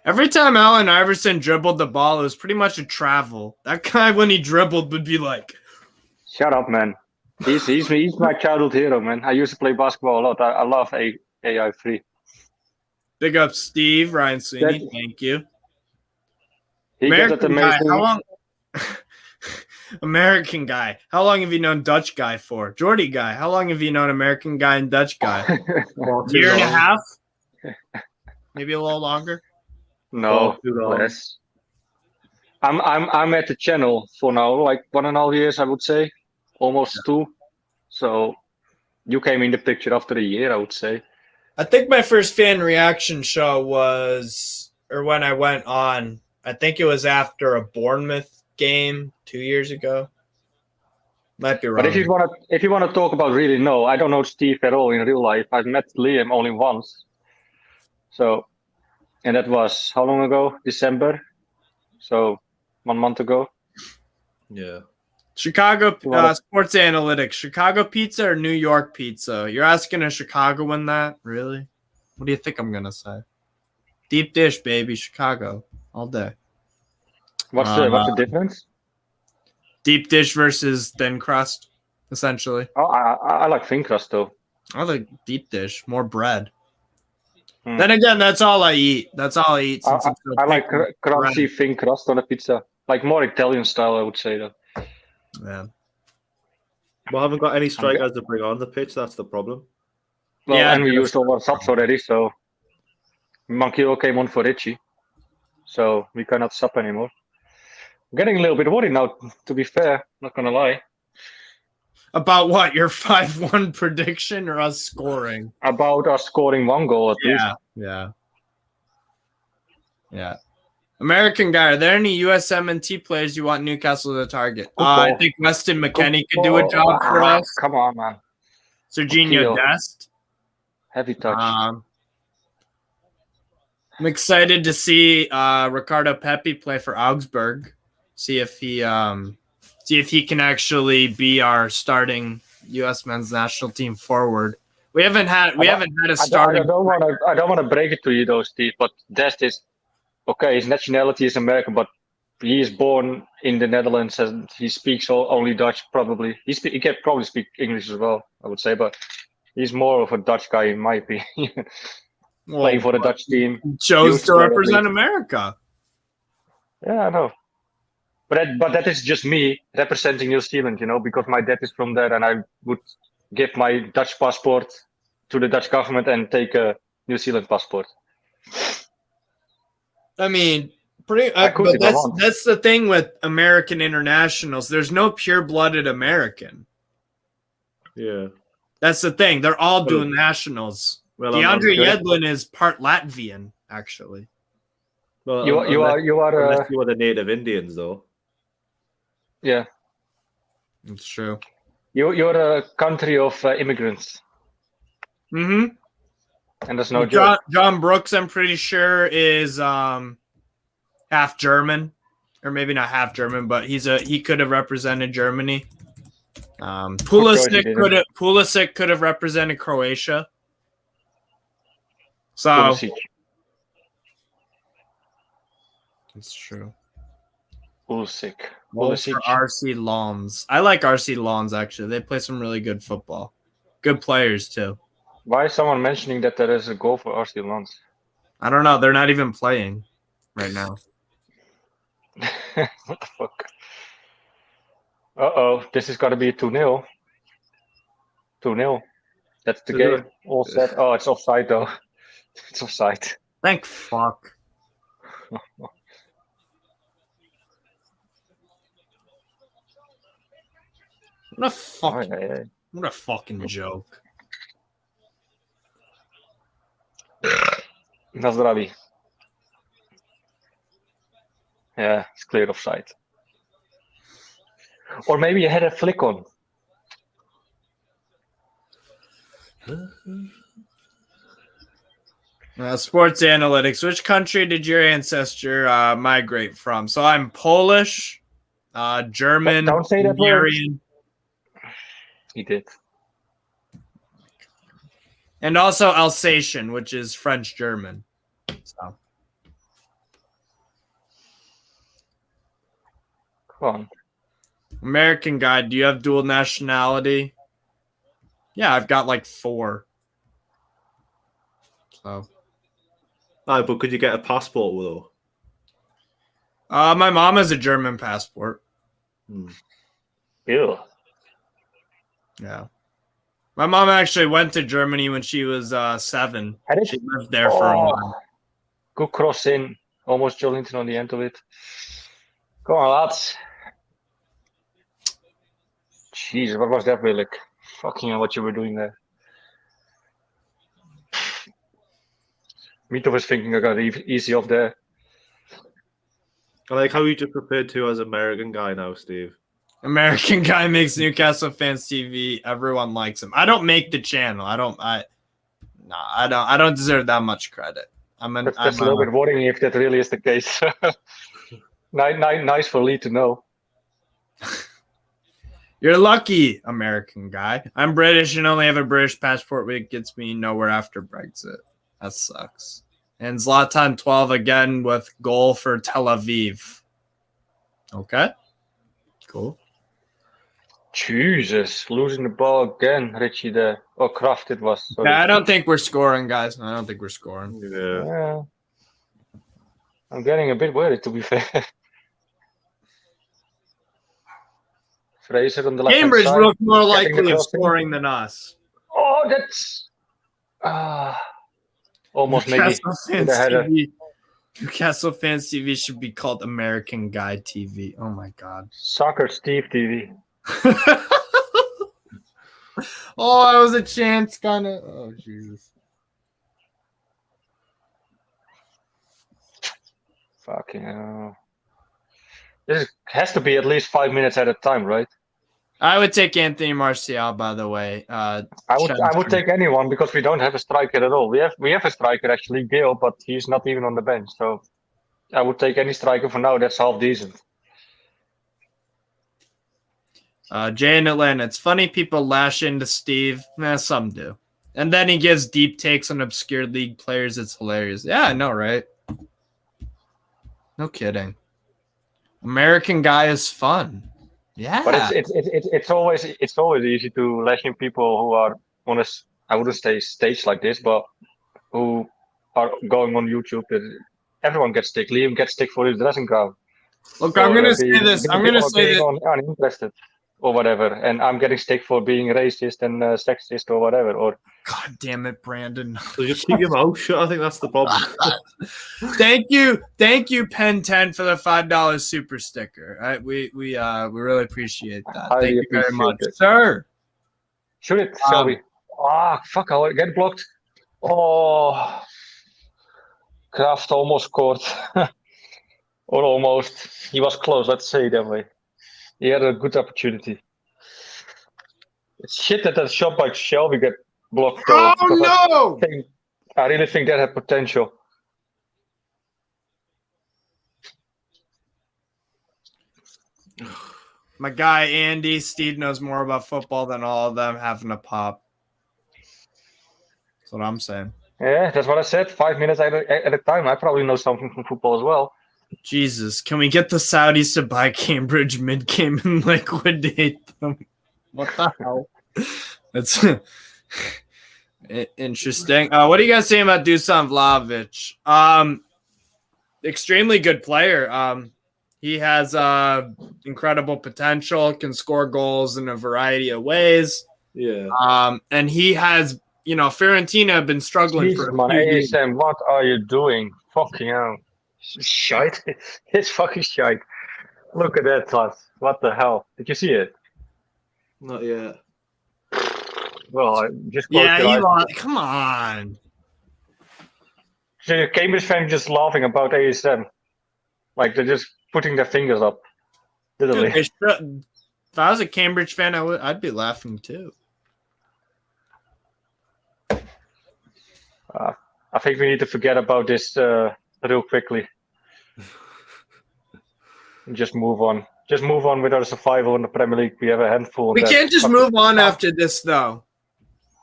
Every time Allen Iverson dribbled the ball, it was pretty much a travel. That guy, when he dribbled, would be like... Shut up, man. He's my childhood hero, man. I used to play basketball a lot. I love AI3. Big up Steve, Ryan Sweeney. Thank you. American guy, how long? American guy. How long have you known Dutch guy for? Geordie guy. How long have you known American guy and Dutch guy? Year and a half? Maybe a little longer? No, less. I'm at the channel for now, like 1.5 years, I would say, almost 2. So you came in the picture after a year, I would say. I think my first fan reaction show was, or when I went on, I think it was after a Bournemouth game 2 years ago. Might be wrong. But if you want to talk about really, no, I don't know Steve at all in real life. I've met Liam only once. So. And that was how long ago? December. So 1 month ago. Yeah. Chicago sports analytics. Chicago pizza or New York pizza? You're asking a Chicagoan that? Really? What do you think I'm going to say? Deep dish, baby. Chicago. All day. What's the difference? Deep dish versus thin crust, essentially. Oh, I like thin crust, though. I like deep dish. More bread. Then again, that's all I eat. That's all I eat. Since I like crunchy thin crust on a pizza. Like more Italian style, I would say, though. Yeah. We haven't got any strikers to bring on the pitch. That's the problem. Well, yeah, and we used all our subs already, so Mankio came on for Richie. So we cannot sub anymore. I'm getting a little bit worried now, to be fair. Not going to lie. About what? Your 5-1 prediction or us scoring? About us scoring 1 goal at least. Yeah. American guy, are there any USMNT players you want Newcastle to target? I think Weston McKennie could do a job for us. Come on, man. Serginho Dest. Heavy touch. I'm excited to see Ricardo Pepi play for Augsburg. See if he can actually be our starting U.S. men's national team forward. We haven't had a starting. I don't want to break it to you, though, Steve. But Dest is okay. His nationality is American, but he is born in the Netherlands and he speaks only Dutch. Probably he can probably speak English as well, I would say. But he's more of a Dutch guy in my opinion. Playing for the Dutch team. He chose to represent America. Yeah, I know. But that is just me representing New Zealand, because my dad is from there and I would give my Dutch passport to the Dutch government and take a New Zealand passport. I mean, but that's the thing with American internationals. There's no pure-blooded American. Yeah. That's the thing. They're all dual nationals. Well, DeAndre good. Yedlin is part Latvian, actually. Well, You are unless you are the native Indians, though. yeah. It's true. You're a country of immigrants, Mm-hmm. and there's no joke. John Brooks, I'm pretty sure, is half German, or maybe not half German, but he could have represented Germany. Pulisic could have represented Croatia. So Pulisic. it's true. Pulisic. Well, for RC Lons. I like RC Lons, actually. They play some really good football. Good players, too. Why is someone mentioning that there is a goal for RC Lons? I don't know. They're not even playing right now. What the fuck? Uh-oh. This is got to be a 2-0. 2-0. That's the game. All set. Oh, it's offside, though. It's offside. Thank fuck. What a fucking joke. Na zdraví. Yeah, it's clear offside. Or maybe you had a flick on. Sports analytics. Which country did your ancestor migrate from? So I'm Polish, German, Don't say that word. Hungarian. He did. And also Alsatian, which is French-German. So. Come on. American guy, do you have dual nationality? Yeah, I've got like 4. So. Oh, but could you get a passport, though? My mom has a German passport. Ew. Yeah. My mom actually went to Germany when she was 7. She lived there for a while. Good cross in. Almost Jolinton on the end of it. Come on, lads. Jeez, what was that, Willik? Fucking hell, what you were doing there. Mito was thinking I got easy off there. I like how you just referred to as American guy now, Steve. American guy makes Newcastle Fans TV. Everyone likes him. I don't make the channel. I don't deserve that much credit. That's a little bit worrying if that really is the case. Nice for Lee to know. You're lucky, American guy. I'm British and only have a British passport, which gets me nowhere after Brexit. That sucks. And Zlatan 12 again with goal for Tel Aviv. Okay. Cool. Jesus, losing the ball again, Richie there. Oh, Kraft it was. Sorry. Yeah, I don't think we're scoring, guys. I don't think we're scoring. Yeah. I'm getting a bit worried, to be fair. Fraser on the left Cambridge side, look more likely of scoring than us. Oh, that's almost maybe. Newcastle Fans TV should be called American Guy TV. Oh my god. Soccer Steve TV. Oh, that was a chance, kind of. Oh Jesus. Fucking hell. This has to be at least 5 minutes at a time, right? I would take Anthony Martial, by the way. I would take anyone because we don't have a striker at all. We have a striker actually, Gale, but he's not even on the bench. So I would take any striker for now. That's half decent. Jay in Atlanta. It's funny people lash into Steve. Some do. And then he gives deep takes on obscure league players. It's hilarious. Yeah, I know, right? No kidding. American guy is fun. Yeah, but it's always easy to lash in people who are on a, I wouldn't say stage like this, but who are going on YouTube. Everyone gets stick. Liam gets stick for his dressing gown. Look, I'm gonna say this. I'm gonna say that uninterested or whatever, and I'm getting stick for being racist and sexist or whatever. Or God damn it, Brandon! So just keep your mouth shut. I think that's the problem. Thank you, Pen 10 for the $5 super sticker. We really appreciate that. Thank you very much, sir. Shoot it, shall we? Ah, fuck! I'll get blocked. Oh, Kraft almost scored. Or almost. He was close, let's say it that way. He had a good opportunity. It's shit that shot by Shelby get blocked though. Oh no! I really think that had potential. My guy Andy, Steve knows more about football than all of them having a pop. That's what I'm saying. Yeah, that's what I said. 5 minutes at a time. I probably know something from football as well. Jesus, can we get the Saudis to buy Cambridge mid-game and liquidate them? What the hell? That's interesting. What are you guys saying about Dusan Vlahovic? Extremely good player. He has incredible potential, can score goals in a variety of ways. Yeah. And he has, Fiorentina have been struggling Jesus, for a man. few years. ASM, what are you doing? Fucking hell. Shite. It's fucking shite. Look at that, lads. What the hell? Did you see it? Not yet. Well, I just closed Yeah, your he eyes. lost. Come on. So your Cambridge fans just laughing about ASM. Like they're just putting their fingers up. Literally. Dude, if I was a Cambridge fan, I'd be laughing too. I think we need to forget about this real quickly. And just move on. Just move on with our survival in the Premier League. We have a handful. We can't just move on after this, though.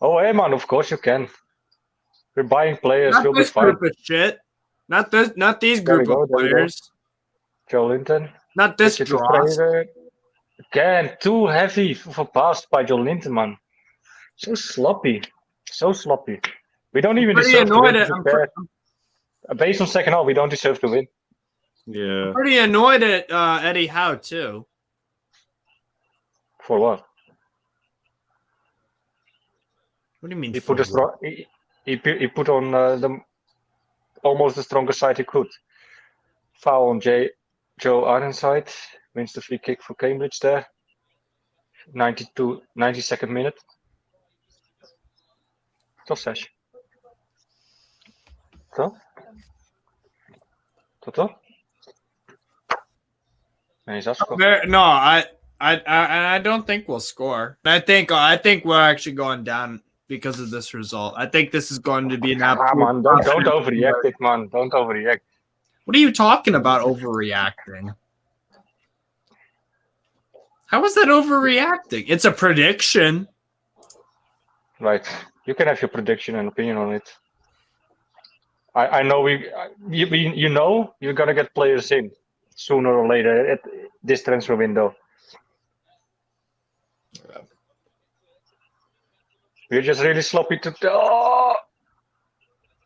Oh, hey, man, of course you can. We're buying players. Not You'll be this fine. group of shit. Not these There we group go, of there we go. players. Joe Linton. Not this Digital dross. trader. Again, too heavy for pass by Joe Linton, man. So sloppy. So sloppy. We don't even Pretty deserve to annoyed win. Based on second half, we don't deserve to win. Yeah. Pretty annoyed at Eddie Howe too. For what? What do you mean? He put he put on almost the strongest side he could. Foul on Joe Ironside. Wins the free kick for Cambridge there. 92nd minute. Tot 6. Toch? Toch? Nee, he's afgescoord. No, I don't think we'll score. I think we're actually going down because of this result. I think this is going to be an absolute. Man, don't overreact it, man. Don't overreact. What are you talking about overreacting? How is that overreacting? It's a prediction. Right. You can have your prediction and opinion on it. I know you know you're gonna get players in sooner or later at this transfer window. We're just really sloppy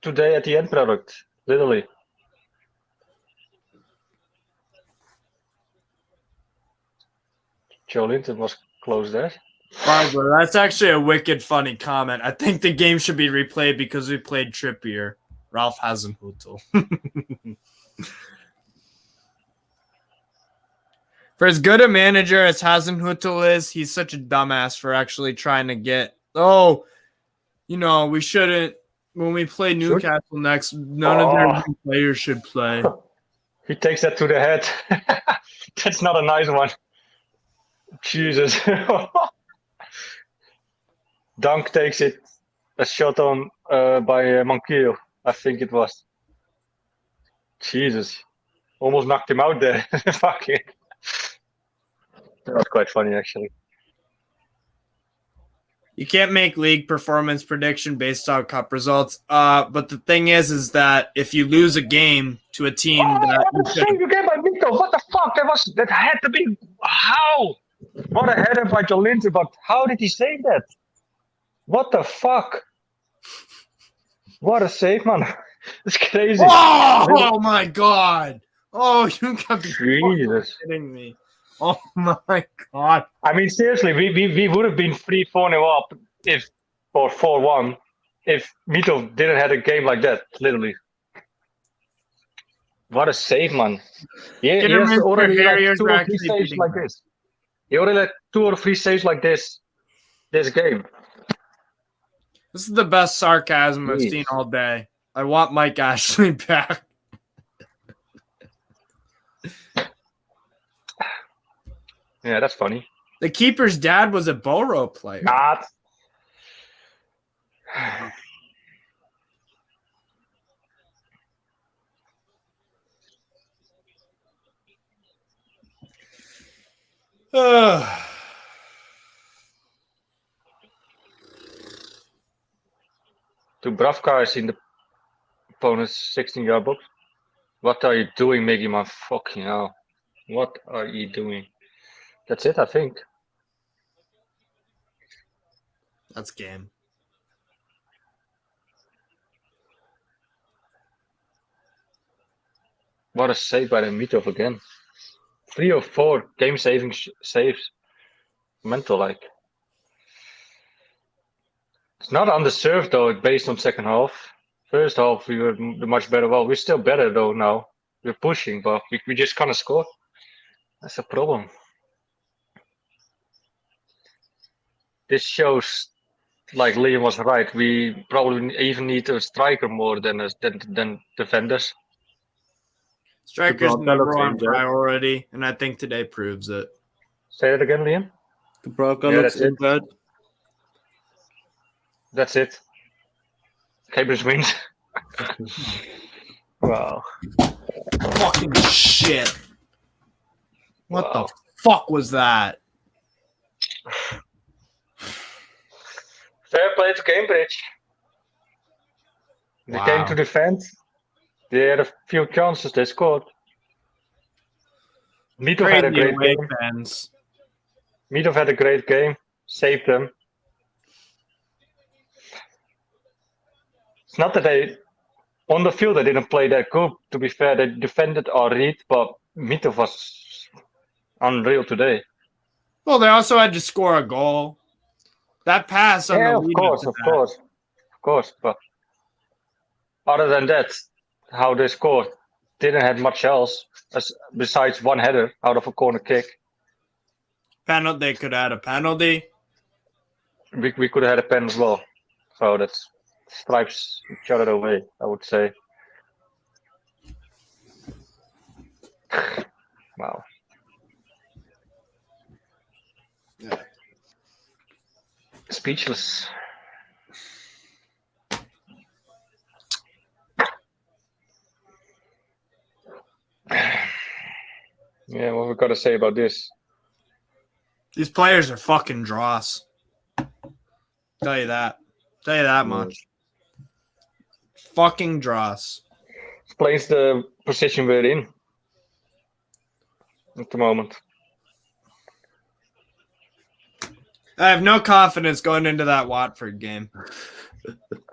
today at the end product, literally. Joe Linton was close there. Barbara, that's actually a wicked funny comment. I think the game should be replayed because we played Trippier. Ralph Hasenhüttl. For as good a manager as Hasenhüttl is, he's such a dumbass for actually trying to get. We shouldn't. When we play Newcastle next, none of their players should play. He takes that to the head. That's not a nice one. Jesus. Dunk takes it. A shot on by Manquillo, I think it was. Jesus. Almost knocked him out there. Fuck it. That was quite funny, actually. You can't make league performance prediction based on cup results. But the thing is that if you lose a game to a team you get by Mito. What the fuck? That had to be how? What a header by Joe Linton, but how did he save that? What the fuck? What a save, man. It's crazy. Oh my god. Oh, you got to be kidding me. Oh my god. I mean, seriously, we would have been 3-4-0 up or 4-1 if Mito didn't have a game like that, literally. What a save, man. Yeah, he has already like 2 or 3 saves like this. He already had 2 or 3 saves like this game. This is the best sarcasm I've seen all day. I want Mike Ashley back. Yeah, that's funny. The keeper's dad was a Boro player. Not. Dubravka is in the opponent's 16-yard box. What are you doing, Miggy, man? Fucking hell. What are you doing? That's it, I think. That's game. What a save by the Mitov again. 3 of 4 game-saving saves. Mental, like. It's not undeserved, though, based on second half. First half, we were much better. Well, we're still better, though, now. We're pushing, but we just can't score. That's a problem. This shows, like Liam was right, we probably even need a striker more than defenders. Striker's number one priority, and I think today proves it. Say that again, Liam. Dubravka looks in bed. That's it. Cambridge wins. Wow. Fucking shit. What the fuck was that? Fair play to Cambridge. They came to defend. They had a few chances, they scored. Mitov had a great game. Mitov had a great game. Saved them. It's not that they, on the field, they didn't play that good. To be fair, they defended our read, but Mitov was unreal today. Well, they also had to score a goal. That pass on the lead of course. But other than that, how they scored, didn't have much else besides one header out of a corner kick. Penalty, they could add a penalty. We could have had a pen as well. So that's stripes each other away, I would say. Wow. Yeah. Speechless. Yeah, what we got to say about this? These players are fucking dross. Tell you that much. Fucking dross. Explains the position we're in at the moment. I have no confidence going into that Watford game.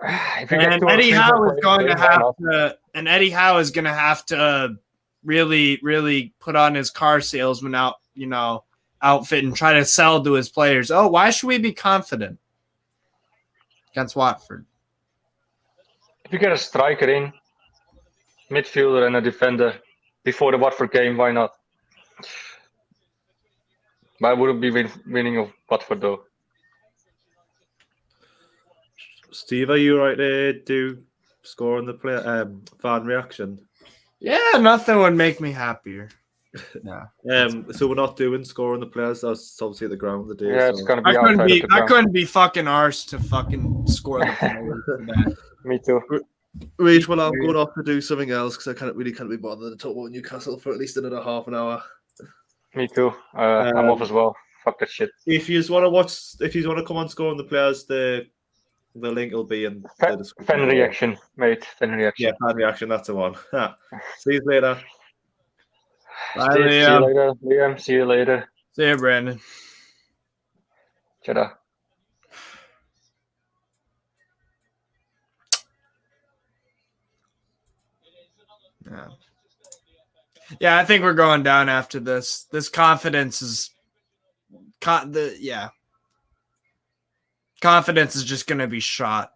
And Eddie Howe is going to have to, and Eddie Howe is going to have to really, really put on his car salesman outfit and try to sell to his players. Oh, why should we be confident against Watford? If you get a striker in, midfielder and a defender before the Watford game, why not? But I wouldn't be winning of Watford though. Steve, are you right there? Do score on the fan reaction? Yeah, nothing would make me happier. Yeah. So we're not doing score on the players. That's obviously at the ground today. Yeah, so. It's gonna be. I couldn't be fucking arsed to fucking score the players today. Me too. Rage, well, I'm going off to do something else because I can't be bothered to talk about Newcastle for at least another half an hour. Me too. I'm off as well. Fuck that shit. If you want to come on score on the players, the link will be in the description. Fan reaction, mate. Fan reaction. Yeah, fan reaction. That's the one. See you later. Bye, See you Liam. later, Liam. See you later. See you, Brandon. Ta-da. Yeah, I think we're going down after this. This confidence is confidence is just going to be shot.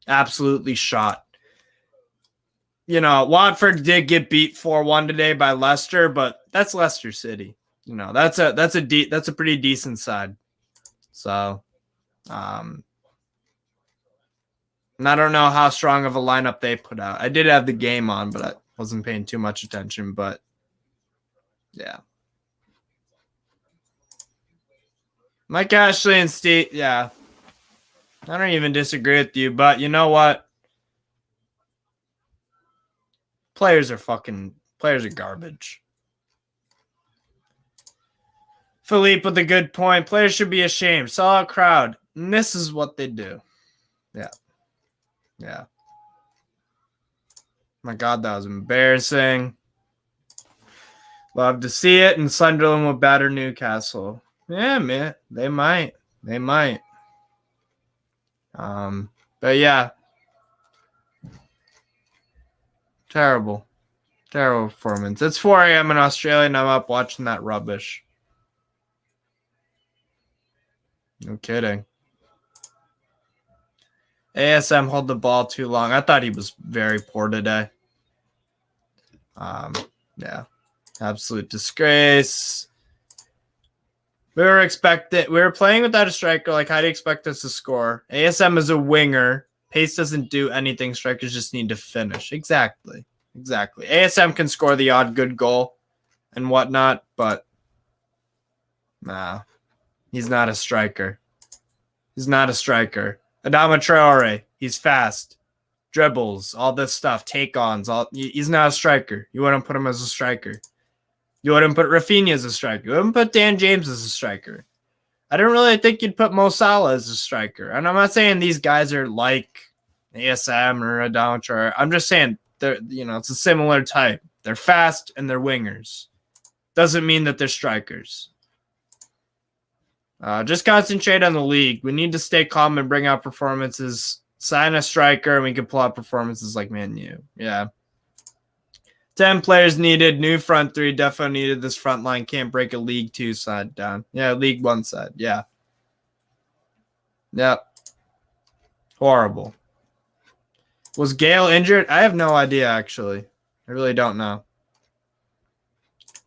Absolutely shot. Watford did get beat 4-1 today by Leicester, but that's Leicester City. That's a pretty decent side. So, And I don't know how strong of a lineup they put out. I did have the game on, but I wasn't paying too much attention. But yeah. Mike Ashley and Steve, yeah. I don't even disagree with you, but you know what? Players are garbage. Philippe with a good point. Players should be ashamed. Sell out crowd. And this is what they do. Yeah. Yeah. My God, that was embarrassing. Love to see it. And Sunderland will batter Newcastle. Yeah, man. They might. But yeah. Terrible performance. It's 4 a.m. in Australia and I'm up watching that rubbish. No kidding. ASM hold the ball too long. I thought he was very poor today. Yeah. Absolute disgrace. We were playing without a striker. Like, how do you expect us to score? ASM is a winger. Pace doesn't do anything. Strikers just need to finish. Exactly. ASM can score the odd good goal and whatnot, but nah, he's not a striker. Adama Traore, he's fast. Dribbles, all this stuff, take-ons. He's not a striker. You wouldn't put him as a striker. You wouldn't put Rafinha as a striker. You wouldn't put Dan James as a striker. I don't really think you'd put Mo Salah as a striker. And I'm not saying these guys are like ASM or Adama Traore. I'm just saying it's a similar type. They're fast and they're wingers. Doesn't mean that they're strikers. Just concentrate on the league. We need to stay calm and bring out performances. Sign a striker and we can pull out performances like Man U. Yeah. 10 players needed. New front three. Defo needed this front line. Can't break a League 2 side down. Yeah, League 1 side. Yeah. Yep. Horrible. Was Gale injured? I have no idea, actually. I really don't know.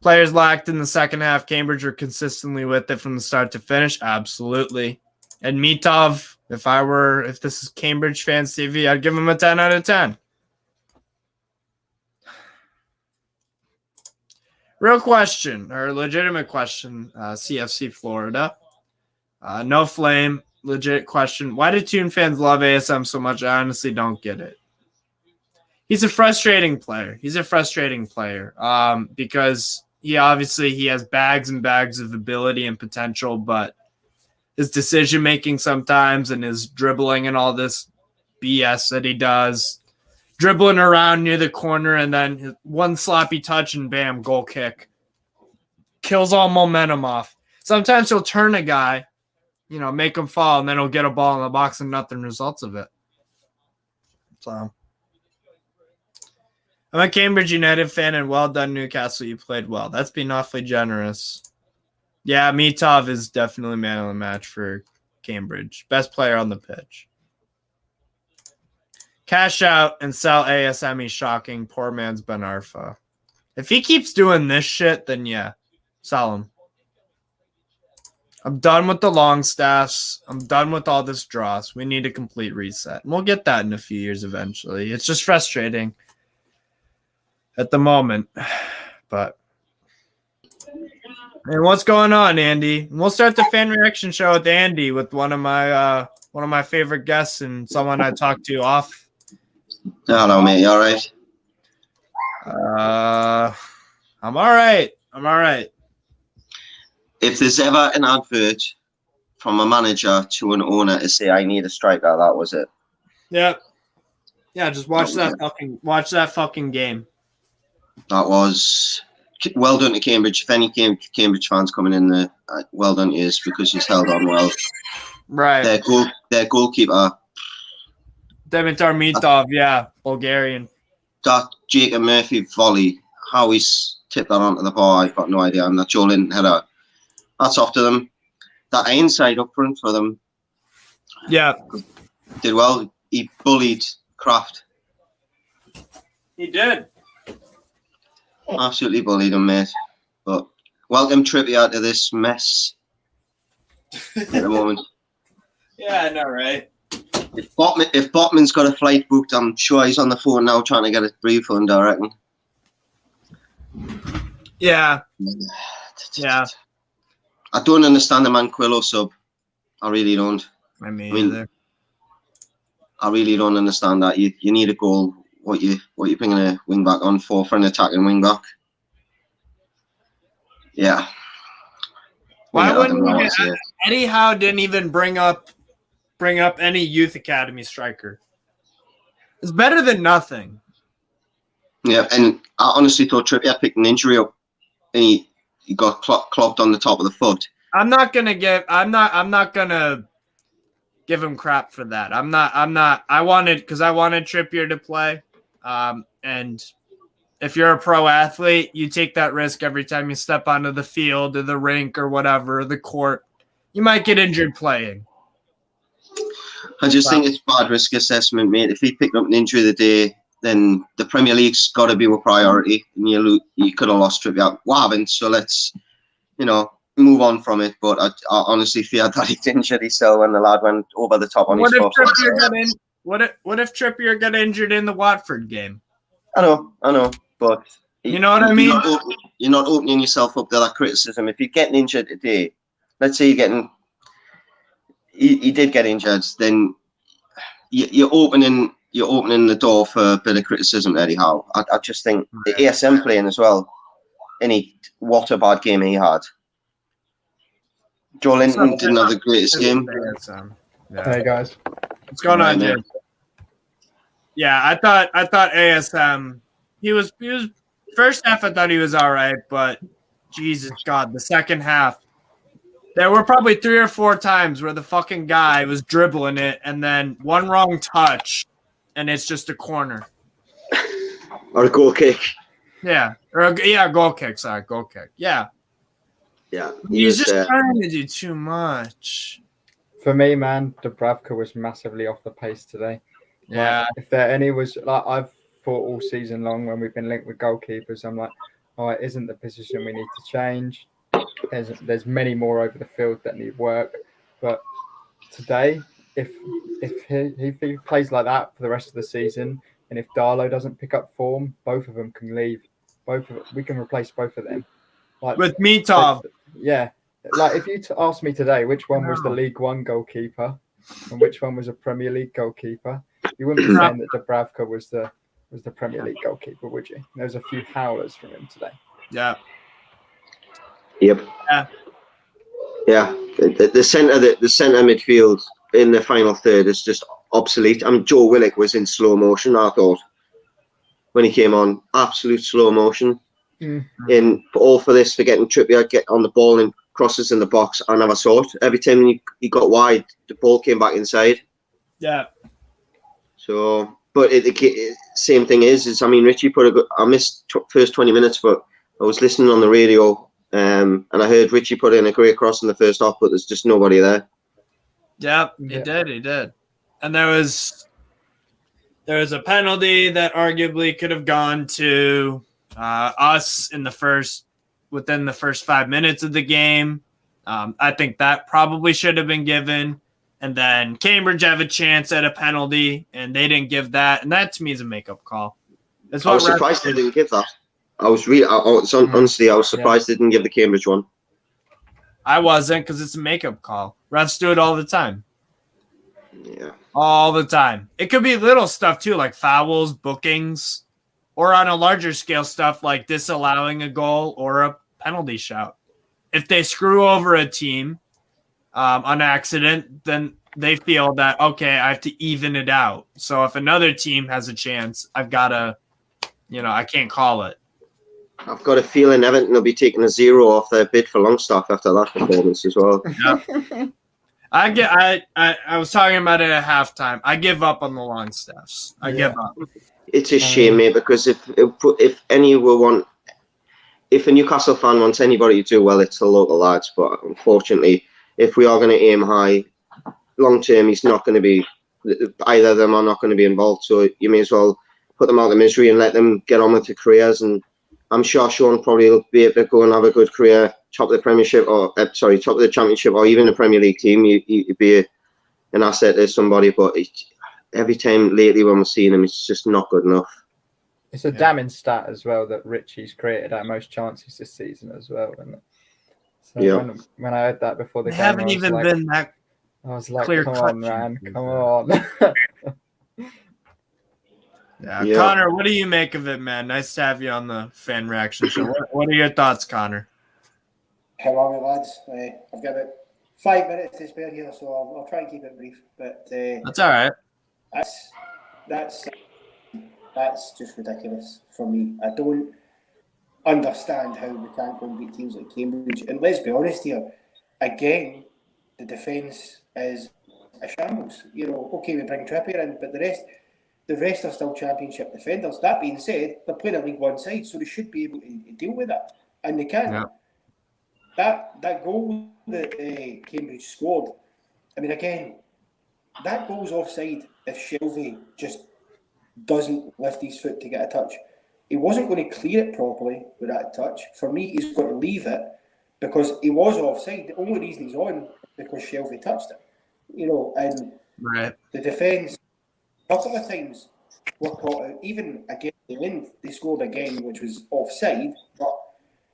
Players lacked in the second half. Cambridge were consistently with it from the start to finish. Absolutely. And Mitov, if this is Cambridge Fans TV, I'd give him a 10 out of 10. Real question, or legitimate question, CFC Florida. No flame, legit question. Why do Toon fans love ASM so much? I honestly don't get it. He's a frustrating player. Because he has bags and bags of ability and potential, but his decision-making sometimes and his dribbling and all this BS that he does, dribbling around near the corner and then one sloppy touch and bam, goal kick. Kills all momentum off. Sometimes he'll turn a guy, make him fall, and then he'll get a ball in the box and nothing results of it. So I'm a Cambridge United fan and well done, Newcastle. You played well. That's being awfully generous. Yeah, Mitov is definitely man of the match for Cambridge. Best player on the pitch. Cash out and sell ASM. He's shocking. Poor man's Ben Arfa. If he keeps doing this shit, then yeah, sell him. I'm done with the long staffs. I'm done with all this dross. We need a complete reset. And we'll get that in a few years eventually. It's just frustrating at the moment. But and what's going on, Andy? And we'll start the fan reaction show with Andy, with one of my favorite guests and someone I talked to off. Hello, mate. You all right? I'm all right. If there's ever an advert from a manager to an owner to say, "I need a striker," that was it. Yeah. Just watch that fucking game. That was well done to Cambridge. If any Cambridge fans coming in there, well done to us because he's held on well. Right. Their goalkeeper, Dimitar Mitov, Bulgarian. that Jacob Murphy volley, how he's tipped that onto the bar, I've got no idea. And that Jolin header, that's off to them. That inside up front for them, did well. He bullied Kraft. He did. Absolutely bullied him, mate. But welcome Trippier to this mess at the moment. Yeah, I know, right? If Botman's got a flight booked, I'm sure he's on the phone now trying to get a refund, I reckon. Yeah. Yeah. I don't understand the Manquillo sub. I really don't. I mean, I really don't understand that. You need a goal. What you bringing a wing back on for an attacking wing back? Yeah. Why wouldn't Eddie Howe didn't even bring up any youth academy striker? It's better than nothing. Yeah, and I honestly thought Trippier picked an injury up, and he got clocked on the top of the foot. I'm not gonna give him crap for that. I wanted Trippier to play. And if you're a pro athlete, you take that risk every time you step onto the field or the rink or whatever, the court. You might get injured playing. I just think it's bad risk assessment, mate. If he picked up an injury the day, then the Premier League's got to be a priority. And you could have lost Trippier. We haven't, so let's, move on from it. But I honestly feared that he'd injured himself when the lad went over the top on his foot. What if Trippier got injured in the Watford game? I know, but you know what I mean? You're not opening yourself up to that criticism. If you're getting injured today, let's say he did get injured, then you're opening the door for a bit of criticism to Eddie Howe. I just think the ASM playing as well. What a bad game he had. Joe Linton didn't have the greatest game. Yeah. Hey guys, what's going on, dude? Yeah, I thought ASM. He was first half. I thought he was all right, but Jesus God, the second half. There were probably 3 or 4 times where the fucking guy was dribbling it, and then one wrong touch, and it's just a corner. Or a goal kick. Yeah. Goal kick. Sorry, goal kick. Yeah. Yeah. He's just trying to do too much. For me, man, Dubravka was massively off the pace today. Yeah. Like, if there any was, like, I've thought all season long when we've been linked with goalkeepers, I'm like, oh, it isn't the position we need to change. There's many more over the field that need work. But today, if he plays like that for the rest of the season, and if Darlow doesn't pick up form, both of them can leave. We can replace both of them. Like, with Mitov. Yeah. Like, if you asked me today which one was the League One goalkeeper and which one was a Premier League goalkeeper, you wouldn't be saying that Dubravka was the Premier League goalkeeper, would you? There was a few howlers from him today. Yeah. Yep. Yeah. The centre midfield in the final third is just obsolete. I mean, Joe Willock was in slow motion, I thought, when he came on. Absolute slow motion. In all for this, for getting Trippier get on the ball and crosses in the box. I never saw it. Every time he got wide, the ball came back inside. Yeah. So, but same thing is I mean, Richie I missed first 20 minutes, but I was listening on the radio, and I heard Richie put in a great cross in the first half, but there's just nobody there. Yeah, he did. And there was a penalty that arguably could have gone to us within the first 5 minutes of the game. I think that probably should have been given. And then Cambridge have a chance at a penalty, and they didn't give that. And that, to me, is a makeup call. I was surprised they didn't give that. Honestly, I was surprised they didn't give the Cambridge one. I wasn't, because it's a makeup call. Refs do it all the time. Yeah. All the time. It could be little stuff, too, like fouls, bookings, or on a larger scale stuff like disallowing a goal or a penalty shout. If they screw over a team on accident, then they feel that, okay, I have to even it out. So if another team has a chance, I've got to, I can't call it. I've got a feeling Everton will be taking a 0 off their bid for Longstaff after that performance as well. Yeah. I was talking about it at halftime. I give up on the Longstaffs. I give up. It's a shame, mate, because if a Newcastle fan wants anybody to do well, it's the local lads. But unfortunately, if we are going to aim high, long term, either of them are not going to be involved. So you may as well put them out of misery and let them get on with their careers. And I'm sure Sean probably will be able to go and have a good career, top of the Premiership top of the Championship, or even the Premier League team. You'd be an asset to somebody, but every time lately when we're seeing him, it's just not good enough. It's a damning stat as well that Richie's created our most chances this season as well. And so when I heard that before the game, haven't even been that. I was like, clear come cut on, man, come on. Yeah, Connor, what do you make of it, man? Nice to have you on the fan reaction show. What are your thoughts, Connor? How are we, lads? I've got about 5 minutes to spare here, so I'll try and keep it brief. But that's all right. That's just ridiculous for me. I don't understand how we can't go and beat teams like Cambridge. And let's be honest here, again, the defence is a shambles. You know, okay, we bring Trippier in, but the rest are still championship defenders. That being said, they're playing a League One side, so they should be able to deal with that, and they can. Yeah. That goal that Cambridge scored, I mean, again, that goal's offside if Shelvey just doesn't lift his foot to get a touch. He wasn't going to clear it properly with that touch. For me, he's got to leave it because he was offside. The only reason he's on is because Shelvey touched it. You know, and the defence, a couple of times were caught out. Even against the end, they scored again, which was offside, but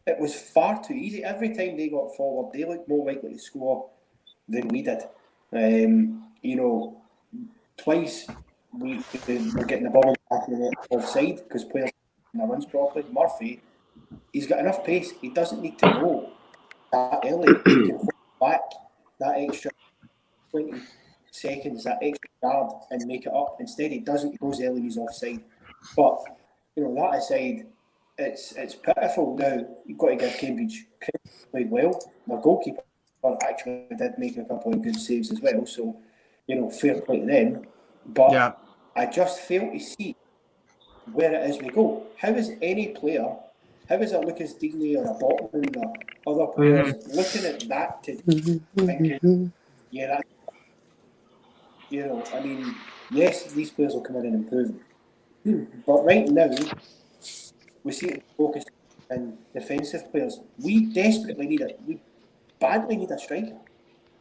it was far too easy. Every time they got forward, they looked more likely to score than we did. You know, twice we were getting the ball back in the offside because players didn't runs properly. Murphy, he's got enough pace. He doesn't need to go that early. He can hold back that extra 20 seconds, that extra yard, and make it up. Instead, he doesn't. He goes early and he's offside. But, you know, that aside, it's pitiful now. You've got to give Cambridge credit. Played well. Their goalkeeper actually did make a couple of good saves as well. So, you know, fair play to them. But I just fail to see where it is we go. How is any player, how is a Lucas Digne or a Botman or other players looking at that to thinking, yeah, that, you know, I mean, yes, these players will come in and improve. But right now, we see it focused on defensive players. We desperately need it. We badly need a striker.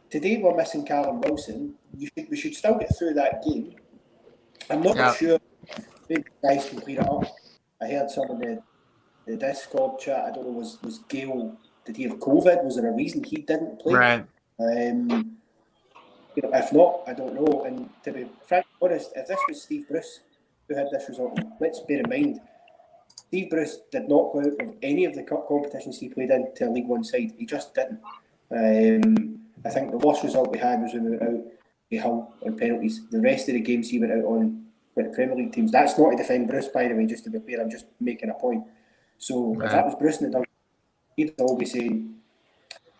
Today we're missing Callum Wilson. We should still get through that game. I'm not sure maybe guys can clear it up. I heard some of the Discord chat. I don't know, was Gale, did he have COVID? Was there a reason he didn't play? Right. You know, if not, I don't know. And to be frank honest, if this was Steve Bruce who had this result, let's bear in mind, Steve Bruce did not go out of any of the cup competitions he played in to a League One side. He just didn't. I think the worst result we had was when we went out to Hull on penalties. The rest of the games he went out on with the Premier League teams. That's not to defend Bruce, by the way, just to be clear. I'm just making a point. So if that was Bruce in the dug, he'd all be saying,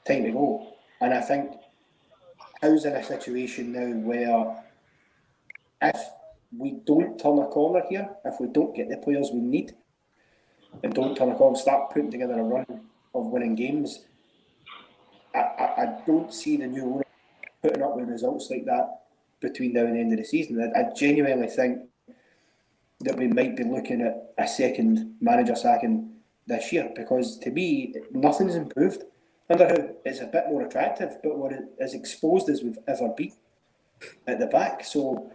time to go. And I think Howe's in a situation now where if we don't turn a corner here, if we don't get the players we need and don't turn a corner, start putting together a run of winning games, I don't see the new owner putting up with results like that between now and the end of the season. I genuinely think that we might be looking at a second manager sacking this year, because to me, nothing's improved. Underhood is a bit more attractive, but we're as exposed as we've ever been at the back. So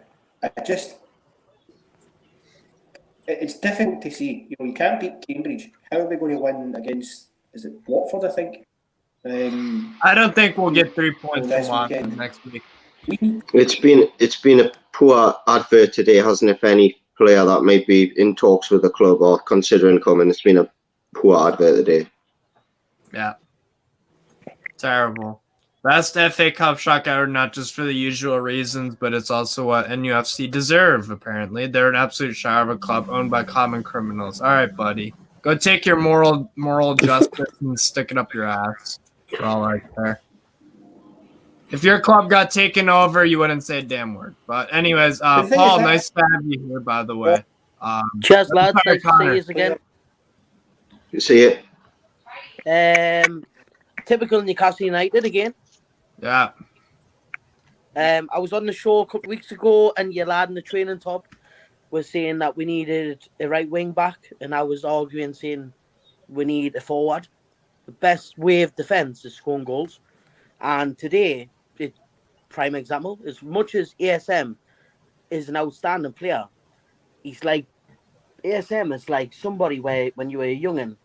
it's difficult to see. You know, you can't beat Cambridge. How are we going to win against, is it Watford, I think? I don't think we'll get 3 points from Watford next week. It's been a poor advert today, hasn't it? For any player that may be in talks with the club or considering coming, it's been a poor advert today. Yeah, terrible. Best FA Cup shock ever, not just for the usual reasons, but it's also what NUFC deserve. Apparently, they're an absolute shower of a club owned by common criminals. All right, buddy, go take your moral justice and stick it up your ass. We're all right there. If your club got taken over, you wouldn't say a damn word. But anyways, Paul, nice to have you here, by the way. Cheers, lads. Nice to see you again. You see it? Typical Newcastle United again. Yeah. I was on the show a couple of weeks ago, and your lad in the training top was saying that we needed a right wing back, and I was arguing saying we need a forward. The best way of defence is scoring goals. And today, prime example. As much as ASM is an outstanding player, he's like ASM is like somebody where when you were a young'un,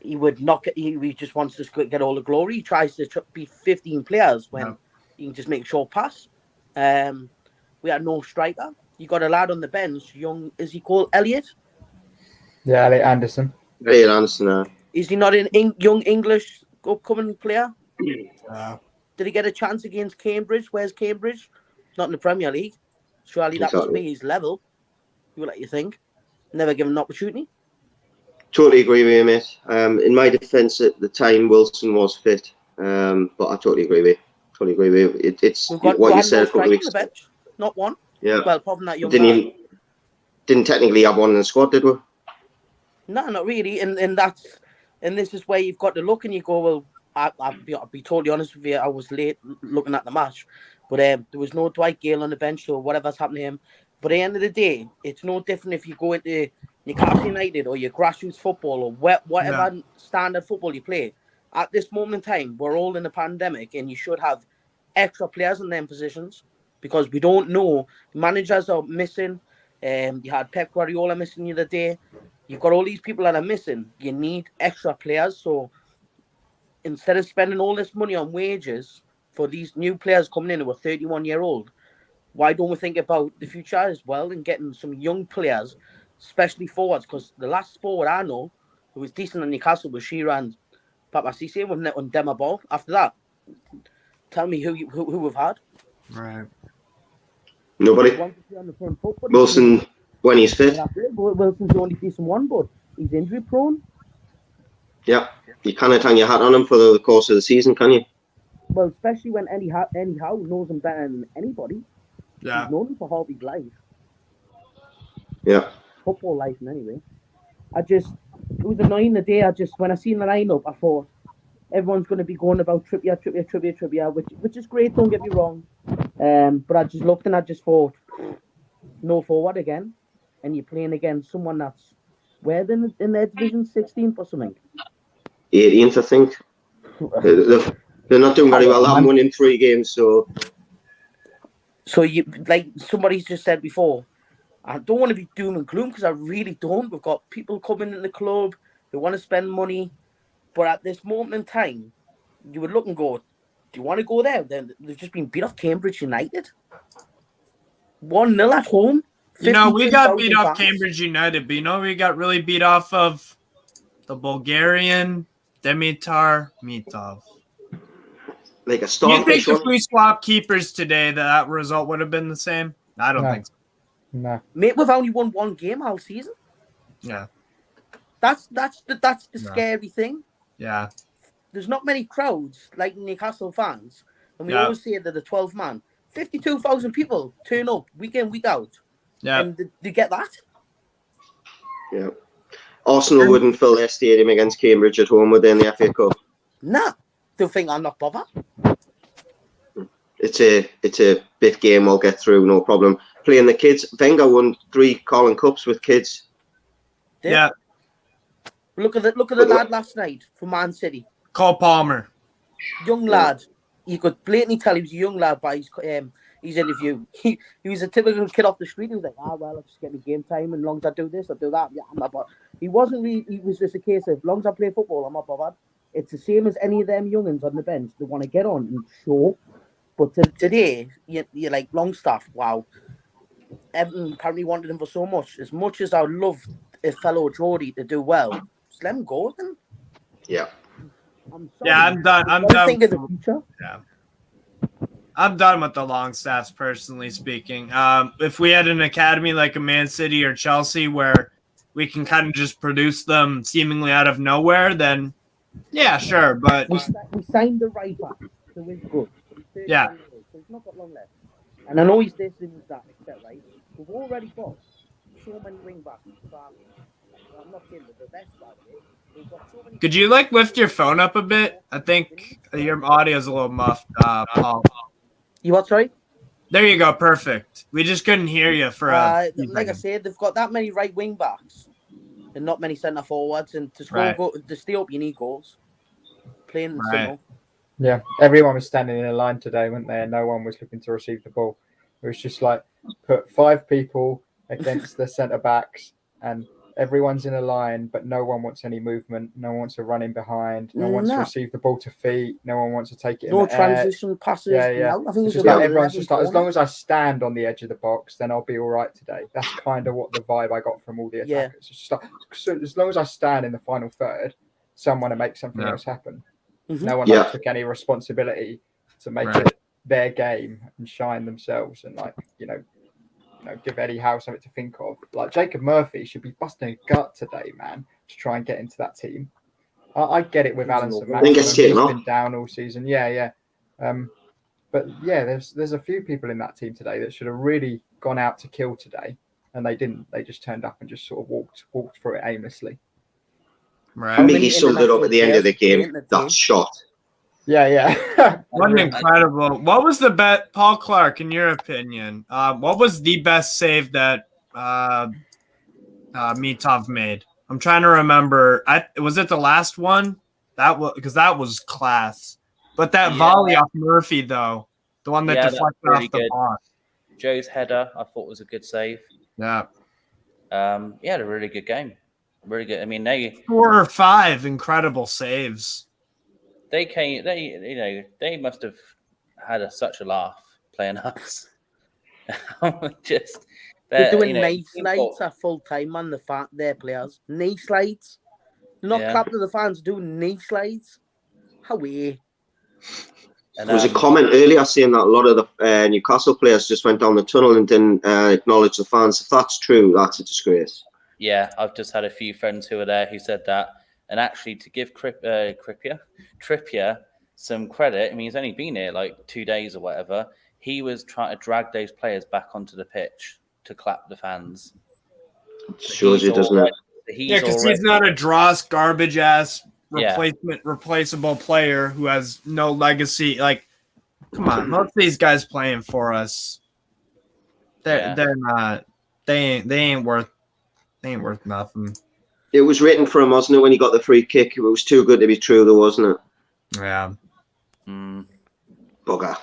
he would not get. He just wants to get all the glory. He tries to beat 15 players when he can just make a short pass. We had no striker. You got a lad on the bench, young. Is he called Elliot? Yeah, Elliot Anderson. Elliot Anderson. Is he not an young English upcoming player? Did he get a chance against Cambridge? Where's Cambridge? Not in the Premier League. Surely that must be his level. You would let you think. Never given an opportunity. Totally agree with you, mate. In my defence, at the time, Wilson was fit, but I totally agree with you. It's what you said a couple of weeks ago. Not one. Yeah. Well, apart from that young didn't technically have one in the squad, did we? No, not really. And this is where you've got to look and you go, well, I'll be totally honest with you. I was late looking at the match, but there was no Dwight Gale on the bench or whatever's happened to him. But at the end of the day, it's no different if you go into Newcastle United or your grassroots football or whatever standard football you play. At this moment in time, we're all in a pandemic and you should have extra players in them positions because we don't know. Managers are missing. You had Pep Guardiola missing the other day. You've got all these people that are missing. You need extra players. So instead of spending all this money on wages for these new players coming in who are 31-year-old, why don't we think about the future as well and getting some young players, especially forwards? Because the last forward I know who was decent in Newcastle was Shearer and Papa Cisse with net on Dema Ball. After that, tell me who we've had. Right. Nobody. Wilson, when he's fit. Wilson's the only decent one, but he's injury prone. Yeah, you cannot hang your hat on him for the course of the season, can you? Well, especially when Eddie Howe knows him better than anybody. Yeah. He's known him for half his life. Yeah. Football life, anyway. It was annoying the day. When I seen the lineup, I thought everyone's going to be going about Trippier, which is great. Don't get me wrong. But I just looked and I just thought, no forward again, and you're playing against someone that's where in their division 16th or something. 18th, I think. They're not doing very well. They haven't won in 3 games, so. So you like somebody's just said before. I don't want to be doom and gloom because I really don't. We've got people coming in the club who want to spend money, but at this moment in time, you would look and go, "Do you want to go there?" Then they've just been beat off Cambridge United, 1-0 at home. We got beat off Cambridge United, but we got really beat off of the Bulgarian Dimitar Mitov. Like a Do you think if we swap keepers today, that result would have been the same? I don't think so. No. Mate, we've only won 1 game all season. Yeah. That's the scary thing. Yeah. There's not many crowds like Newcastle fans, and we always say that the 12 man, 52,000 people turn up week in, week out. Yeah. And they get that. Yeah. Arsenal wouldn't fill their stadium against Cambridge at home within the FA Cup. Nah. They'll think I'm not bothered. It's a bit game we'll get through, no problem. Playing the kids. Wenger won 3 Carling Cups with kids. Yeah. Look at the lad last night from Man City. Cole Palmer. Young lad. You could blatantly tell he was a young lad by his interview. He was a typical kid off the street. He was like, well, I'll just get me game time, and as long as I do this, I'll do that. Yeah, I'm not bothered. He wasn't really. He was just a case of, as long as I play football, I'm not bothered. It's the same as any of them young'uns on the bench. They want to get on and show. But today, you're like Longstaff. Wow. Everton apparently wanted him for so much. As much as I would love a fellow Geordie to do well, just let him go then. Yeah. I'm sorry. Yeah, I'm done. I'm done. Think of the future. Yeah. I'm done with the Longstaffs, personally speaking. If we had an academy like a Man City or Chelsea where we can kind of just produce them seemingly out of nowhere, then yeah, sure. But we signed the right back, so it's good. Yeah. So he's not got long left. And I know he's this and that, right? We've already got so many wing backs. I'm not saying they're the best, but we've got so many. Could you lift your phone up a bit? I think your audio is a little muffed, Paul. You what, sorry? There you go. Perfect. We just couldn't hear you for like I said, they've got that many right wing backs and not many centre forwards, and to score to stay up, you need goals. Plain and simple. Yeah, everyone was standing in a line today, weren't they? And no one was looking to receive the ball. It was just like put 5 people against the centre backs, and everyone's in a line, but no one wants any movement. No one wants to run in behind. No one wants to receive the ball to feet. No one wants to take it. No in the air. transition passes. Yeah. No, I think it's just like everyone's just like, as long as I stand on the edge of the box, then I'll be all right today. That's kind of what the vibe I got from all the attackers. Yeah. It's just like, so as long as I stand in the final third, someone will make something else happen. Mm-hmm. No one took any responsibility to make it their game and shine themselves and give Eddie Howe something to think of. Like Jacob Murphy should be busting a gut today, man, to try and get into that team. I get it with Alan Saint-Maximin. He's been down all season. Yeah. But yeah, there's a few people in that team today that should have really gone out to kill today, and they didn't. They just turned up and just sort of walked through it aimlessly. Right. Mickey summed it up at the end of the game. That shot. Yeah. What incredible. What was the bet, Paul Clark, in your opinion? What was the best save that Mitov made? I'm trying to remember. Was it the last one? That was class. But that volley off Murphy, though, the one that deflected off the bar. Joe's header, I thought was a good save. Yeah. Had a really good game. Really good. I mean, 4 or 5 incredible saves. They must have had such a laugh playing us. They're doing knee slides at full time on their players. Knee slides. They're not clapping to the fans, doing knee slides. How weird. There was a comment earlier saying that a lot of the Newcastle players just went down the tunnel and didn't acknowledge the fans. If that's true, that's a disgrace. Yeah, I've just had a few friends who were there who said that. And actually, to give Trippier some credit, I mean, he's only been here like 2 days or whatever. He was trying to drag those players back onto the pitch to clap the fans. Shows you, doesn't it? Because he's not a dross, garbage ass replaceable player who has no legacy. Like, come on, most of these guys playing for us, they're not. They ain't worth nothing. It was written for him, wasn't it? When he got the free kick, it was too good to be true, though, wasn't it? Yeah. Bugger.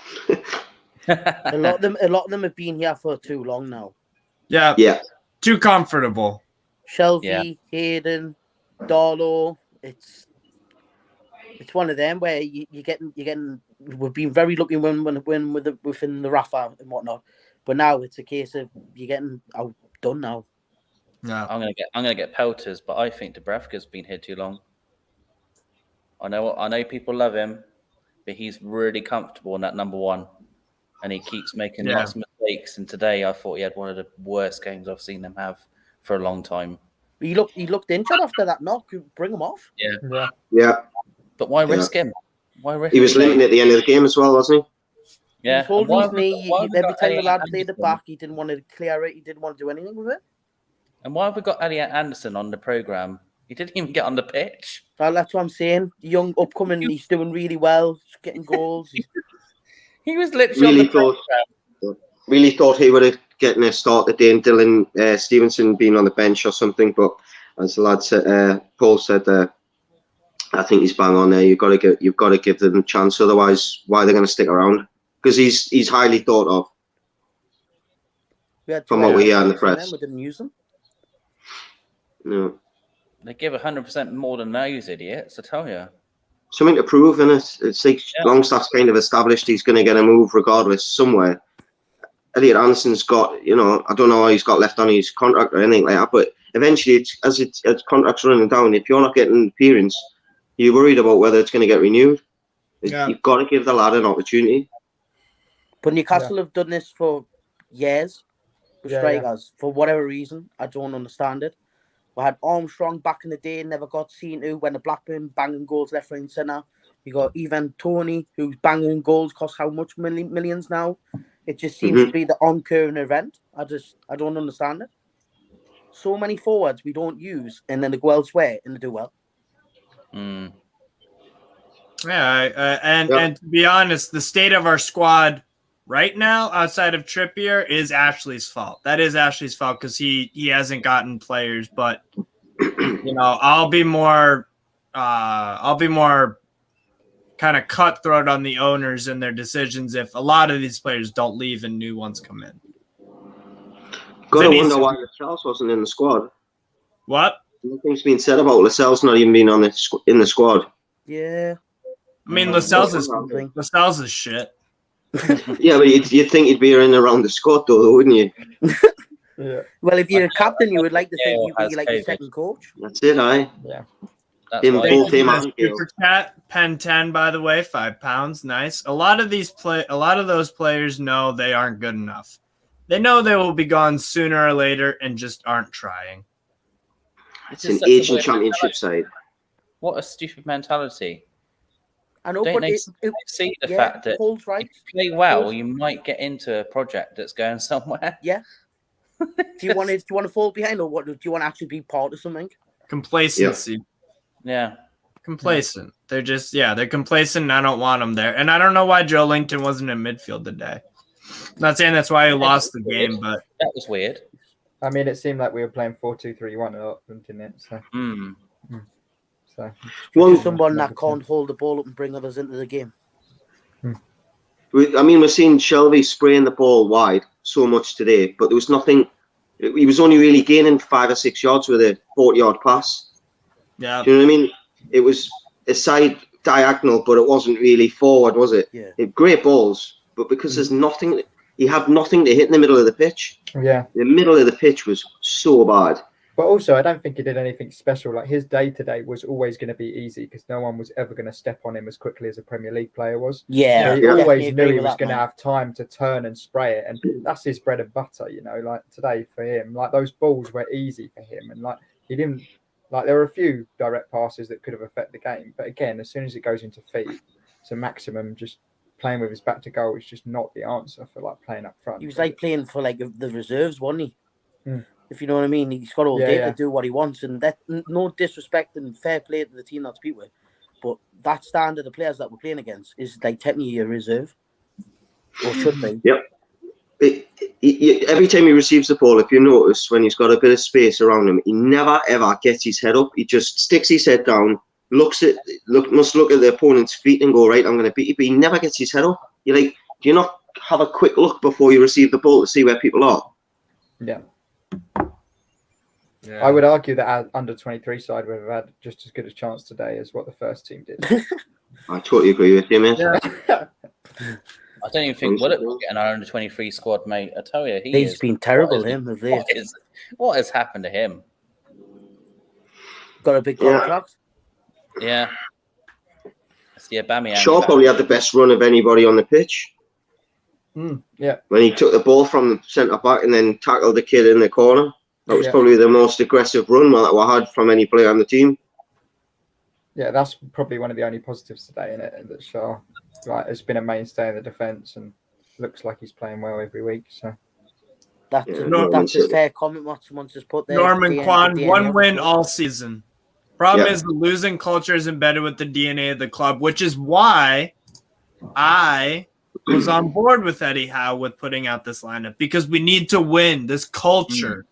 a lot of them have been here for too long now. Yeah. Too comfortable. Shelby, Hayden, Darlow. It's one of them where you're getting. We've been very lucky when within the Rafa and whatnot, but now it's a case of you're getting outdone now. Yeah, I'm gonna get pelters, but I think Dubravka's been here too long. I know people love him, but he's really comfortable in that number 1, and he keeps making lots of mistakes. And today, I thought he had one of the worst games I've seen them have for a long time. He looked injured after that knock. Bring him off. Yeah. But why risk him? Why risk? He was limping at the end of the game as well, wasn't he? Yeah. He pulled his knee. Every time the lad played it back, he didn't want to clear it. He didn't want to do anything with it. And why have we got Elliot Anderson on the programme? He didn't even get on the pitch. Well, that's what I'm saying. Young, upcoming, he's doing really well. He's getting goals. He was literally really thought he would have gotten a start today and Dylan Stevenson being on the bench or something. But as the lad said, Paul said, I think he's bang on there. You've got to give them a chance. Otherwise, why are they going to stick around? Because he's highly thought of. From what we hear in the press. We didn't use them. No. They give 100% more than those idiots, I tell you. Something to prove, in it. It's like Longstaff's kind of established he's going to get a move regardless somewhere. Elliot Anderson's got, I don't know how he's got left on his contract or anything like that, but eventually, as contract's running down, if you're not getting an appearance, you're worried about whether it's going to get renewed. You've got to give the lad an opportunity. But Newcastle have done this for years with strikers for whatever reason. I don't understand it. We had Armstrong back in the day, never got seen to when the Blackburn banging goals left, right, and centre. You got Ivan Toney, who's banging goals, costs how much millions now? It just seems to be the on-current event. I don't understand it. So many forwards we don't use, and then they go elsewhere and they do well. Yeah, and to be honest, the state of our squad right now, outside of Trippier, is Ashley's fault. That is Ashley's fault because he hasn't gotten players. But I'll be more kind kind of cutthroat on the owners and their decisions if a lot of these players don't leave and new ones come in. Got to wonder why Lascelles wasn't in the squad. What? Nothing's been said about Lascelles not even being in the squad. Yeah. I mean, Lascelles is shit. Yeah, but you'd think he'd be in around the squad, though, wouldn't you? Yeah. Well, if you're a captain, you would like to think you'd be like the second coach. That's it, aye. Yeah. Super chat, Pen 10, by the way, £5. Nice. A lot of those players know they aren't good enough. They know they will be gone sooner or later and just aren't trying. It's an Asian championship side. What a stupid mentality. I know, Don't but they see the fact that if you play well, you might get into a project that's going somewhere? Yeah. Do you want to fall behind, or what? Do you want to actually be part of something? Complacency. Yeah. Complacent. They're just, they're complacent, and I don't want them there. And I don't know why Joe Linton wasn't in midfield today. I'm not saying that's why he lost the game, but that was weird. I mean, it seemed like we were playing 4-2-3-1 a lot, didn't it? So. So someone that can't hold the ball up and bring others into the game. I mean, we're seeing Shelby spraying the ball wide so much today, but there was nothing. He was only really gaining 5 or 6 yards with a 40-yard pass. Yeah. Do you know what I mean? It was a side diagonal, but it wasn't really forward, was it? Yeah. Great balls, but because there's nothing, he had nothing to hit in the middle of the pitch. Yeah. The middle of the pitch was so bad. But also, I don't think he did anything special. Like, his day-to-day was always going to be easy because no one was ever going to step on him as quickly as a Premier League player was. Yeah. So he always knew he was going to have time to turn and spray it. And that's his bread and butter, you know. Like, today for him, like, those balls were easy for him. And, like, he didn't... Like, there were a few direct passes that could have affected the game. But, again, as soon as it goes into feet, saint-maximin just playing with his back to goal is just not the answer for, like, playing up front. He was, like, playing for, like, the reserves, wasn't he? Mm. If you know what I mean, he's got all day to do what he wants, and that no disrespect and fair play to the team that's beat with, but that standard of players that we're playing against is like technically a reserve, or should be. Yep. Every time he receives the ball, if you notice, when he's got a bit of space around him, he never ever gets his head up. He just sticks his head down, must look at the opponent's feet and go, right, I'm going to beat you, but he never gets his head up. You're like, do you not have a quick look before you receive the ball to see where people are? Yeah. I would argue that our under-23 side would have had just as good a chance today as what the first team did. I totally agree with you, mate. Yeah. I don't even think Willock will get an under-23 squad, mate. I tell you, he's been terrible, what has happened to him? Got a big contract? Yeah. It's the Aubameyang. Shaw probably had the best run of anybody on the pitch. Yeah. When he took the ball from the centre-back and then tackled the kid in the corner. That was probably the most aggressive run that we had from any player on the team. Yeah, that's probably one of the only positives today, in it, that Shaw has been a mainstay in the defence and looks like he's playing well every week. So that's a fair comment. What someone's just put there. Norman Kwan, one win all season. Problem is the losing culture is embedded with the DNA of the club, which is why I was on board with Eddie Howe with putting out this lineup, because we need to win this culture.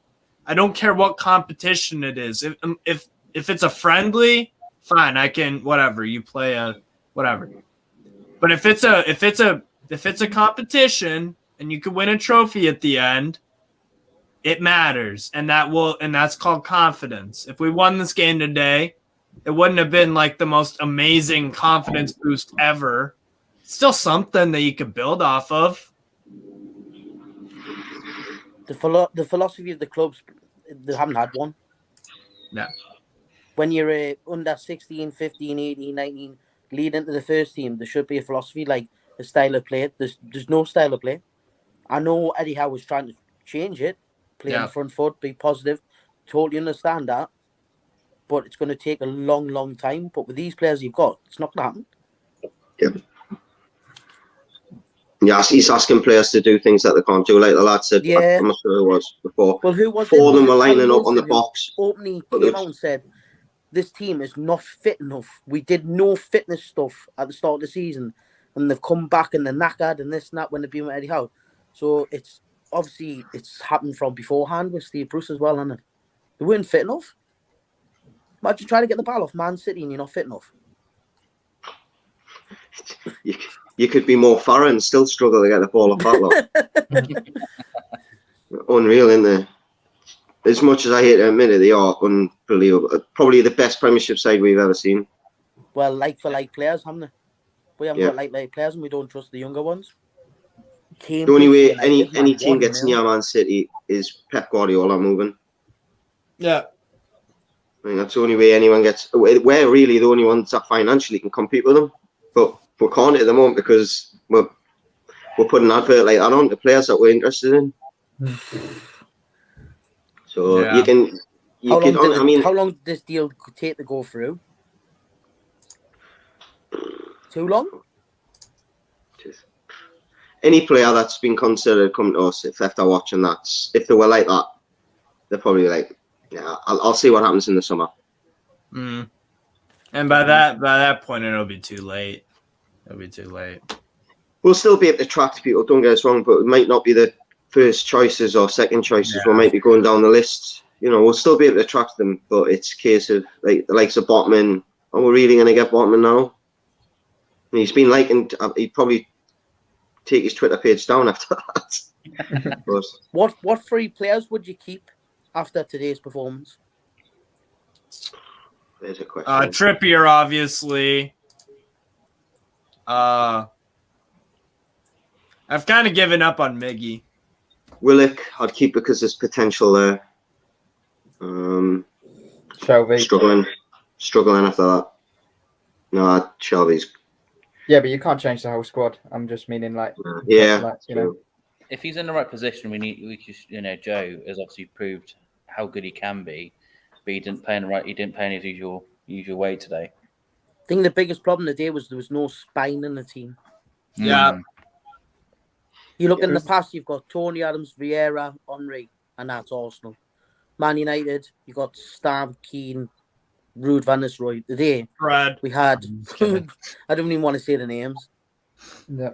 I don't care what competition it is. If it's a friendly, fine, I can whatever. You play a whatever. But if it's a competition and you can win a trophy at the end, it matters, and that's called confidence. If we won this game today, it wouldn't have been like the most amazing confidence boost ever. Still something that you could build off of. The philosophy of the clubs, they haven't had one. No. When you're under 16, 15, 18, 19, lead into the first team, there should be a philosophy, like a style of play. There's no style of play. I know Eddie Howe was trying to change it, play on the front foot, be positive. Totally understand that. But it's going to take a long, long time. But with these players you've got, it's not going to happen. Yep. Yeah, he's asking players to do things that they can't do. Like the lad said, I'm not sure who it was before. Well, who was it? 4 of them were lining up on the box. Opening came out and said, this team is not fit enough. We did no fitness stuff at the start of the season, and they've come back and they're knackered and this and that when they've been with Eddie Howe. So it's obviously it's happened from beforehand with Steve Bruce as well, hasn't it? They weren't fit enough. Imagine trying to get the ball off Man City and you're not fit enough. you could be more thorough and still struggle to get the ball off that lot. Unreal, isn't there? As much as I hate to admit it, they are unbelievable. Probably the best Premiership side we've ever seen. Well, like for like players, haven't they? We haven't got like players, and we don't trust the younger ones. The only way any team gets near Man City is Pep Guardiola moving. Yeah. I mean, that's the only way anyone gets. We're really the only ones that financially can compete with them, but we can't at the moment because we're putting an advert like that on to players that we're interested in. So you can. How long did this deal take to go through? Too long? Any player that's been considered coming to us, if they're watching that, if they were like that, they're probably like, yeah, I'll see what happens in the summer. Mm. And by that point, it'll be too late. It'll be too late. We'll still be able to attract people. Don't get us wrong, but it might not be the first choices or second choices. We might be going down the list. You know, we'll still be able to attract them, but it's a case of like the likes of Botman. Are we really going to get Botman now? And he's been likened. He'd probably take his Twitter page down after that. What three players would you keep after today's performance? There's a question. Trippier, obviously. I've kind of given up on Miggy. Willock, I'd keep because there's potential there. Shelby. Struggling after that. No, Shelby's. Yeah, but you can't change the whole squad. I'm just meaning like, you know. If he's in the right position, Joe has obviously proved how good he can be, but he didn't play in his usual way today. I think the biggest problem today was there was no spine in the team. Yeah. You look in the past, you've got Tony Adams, Vieira, Henry, and that's Arsenal. Man United, you've got Stam, Keane, Ruud van Nistelrooy. Today, we had, I don't even want to say the names. Yeah.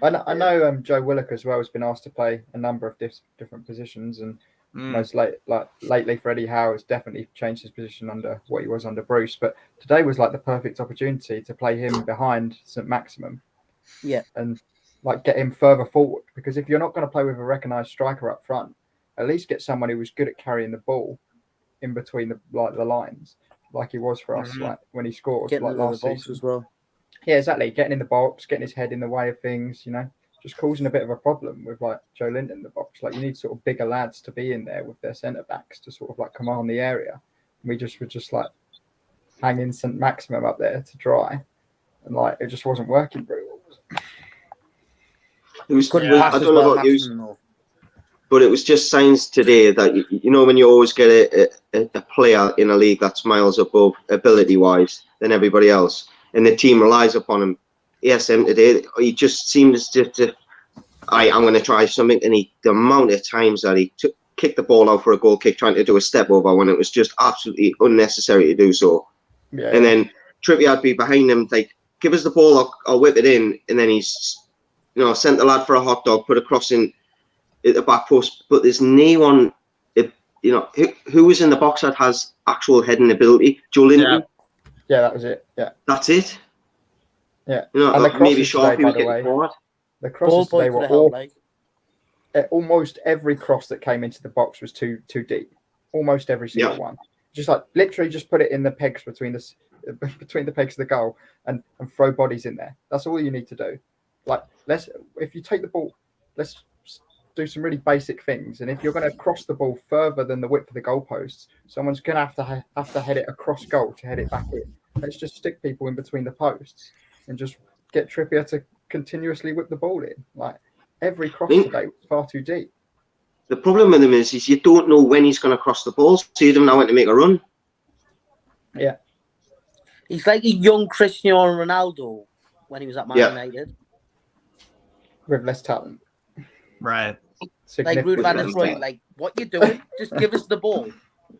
I know Joe Willock as well has been asked to play a number of different positions, and lately for Eddie Howe has definitely changed his position under what he was under Bruce. But today was like the perfect opportunity to play him behind Saint-Maximin. Yeah. And like get him further forward, because if you're not going to play with a recognised striker up front, at least get someone who was good at carrying the ball in between the lines, like he was for us, like when he scored, Getting like in the last box season as well. Yeah, exactly. Getting in the box, getting his head in the way of things, you know, just causing a bit of a problem with like Joe Linden in the box. Like you need sort of bigger lads to be in there with their centre backs to sort of like command the area. We were just like hanging Saint-Maximin up there to dry, and like it just wasn't working very well. It was, I don't know about you, but it was just signs today that you know when you always get a player in a league that's miles above ability-wise than everybody else, and the team relies upon him. ESM today, he just seems to I'm going to try something, and the amount of times that he kicked the ball out for a goal kick, trying to do a step over when it was just absolutely unnecessary to do so. Yeah. And then Trippier would be behind him, like, give us the ball, I'll whip it in, and then he's, you know, sent the lad for a hot dog, put a cross in at the back post, but there's no one, you know, who was in the box that has actual heading ability? Joe Linden? Yeah, that was it. Yeah, that's it. Yeah, you know, and the maybe Sharpie was getting forward. The crosses today were all, almost every cross that came into the box was too deep. Almost every single one. Just like literally, just put it in the pegs between the pegs of the goal and throw bodies in there. That's all you need to do. Like if you take the ball, let's do some really basic things. And if you're going to cross the ball further than the width of the goalposts, someone's going to have to head it across goal to head it back in. Let's just stick people in between the posts and just get Trippier to continuously whip the ball in. Like every cross today was far too deep. The problem with him is you don't know when he's going to cross the ball, so you don't know when to make a run. Yeah. He's like a young Cristiano Ronaldo when he was at Man United. With less talent. Right. Like Ruud van Nistelrooy, like, what you doing? Just give us the ball.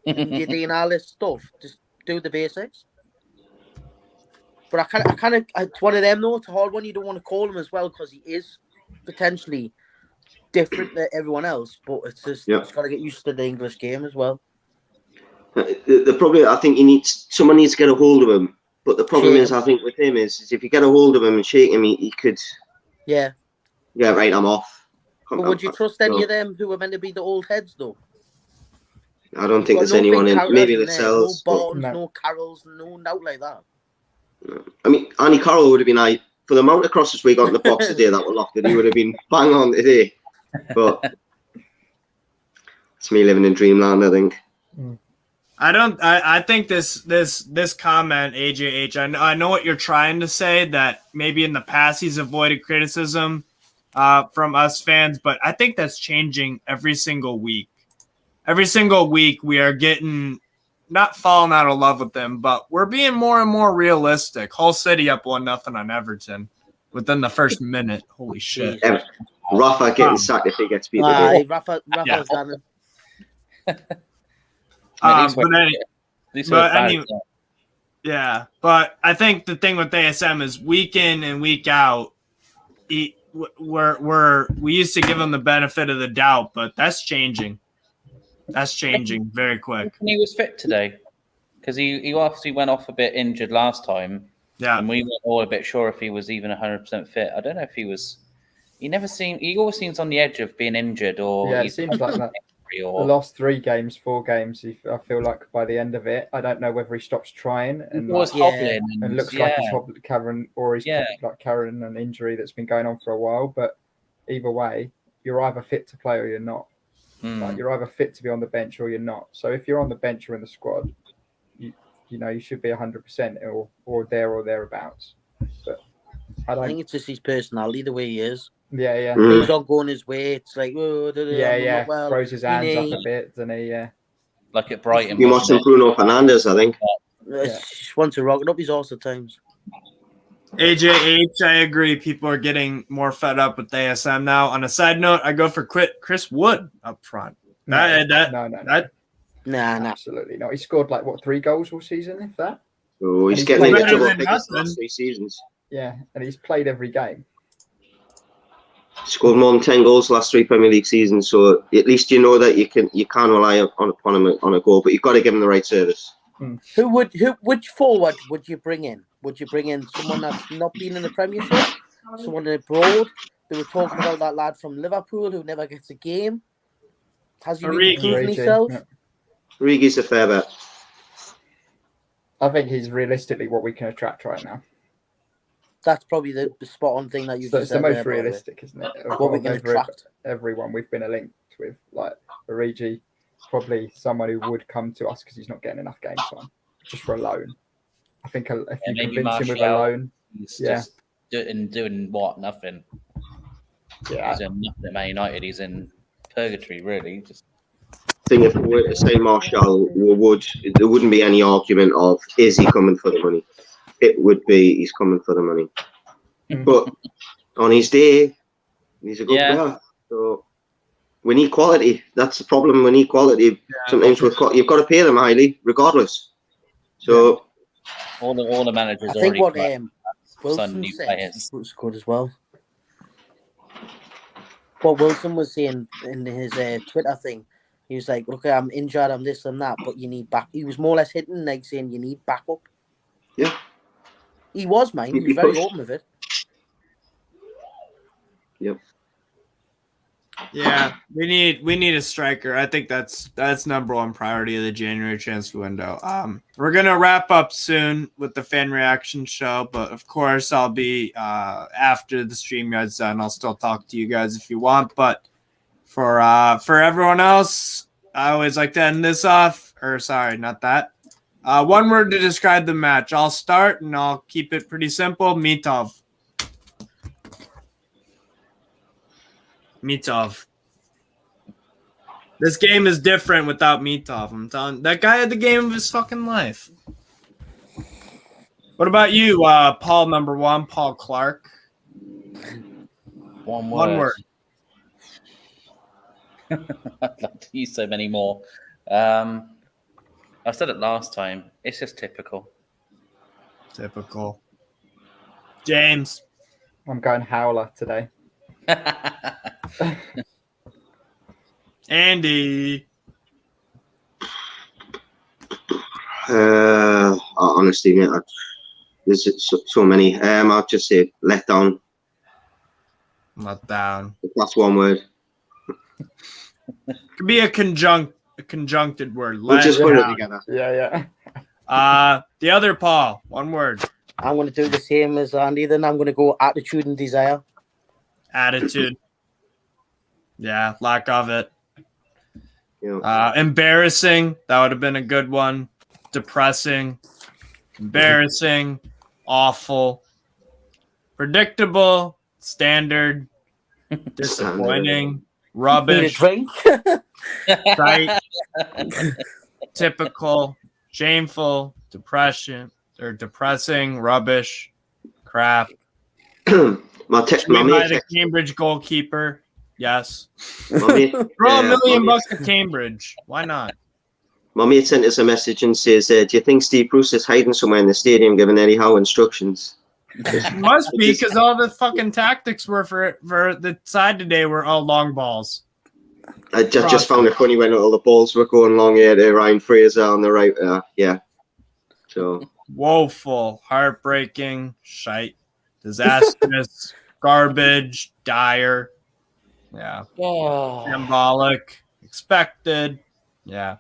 You're doing all this stuff. Just do the basics. But it's one of them, though. It's a hard one. You don't want to call him as well because he is potentially different than everyone else. But it's just, it's got to get used to the English game as well. The problem, I think someone needs to get a hold of him, But the problem is, I think with him is if you get a hold of him and shake him, he could. Yeah. Yeah, right. I'm off. But would you trust any of them who are meant to be the old heads, though? I don't think there's anyone in. Maybe the cells. No Bartons, no Carrolls, no out like that. I mean, Andy Carroll would have been like, for the amount of crosses we got in the box today that were lofted, he would have been bang on today. But it's me living in dreamland, I think. I think this comment, AJH, I know what you're trying to say, that maybe in the past he's avoided criticism from us fans, but I think that's changing every single week. Every single week we are getting, not falling out of love with them, but we're being more and more realistic. Hull City up 1-0 on Everton within the first minute. Holy shit. Rafa getting sacked if he gets beat today. Rafa's done but I think the thing with ASM is week in and week out, we used to give him the benefit of the doubt, but that's changing. That's changing very quick. And he was fit today because he obviously went off a bit injured last time. Yeah, and we weren't all a bit sure if he was even 100% fit. I don't know if he was. He always seems on the edge of being injured, or it seems like that. The last 4 games, I feel like by the end of it, I don't know whether he stops trying and hobbling and looks like he's carrying, or he's like carrying an injury that's been going on for a while. But either way, you're either fit to play or you're not. Like you're either fit to be on the bench or you're not. So if you're on the bench or in the squad, you should be 100% or there or thereabouts. But I think it's just his personality, the way he is. Yeah. He's not going his way. It's like, throws his hands up a bit, doesn't he? Yeah. Like at Brighton. You must have Bruno Fernandes, I think. Just wants to rock it up his arse at times. AJH, I agree. People are getting more fed up with ASM now. On a side note, I go for Chris Wood up front. No. Absolutely not. He scored 3 goals all season, if that. Oh, he's getting the double figures the last 3 seasons. Yeah, and he's played every game. Scored more than 10 goals last 3 Premier League seasons, so at least you know that you can rely upon him on a goal, but you've got to give him the right service. Which forward would you bring in? Would you bring in someone that's not been in the Premiership? Someone abroad? They were talking about that lad from Liverpool who never gets a game. Has he really proven himself? Origi's a fair bet. I think he's realistically what we can attract right now. That's probably the spot on thing that you've said. It's the most realistic, isn't it? What we can attract. Everyone we've been linked with, like Origi, probably someone who would come to us because he's not getting enough game time, just for a loan. I think if you convince him with a loan, he's just doing what? Nothing. Yeah, he's doing nothing at Man United. He's in purgatory, really. Just. I think if we were to say Martial, there wouldn't be any argument of is he coming for the money. It would be he's coming for the money. But on his day, he's a good player. So we need quality. That's the problem. We need quality. Sometimes you've got to pay them highly, regardless. So all the managers. I think what Wilson said was good as well. What Wilson was saying in his Twitter thing, he was like, "Look, I'm injured, I'm this and that, but you need back." He was more or less hitting like saying, "You need backup." Yeah. He was, mate. He was very open with it. Yep. Yeah, we need a striker. I think that's number one priority of the January transfer window. We're gonna wrap up soon with the fan reaction show, but of course I'll be after the StreamYard's done. I'll still talk to you guys if you want, but for everyone else, I always like to end this off. Or sorry, not that. One word to describe the match. I'll start and I'll keep it pretty simple. Mitov. This game is different without Mitov. I'm telling you, that guy had the game of his fucking life. What about you, Paul number 1, Paul Clark? One word. I'd like to use so many more. I said it last time. It's just typical. Typical. James. I'm going howler today. Andy. Honestly, mate, there's so many. I'll just say let down. Let down. That's one word. Could be a conjuncted word. We'll just put it down. together. Yeah. The other Paul, one word. I'm going to do the same as Andy. Then I'm going to go attitude and desire. Attitude. Yeah, lack of it. Yeah. Embarrassing. That would have been a good one. Depressing. Embarrassing. Awful. Predictable. Standard. Disappointing. Need a Rubbish. drink. Tight. Typical. Shameful. Depressing. Rubbish. Crap. my By the mate, Cambridge goalkeeper. Yes. my mate, Throw my $1 million mate- to Cambridge. Why not? My mate sent us a message and says, "Do you think Steve Bruce is hiding somewhere in the stadium giving Eddie Howe instructions?" It must be because all the fucking tactics were for the side today were all long balls. I just found it funny when all the balls were going long here to Ryan Fraser on the right. Yeah. So Woeful, heartbreaking, shite, disastrous, garbage, dire. Yeah. Symbolic, expected. Yeah.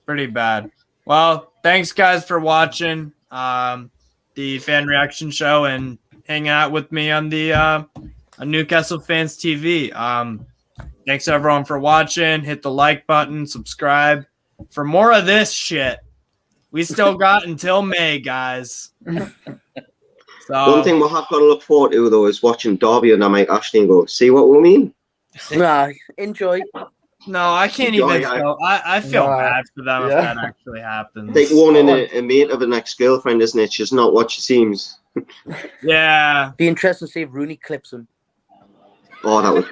Pretty bad. Well, thanks guys for watching the fan reaction show and hanging out with me on the on Newcastle Fans TV. Thanks everyone for watching. Hit the like button, subscribe for more of this shit. We still got until May, guys. So one thing we have got to look forward to though is watching Derby and I might actually go, see what we mean? Nah, enjoy. no, I can't Enjoy, even feel I feel No, bad for them if yeah. that actually happens. Like warning a mate of an ex-girlfriend, isn't it? She's not what she seems. Yeah. Be interested to see if Rooney clips him. Oh, that would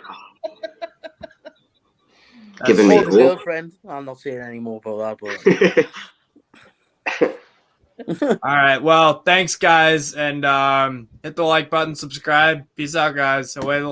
That's giving me Or the hope. girlfriend. I'm not saying any more about that, but All right. Well, thanks guys and hit the like button, subscribe. Peace out guys. Away the